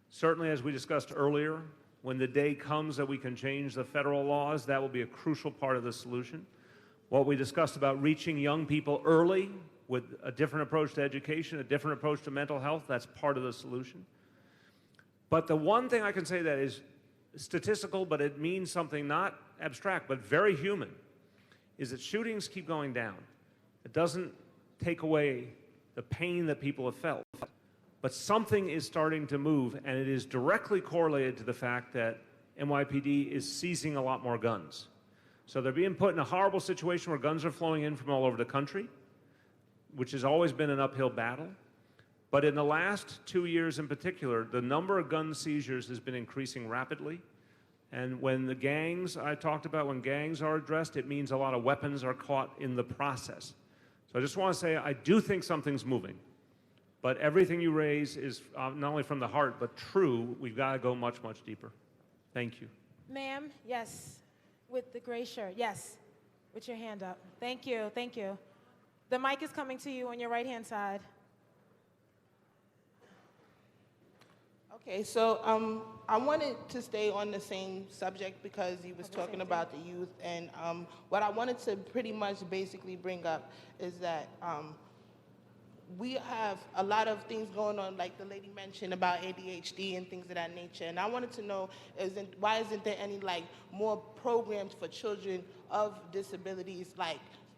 [SPEAKER 7] Certainly, as we discussed earlier, when the day comes that we can change the federal laws, that will be a crucial part of the solution. What we discussed about reaching young people early with a different approach to education, a different approach to mental health, that's part of the solution. But the one thing I can say that is statistical, but it means something not abstract, but very human, is that shootings keep going down. It doesn't take away the pain that people have felt, but something is starting to move, and it is directly correlated to the fact that NYPD is seizing a lot more guns. So they're being put in a horrible situation where guns are flowing in from all over the country, which has always been an uphill battle. But in the last 2 years in particular, the number of gun seizures has been increasing rapidly. And when the gangs I talked about, when gangs are addressed, it means a lot of weapons are caught in the process. So I just want to say I do think something's moving. But everything you raise is not only from the heart, but true. We've got to go much, much deeper. Thank you.
[SPEAKER 5] Ma'am, yes, with the gray shirt, yes, with your hand up. Thank you, thank you. The mic is coming to you on your right-hand side.
[SPEAKER 15] Okay, so I wanted to stay on the same subject because you was talking about the youth, and what I wanted to pretty much basically bring up is that we have a lot of things going on, like the lady mentioned about ADHD and things of that nature, and I wanted to know, why isn't there any more programs for children of disabilities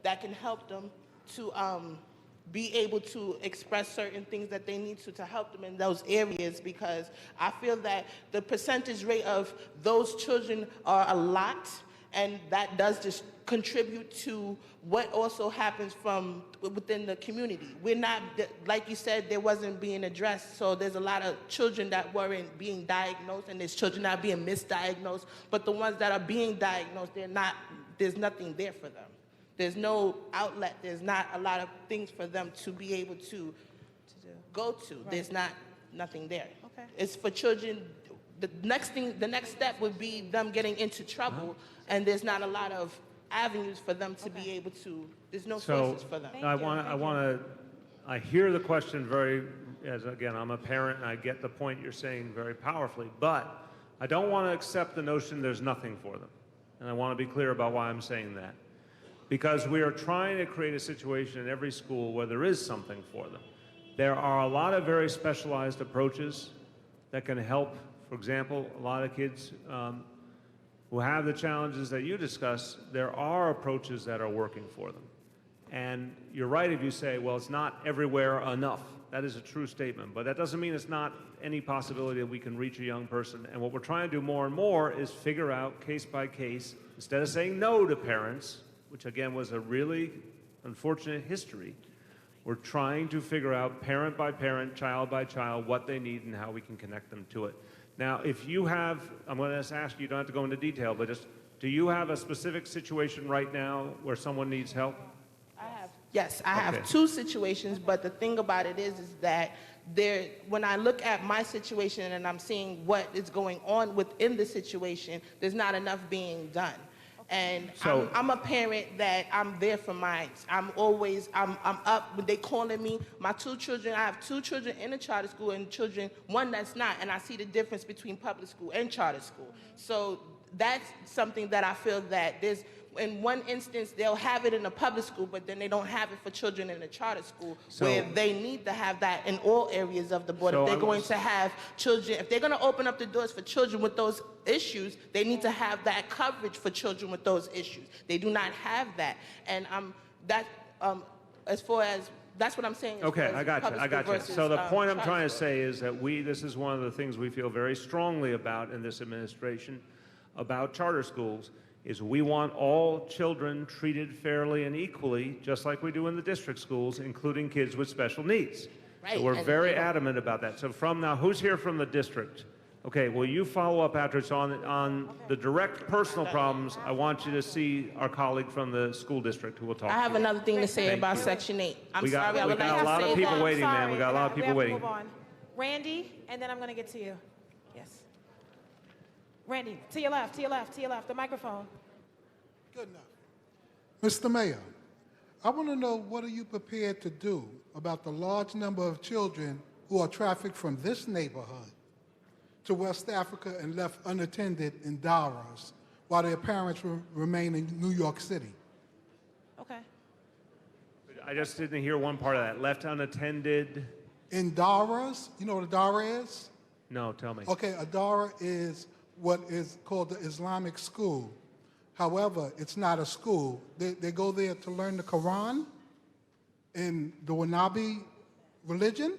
[SPEAKER 15] that can help them to be able to express certain things that they need to help them in those areas, because I feel that the percentage rate of those children are a lot, and that does just contribute to what also happens from within the community. We're not, like you said, there wasn't being addressed, so there's a lot of children that weren't being diagnosed, and there's children that are being misdiagnosed, but the ones that are being diagnosed, there's nothing there for them. There's no outlet. There's not a lot of things for them to be able to go to. Right. There's nothing there. Okay. It's for children. The next step would be them getting into trouble, and there's not a lot of avenues for them to be able to. There's no sources for them.
[SPEAKER 7] I hear the question again, I'm a parent, and I get the point you're saying very powerfully, but I don't want to accept the notion there's nothing for them, and I want to be clear about why I'm saying that. Because we are trying to create a situation in every school where there is something for them. There are a lot of very specialized approaches that can help. For example, a lot of kids who have the challenges that you discuss, there are approaches that are working for them. And you're right if you say, well, it's not everywhere enough. That is a true statement, but that doesn't mean it's not any possibility that we can reach a young person. And what we're trying to do more and more is figure out case by case, instead of saying no to parents, which again was a really unfortunate history, we're trying to figure out parent by parent, child by child, what they need and how we can connect them to it. Now, if you have, I'm going to ask you, you don't have to go into detail, but just, do you have a specific situation right now where someone needs help?
[SPEAKER 15] Yes, I have two situations, but the thing about it is that when I look at my situation and I'm seeing what is going on within the situation, there's not enough being done. And
[SPEAKER 7] So-
[SPEAKER 15] I'm a parent that I'm there for mine. I'm up when they calling me. My 2 children, I have 2 children in a charter school and children, one that's not, and I see the difference between public school and charter school. So that's something that I feel that there's, in one instance, they'll have it in a public school, but then they don't have it for children in a charter school, where they need to have that in all areas of the board.
[SPEAKER 7] So
[SPEAKER 15] If they're
[SPEAKER 7] I
[SPEAKER 15] going
[SPEAKER 7] was-
[SPEAKER 15] to have children, if they're going to open up the doors for children with those issues, they need to have that coverage for children with those issues. They do not have that. And as far as, that's what I'm saying. as
[SPEAKER 7] Okay,
[SPEAKER 15] far as
[SPEAKER 7] I got
[SPEAKER 15] public
[SPEAKER 7] you.
[SPEAKER 15] school versus,
[SPEAKER 7] So the point I'm
[SPEAKER 15] charter
[SPEAKER 7] trying to
[SPEAKER 15] school.
[SPEAKER 7] say is that this is one of the things we feel very strongly about in this administration about charter schools, is we want all children treated fairly and equally, just like we do in the district schools, including kids with special needs.
[SPEAKER 15] Right,
[SPEAKER 7] So we're
[SPEAKER 15] and,
[SPEAKER 7] very
[SPEAKER 15] you know-
[SPEAKER 7] adamant about that. So from now, who's here from the district? Okay, will you follow up after it's on the direct personal problems? I want you to see our colleague from the school district who will talk
[SPEAKER 15] I
[SPEAKER 7] to
[SPEAKER 15] have
[SPEAKER 7] you.
[SPEAKER 15] another thing to say
[SPEAKER 7] Thank
[SPEAKER 15] about
[SPEAKER 7] you.
[SPEAKER 15] Section 8. I'm
[SPEAKER 7] We got-
[SPEAKER 15] sorry, I
[SPEAKER 7] we
[SPEAKER 15] would
[SPEAKER 7] got
[SPEAKER 15] like
[SPEAKER 7] a
[SPEAKER 15] to
[SPEAKER 7] lot of
[SPEAKER 15] say
[SPEAKER 7] people
[SPEAKER 15] that.
[SPEAKER 7] waiting, man. We got a lot of
[SPEAKER 5] We
[SPEAKER 7] people
[SPEAKER 5] have to
[SPEAKER 7] waiting.
[SPEAKER 5] move on. Randy, and then I'm going to get to you. Yes. Randy, to your left, to your left, to your left. The microphone.
[SPEAKER 16] Good enough. Mr. Mayor, I want to know, what are you prepared to do about the large number of children who are trafficked from this neighborhood to West Africa and left unattended in Dallas while their parents remain in New York City?
[SPEAKER 5] Okay.
[SPEAKER 7] I just didn't hear one part of that. Left unattended?
[SPEAKER 16] In Daras, you know what a Dara is?
[SPEAKER 7] No, tell me.
[SPEAKER 16] Okay, a Dara is what is called the Islamic school. However, it's not a school. They go there to learn the Quran in the Wahhabi religion,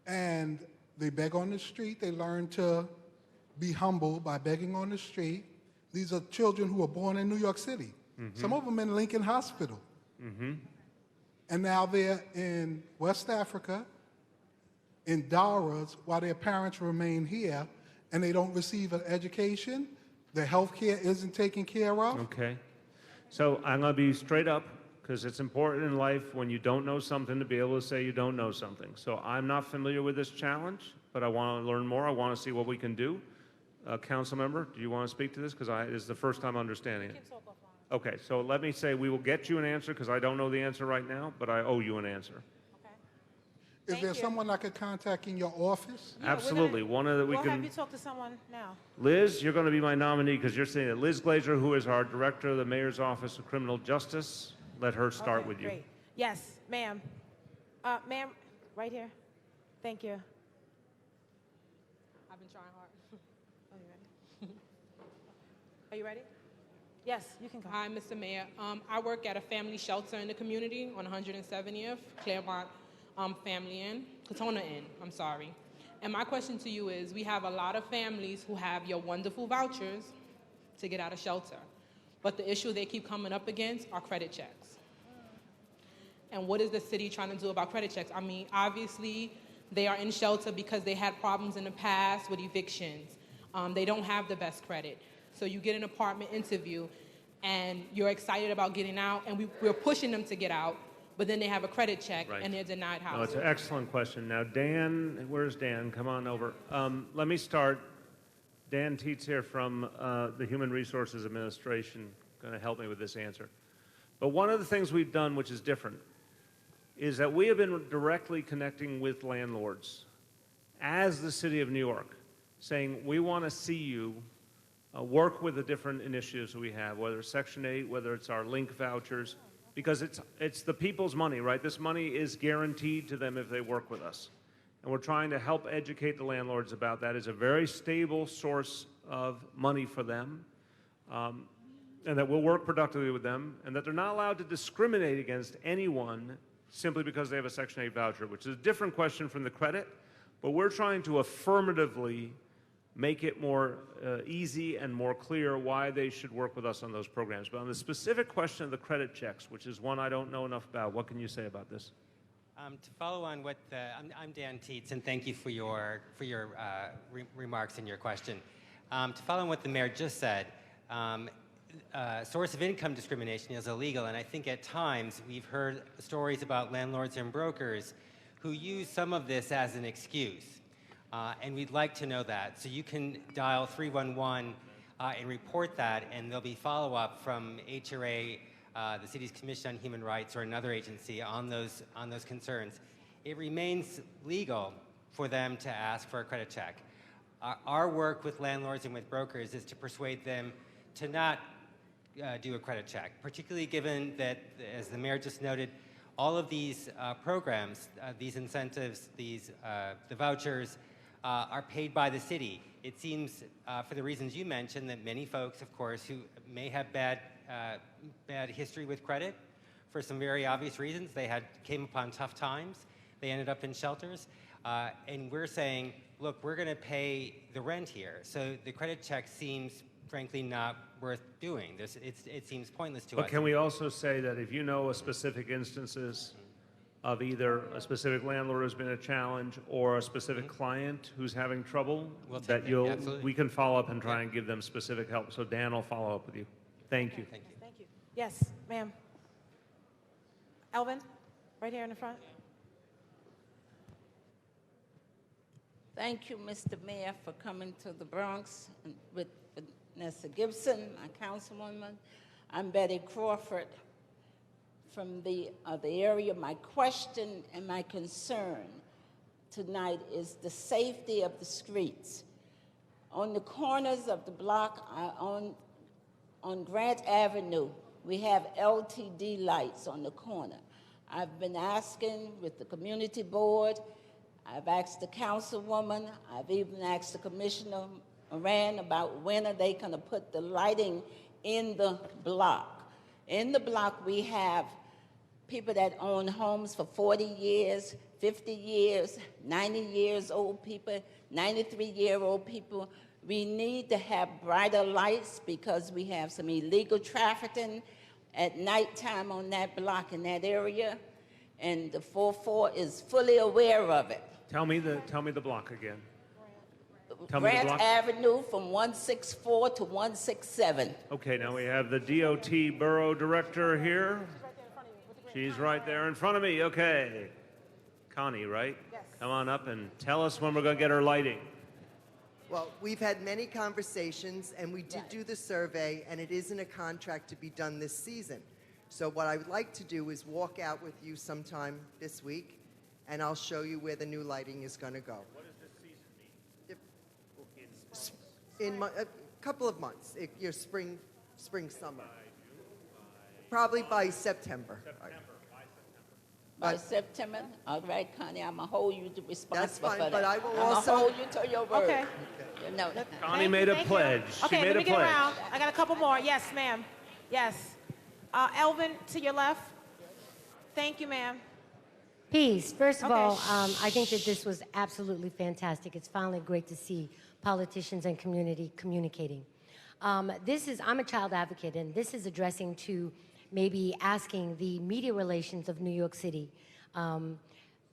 [SPEAKER 16] and they beg on the street. They learn to be humble by begging on the street. These are children who were born in New York City.
[SPEAKER 7] Mhm.
[SPEAKER 16] Some of them in Lincoln Hospital.
[SPEAKER 7] Mm-hmm.
[SPEAKER 16] And now they're in West Africa, in Daras, while their parents remain here, and they don't receive an education. Their health care isn't taken care of.
[SPEAKER 7] Okay. So I'm going to be straight up, because it's important in life when you don't know something to be able to say you don't know something. So I'm not familiar with this challenge, but I want to learn more. I want to see what we can do. Council member, do you want to speak to this? Because this is the first time understanding it. Okay, so let me say we will get you an answer, because I don't know the answer right now, but I owe you an answer.
[SPEAKER 16] Is there someone I could contact in your office?
[SPEAKER 7] Absolutely. One of the we
[SPEAKER 5] We'll
[SPEAKER 7] can.
[SPEAKER 5] have you talk to someone now.
[SPEAKER 7] Liz, you're going to be my nominee because you're saying that Liz Glazer, who is our director of the Mayor's Office of Criminal Justice, let her start
[SPEAKER 5] Okay,
[SPEAKER 7] with you.
[SPEAKER 5] Great. Yes, ma'am. Ma'am, right here. Thank you.
[SPEAKER 17] I've been trying hard.
[SPEAKER 5] Are you ready? Are you ready? Yes, you can go.
[SPEAKER 17] Hi, Mr. Mayor. I work at a family shelter in the community on 170th, Claremont Family Inn, Katona Inn, I'm sorry. And my question to you is, we have a lot of families who have your wonderful vouchers to get out of shelter. But the issue they keep coming up against are credit checks. And what is the city trying to do about credit checks? I mean, obviously, they are in shelter because they had problems in the past with evictions. They don't have the best credit. So you get an apartment interview, and you're excited about getting out, and we're pushing them to get out, but then they have a credit check,
[SPEAKER 7] Right.
[SPEAKER 17] and they're denied housing.
[SPEAKER 7] No, it's an excellent question. Now, Dan, where's Dan? Come on over. Let me start. Dan Teets here from the Human Resources Administration, going to help me with this answer. But one of the things we've done, which is different, is that we have been directly connecting with landlords as the City of New York, saying we want to see you work with the different initiatives we have, whether it's Section 8, whether it's our link vouchers, because it's the people's money, right? This money is guaranteed to them if they work with us. And we're trying to help educate the landlords about that. It's a very stable source of money for them, and that we'll work productively with them, and that they're not allowed to discriminate against anyone simply because they have a Section 8 voucher, which is a different question from the credit, but we're trying to affirmatively make it more easy and more clear why they should work with us on those programs. But on the specific question of the credit checks, which is one I don't know enough about, what can you say about this?
[SPEAKER 23] To follow on what I'm Dan Teets, and thank you for your remarks and your question. To follow on what the mayor just said, source of income discrimination is illegal, and I think at times we've heard stories about landlords and brokers who use some of this as an excuse. And we'd like to know that. So you can dial 311 and report that, and there'll be follow-up from HRA, the city's Commission on Human Rights, or another agency on those concerns. It remains legal for them to ask for a credit check. Our work with landlords and with brokers is to persuade them to not do a credit check, particularly given that, as the mayor just noted, all of these programs, these incentives, the vouchers, are paid by the city. It seems, for the reasons you mentioned, that many folks, of course, who may have bad history with credit, for some very obvious reasons, came upon tough times, they ended up in shelters, and we're saying, look, we're going to pay the rent here. So the credit check seems, frankly, not worth doing. It seems pointless to us.
[SPEAKER 7] But can we also say that if you know a specific instances of either a specific landlord who's been a challenge or a specific client who's having trouble, that we can follow up and try and give them specific help. So Dan will follow up with you. Thank you.
[SPEAKER 5] Thank you. Yes, ma'am. Elvin, right here in the front.
[SPEAKER 18] Thank you, Mr. Mayor, for coming to the Bronx with Vanessa Gibson, my councilwoman. I'm Betty Crawford from the area. My question and my concern tonight is the safety of the streets. On the corners of the block, on Grant Avenue, we have LTD lights on the corner. I've been asking with the community board, I've asked the councilwoman, I've even asked the Commissioner Moran about when are they going to put the lighting in the block. In the block, we have people that own homes for 40 years, 50 years, 90 years old people, 93-year-old people. We need to have brighter lights because we have some illegal trafficking at nighttime on that block in that area, and the 4-4 is fully aware of it.
[SPEAKER 7] Tell me the block again.
[SPEAKER 18] Grant Avenue from 164 to 167.
[SPEAKER 7] Okay, now we have the DOT Borough Director here. She's right there in front of me. Okay. Connie, right? Yes. Come on up and tell us when we're going to get her lighting.
[SPEAKER 19] Well, we've had many conversations, and we did do the survey, and it isn't a contract to be done this season. So what I would like to do is walk out with you sometime this week, and I'll show you where the new lighting is going to go.
[SPEAKER 7] What does this season mean?
[SPEAKER 19] In a couple of months, your spring, summer. Probably by September.
[SPEAKER 18] By September? All right, Connie, I'm going to hold you responsible
[SPEAKER 19] That's fine,
[SPEAKER 18] for that.
[SPEAKER 19] but I will
[SPEAKER 18] I'm
[SPEAKER 19] also...
[SPEAKER 18] going to hold you to your word.
[SPEAKER 5] Okay.
[SPEAKER 18] You know that.
[SPEAKER 7] Connie made a pledge.
[SPEAKER 5] Okay,
[SPEAKER 7] She made
[SPEAKER 5] let me
[SPEAKER 7] a
[SPEAKER 5] get
[SPEAKER 7] pledge.
[SPEAKER 5] around. I got a couple more. Yes, ma'am. Yes. Elvin, to your left. Thank you, ma'am.
[SPEAKER 20] Peace. First of
[SPEAKER 5] Okay.
[SPEAKER 20] all, I think that this was absolutely fantastic. It's finally great to see politicians and community communicating. I'm a child advocate, and this is addressing to maybe asking the media relations of New York City,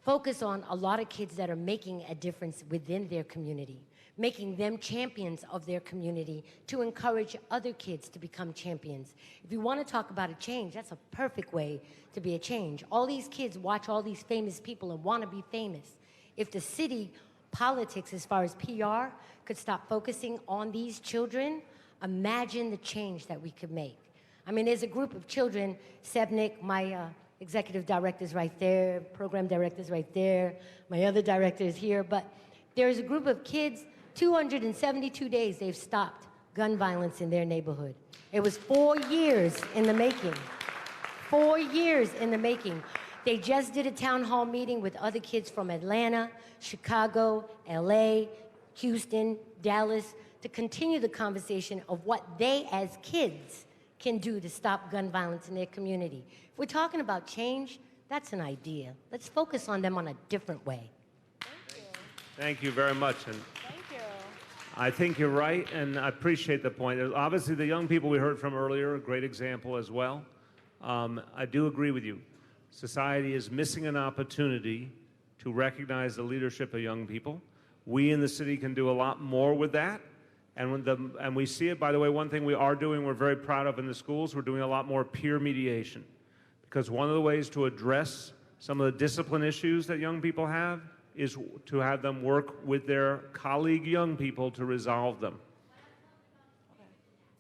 [SPEAKER 20] focus on a lot of kids that are making a difference within their community, making them champions of their community to encourage other kids to become champions. If you want to talk about a change, that's a perfect way to be a change. All these kids watch all these famous people and want to be famous. If the city politics, as far as PR, could stop focusing on these children, imagine the change that we could make. I mean, there's a group of children, Sebnick, my executive director's right there, program director's right there, my other director is here, but there's a group of kids, 272 days they've stopped gun violence in their neighborhood. It was 4 years in the making. 4 years in the making. They just did a town hall meeting with other kids from Atlanta, Chicago, LA, Houston, Dallas, to continue the conversation of what they as kids can do to stop gun violence in their community. If we're talking about change, that's an idea. Let's focus on them on a different way.
[SPEAKER 7] Thank you very much. And I think you're right, and I appreciate the point. Obviously, the young people we heard from earlier, a great example as well. I do agree with you. Society is missing an opportunity to recognize the leadership of young people. We in the city can do a lot more with that. And we see it, by the way, one thing we are doing, we're very proud of in the schools, we're doing a lot more peer mediation. Because one of the ways to address some of the discipline issues that young people have is to have them work with their colleague young people to resolve them.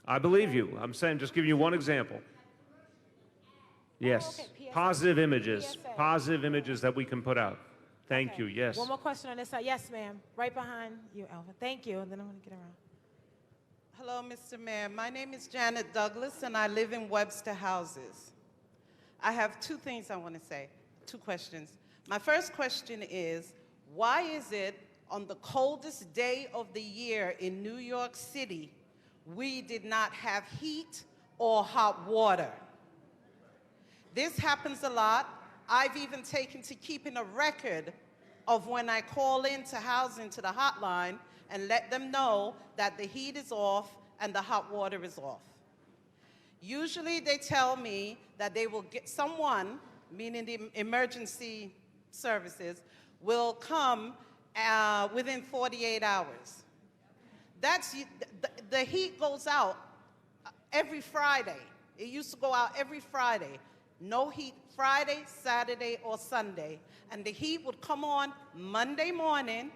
[SPEAKER 7] I believe you. I'm saying, just giving you one example. Yes. Positive images. Positive images that we can put out. Thank you. Yes.
[SPEAKER 5] One more question on this side. Yes, ma'am. Right behind you, Alva. Thank you. And then I'm going to get around.
[SPEAKER 2] Hello, Mr. Mayor. My name is Janet Douglas, and I live in Webster Houses. I have two things I want to say, two questions. My first question is, why is it on the coldest day of the year in New York City, we did not have heat or hot water? This happens a lot. I've even taken to keeping a record of when I call into housing to the hotline and let them know that the heat is off and the hot water is off. Usually they tell me that they will get someone, meaning the emergency services, will come within 48 hours. The heat goes out every Friday. It used to go out every Friday. No heat Friday, Saturday, or Sunday. And the heat would come on Monday morning,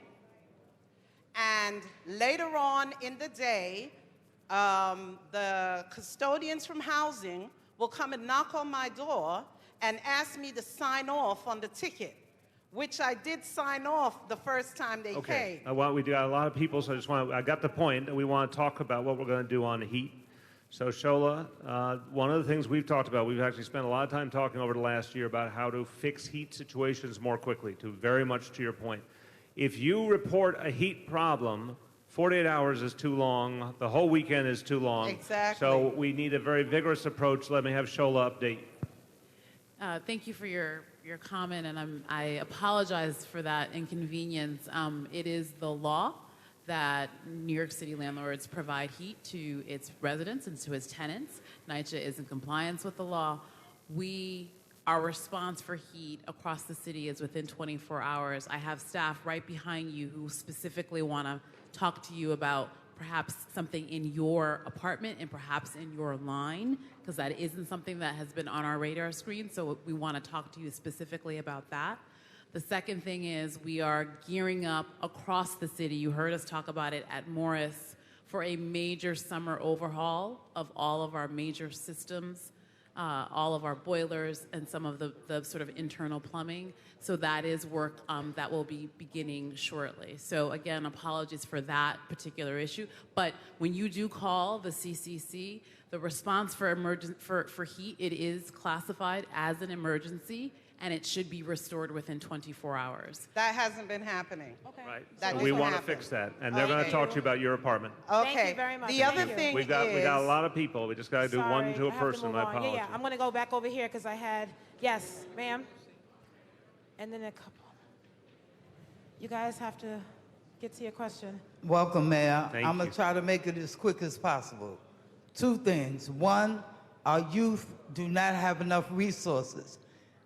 [SPEAKER 2] and later on in the day, the custodians from housing will come and knock on my door and ask me to sign off on the ticket, which I did sign off the first time they came.
[SPEAKER 7] Well, we got a lot of people, so I got the point, and we want to talk about what we're going to do on the heat. So Shola, one of the things we've talked about, we've actually spent a lot of time talking over the last year about how to fix heat situations more quickly, very much to your point. If you report a heat problem, 48 hours is too long, the whole weekend is too long.
[SPEAKER 2] Exactly.
[SPEAKER 7] So we need a very vigorous approach. Let me have Shola update.
[SPEAKER 12] Thank you for your comment, and I apologize for that inconvenience. It is the law that New York City landlords provide heat to its residents and to its tenants. NYCHA is in compliance with the law. Our response for heat across the city is within 24 hours. I have staff right behind you who specifically want to talk to you about perhaps something in your apartment and perhaps in your line, because that isn't something that has been on our radar screen, so we want to talk to you specifically about that. The second thing is we are gearing up across the city. You heard us talk about it at Morris for a major summer overhaul of all of our major systems, all of our boilers, and some of the sort of internal plumbing. So that is work that will be beginning shortly. So again, apologies for that particular issue. But when you do call the CCC, the response for heat, it is classified as an emergency, and it should be restored within 24 hours.
[SPEAKER 2] That hasn't been happening.
[SPEAKER 5] Okay.
[SPEAKER 7] Right.
[SPEAKER 2] That
[SPEAKER 7] So we
[SPEAKER 2] didn't
[SPEAKER 7] want to
[SPEAKER 2] happen.
[SPEAKER 7] fix that, and they're going to talk to you about your apartment.
[SPEAKER 2] Okay.
[SPEAKER 5] Thank you very much.
[SPEAKER 2] The other thing
[SPEAKER 7] We got a lot of people. We just got to do one to a person. I apologize.
[SPEAKER 5] Yeah, I'm going to go back over here because I had, yes, ma'am. And then a couple. You guys have to get to your question.
[SPEAKER 21] Welcome, Mayor.
[SPEAKER 7] Thank
[SPEAKER 21] I'm going
[SPEAKER 7] you.
[SPEAKER 21] to try to make it as quick as possible. Two things. One, our youth do not have enough resources.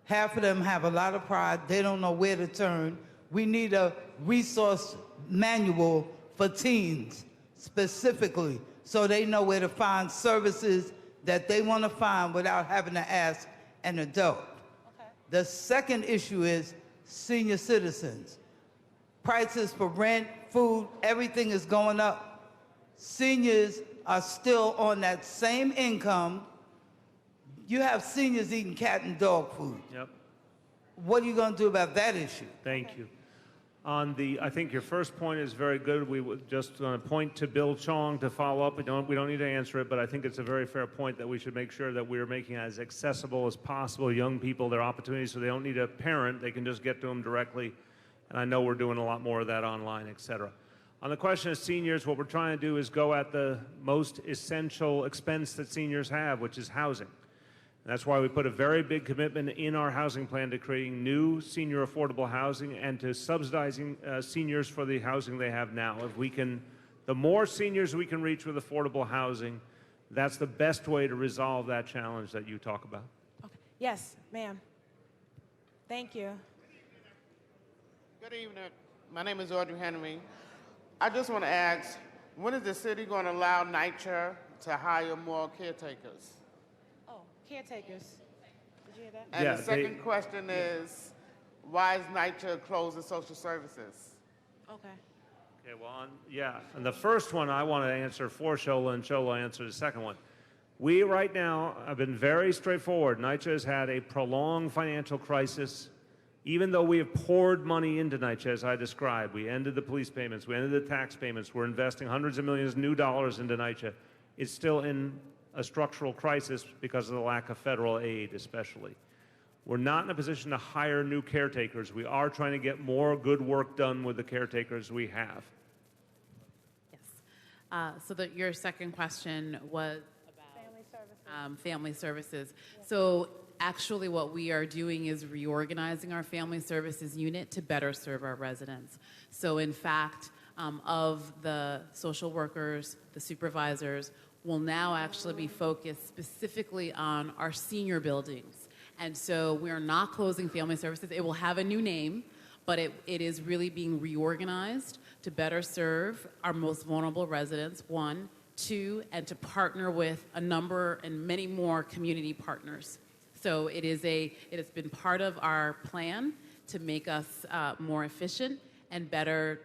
[SPEAKER 21] Half of them have a lot of pride. They don't know where to turn. We need a resource manual for teens specifically so they know where to find services that they want to find without having to ask an adult. Okay. The second issue is senior citizens. Prices for rent, food, everything is going up. Seniors are still on that same income. You have seniors eating cat and dog food.
[SPEAKER 7] Yep.
[SPEAKER 21] What are you going to do about that issue?
[SPEAKER 7] Thank you. I think your first point is very good. We were just going to point to Bill Chong to follow up. We don't need to answer it, but I think it's a very fair point that we should make sure that we're making it as accessible as possible. Young people, their opportunities, so they don't need a parent. They can just get to them directly. And I know we're doing a lot more of that online, et cetera. On the question of seniors, what we're trying to do is go at the most essential expense that seniors have, which is housing. And that's why we put a very big commitment in our housing plan to creating new senior affordable housing and to subsidizing seniors for the housing they have now. If we can, the more seniors we can reach with affordable housing, that's the best way to resolve that challenge that you talk about.
[SPEAKER 5] Okay. Yes, ma'am. Thank you.
[SPEAKER 22] Good evening. My name is Audrey Henry. I just want to ask, when is the city going to allow NYCHA to hire more caretakers?
[SPEAKER 5] Caretakers. Did you hear that?
[SPEAKER 22] And the second question is, why is NYCHA closing social services?
[SPEAKER 5] Okay.
[SPEAKER 7] Okay, well, yeah, and the first one I want to answer for Shola, and Shola answer the second one. We right now have been very straightforward. NYCHA has had a prolonged financial crisis. Even though we have poured money into NYCHA, as I described, we ended the police payments, we ended the tax payments, we're investing hundreds of millions of new dollars into NYCHA. It's still in a structural crisis because of the lack of federal aid, especially. We're not in a position to hire new caretakers. We are trying to get more good work done with the caretakers we have.
[SPEAKER 12] So your second question was about family services. So actually what we are doing is reorganizing our family services unit to better serve our residents. So in fact, of the social workers, the supervisors, will now actually be focused specifically on our senior buildings. And so we are not closing family services. It will have a new name, but it is really being reorganized to better serve our most vulnerable residents, one, two, and to partner with a number and many more community partners. So it has been part of our plan to make us more efficient and better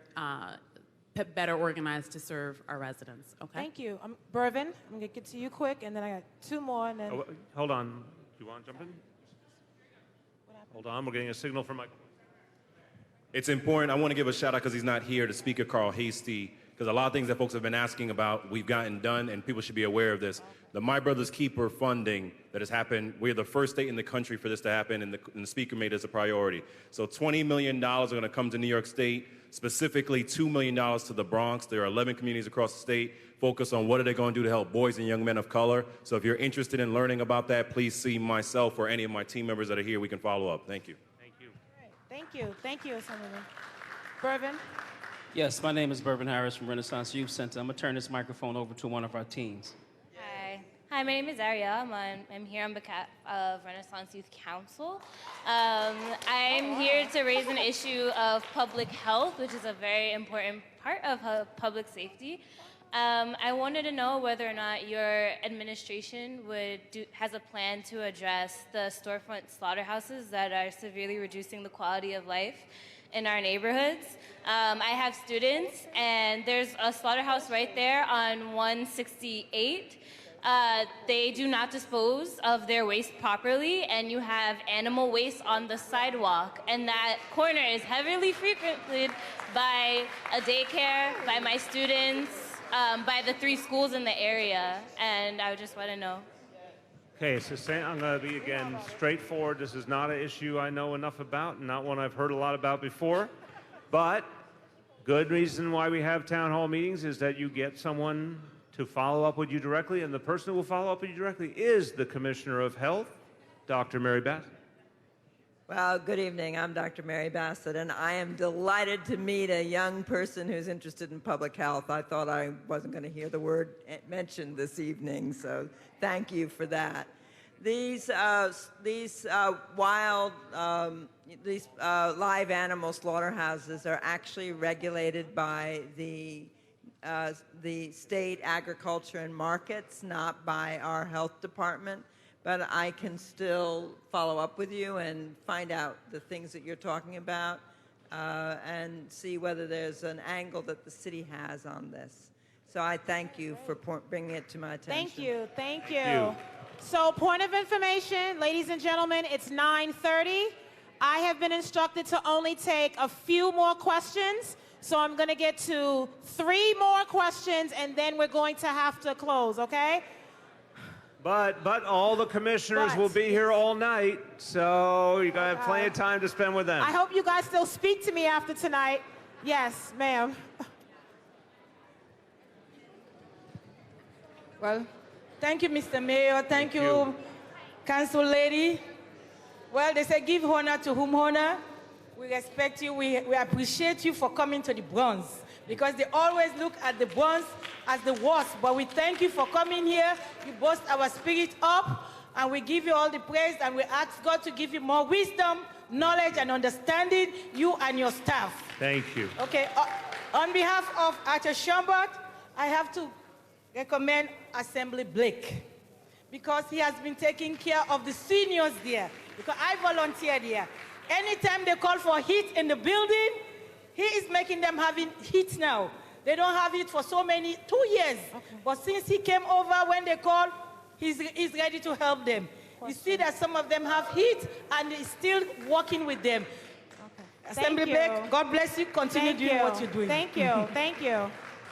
[SPEAKER 12] organized to serve our residents. Okay.
[SPEAKER 5] Thank you. Bervin, I'm going to get to you quick, and then I got two more. And then...
[SPEAKER 7] Oh, hold on. Do you want to jump in? Hold on. We're getting a signal from Mike.
[SPEAKER 1] It's important. I want to give a shout out because he's not here to Speaker Carl Hasty, because a lot of things that folks have been asking about we've gotten done, and people should be aware of this. The My Brother's Keeper funding that has happened, we're the first state in the country for this to happen, and the Speaker made this a priority. So $20 million are going to come to New York State, specifically $2 million to the Bronx. There are 11 communities across the state focused on what are they going to do to help boys and young men of color. So if you're interested in learning about that, please see myself or any of my team members that are here. We can follow up. Thank you.
[SPEAKER 5] Thank you. Thank you. Thank you, Assemblyman. Bervin?
[SPEAKER 3] Yes, my name is Bervin Harris from Renaissance Youth Center. I'm going to turn this microphone over to one of our teens.
[SPEAKER 4] Hi. Hi, my name is Ariel. I'm here on behalf of Renaissance Youth Council. I'm here to raise an issue of public health, which is a very important part of public safety. I wanted to know whether or not your administration has a plan to address the storefront slaughterhouses that are severely reducing the quality of life in our neighborhoods. I have students, and there's a slaughterhouse right there on 168. They do not dispose of their waste properly, and you have animal waste on the sidewalk, and that corner is heavily frequented by a daycare, by my students, by the 3 schools in the area, and I would just want to know.
[SPEAKER 7] Okay, so I'm going to be, again, straightforward. This is not an issue I know enough about, not one I've heard a lot about before. But good reason why we have town hall meetings is that you get someone to follow up with you directly, and the person who will follow up with you directly is the Commissioner of Health, Dr. Mary Bassett.
[SPEAKER 6] Well, good evening. I'm Dr. Mary Bassett, and I am delighted to meet a young person who's interested in public health. I thought I wasn't going to hear the word mentioned this evening, so thank you for that. These live animal slaughterhouses are actually regulated by the state agriculture and markets, not by our health department. But I can still follow up with you and find out the things that you're talking about and see whether there's an angle that the city has on this. So I thank you for bringing it to my attention.
[SPEAKER 5] Thank you. Thank you. So point of information, ladies and gentlemen, it's 9:30. I have been instructed to only take a few more questions. So I'm going to get to 3 more questions, and then we're going to have to close, okay?
[SPEAKER 7] But all the commissioners will be here all night, so you're going to have plenty of time to spend with them.
[SPEAKER 5] I hope you guys still speak to me after tonight. Yes, ma'am.
[SPEAKER 24] Well, thank you, Mr. Mayor. Thank you, Council Lady. Well, they say give honor to whom honor. We respect you. We appreciate you for coming to the Bronx, because they always look at the Bronx as the worst. But we thank you for coming here. You boost our spirit up, and we give you all the praise, and we ask God to give you more wisdom, knowledge, and understanding, you and your staff.
[SPEAKER 7] Thank you.
[SPEAKER 24] Okay, on behalf of Arthur Schambert, I have to recommend Assembly Blake, because he has been taking care of the seniors there, because I volunteer there. Anytime they call for heat in the building, He is making them having heat now. They don't have it for 2 years. But since he came over, when they call, he's ready to help them. You see that some of them have heat, and he's still working with them. Assembly
[SPEAKER 5] Thank you.
[SPEAKER 24] God bless you. Continue doing what you're doing.
[SPEAKER 5] Thank you. Thank you.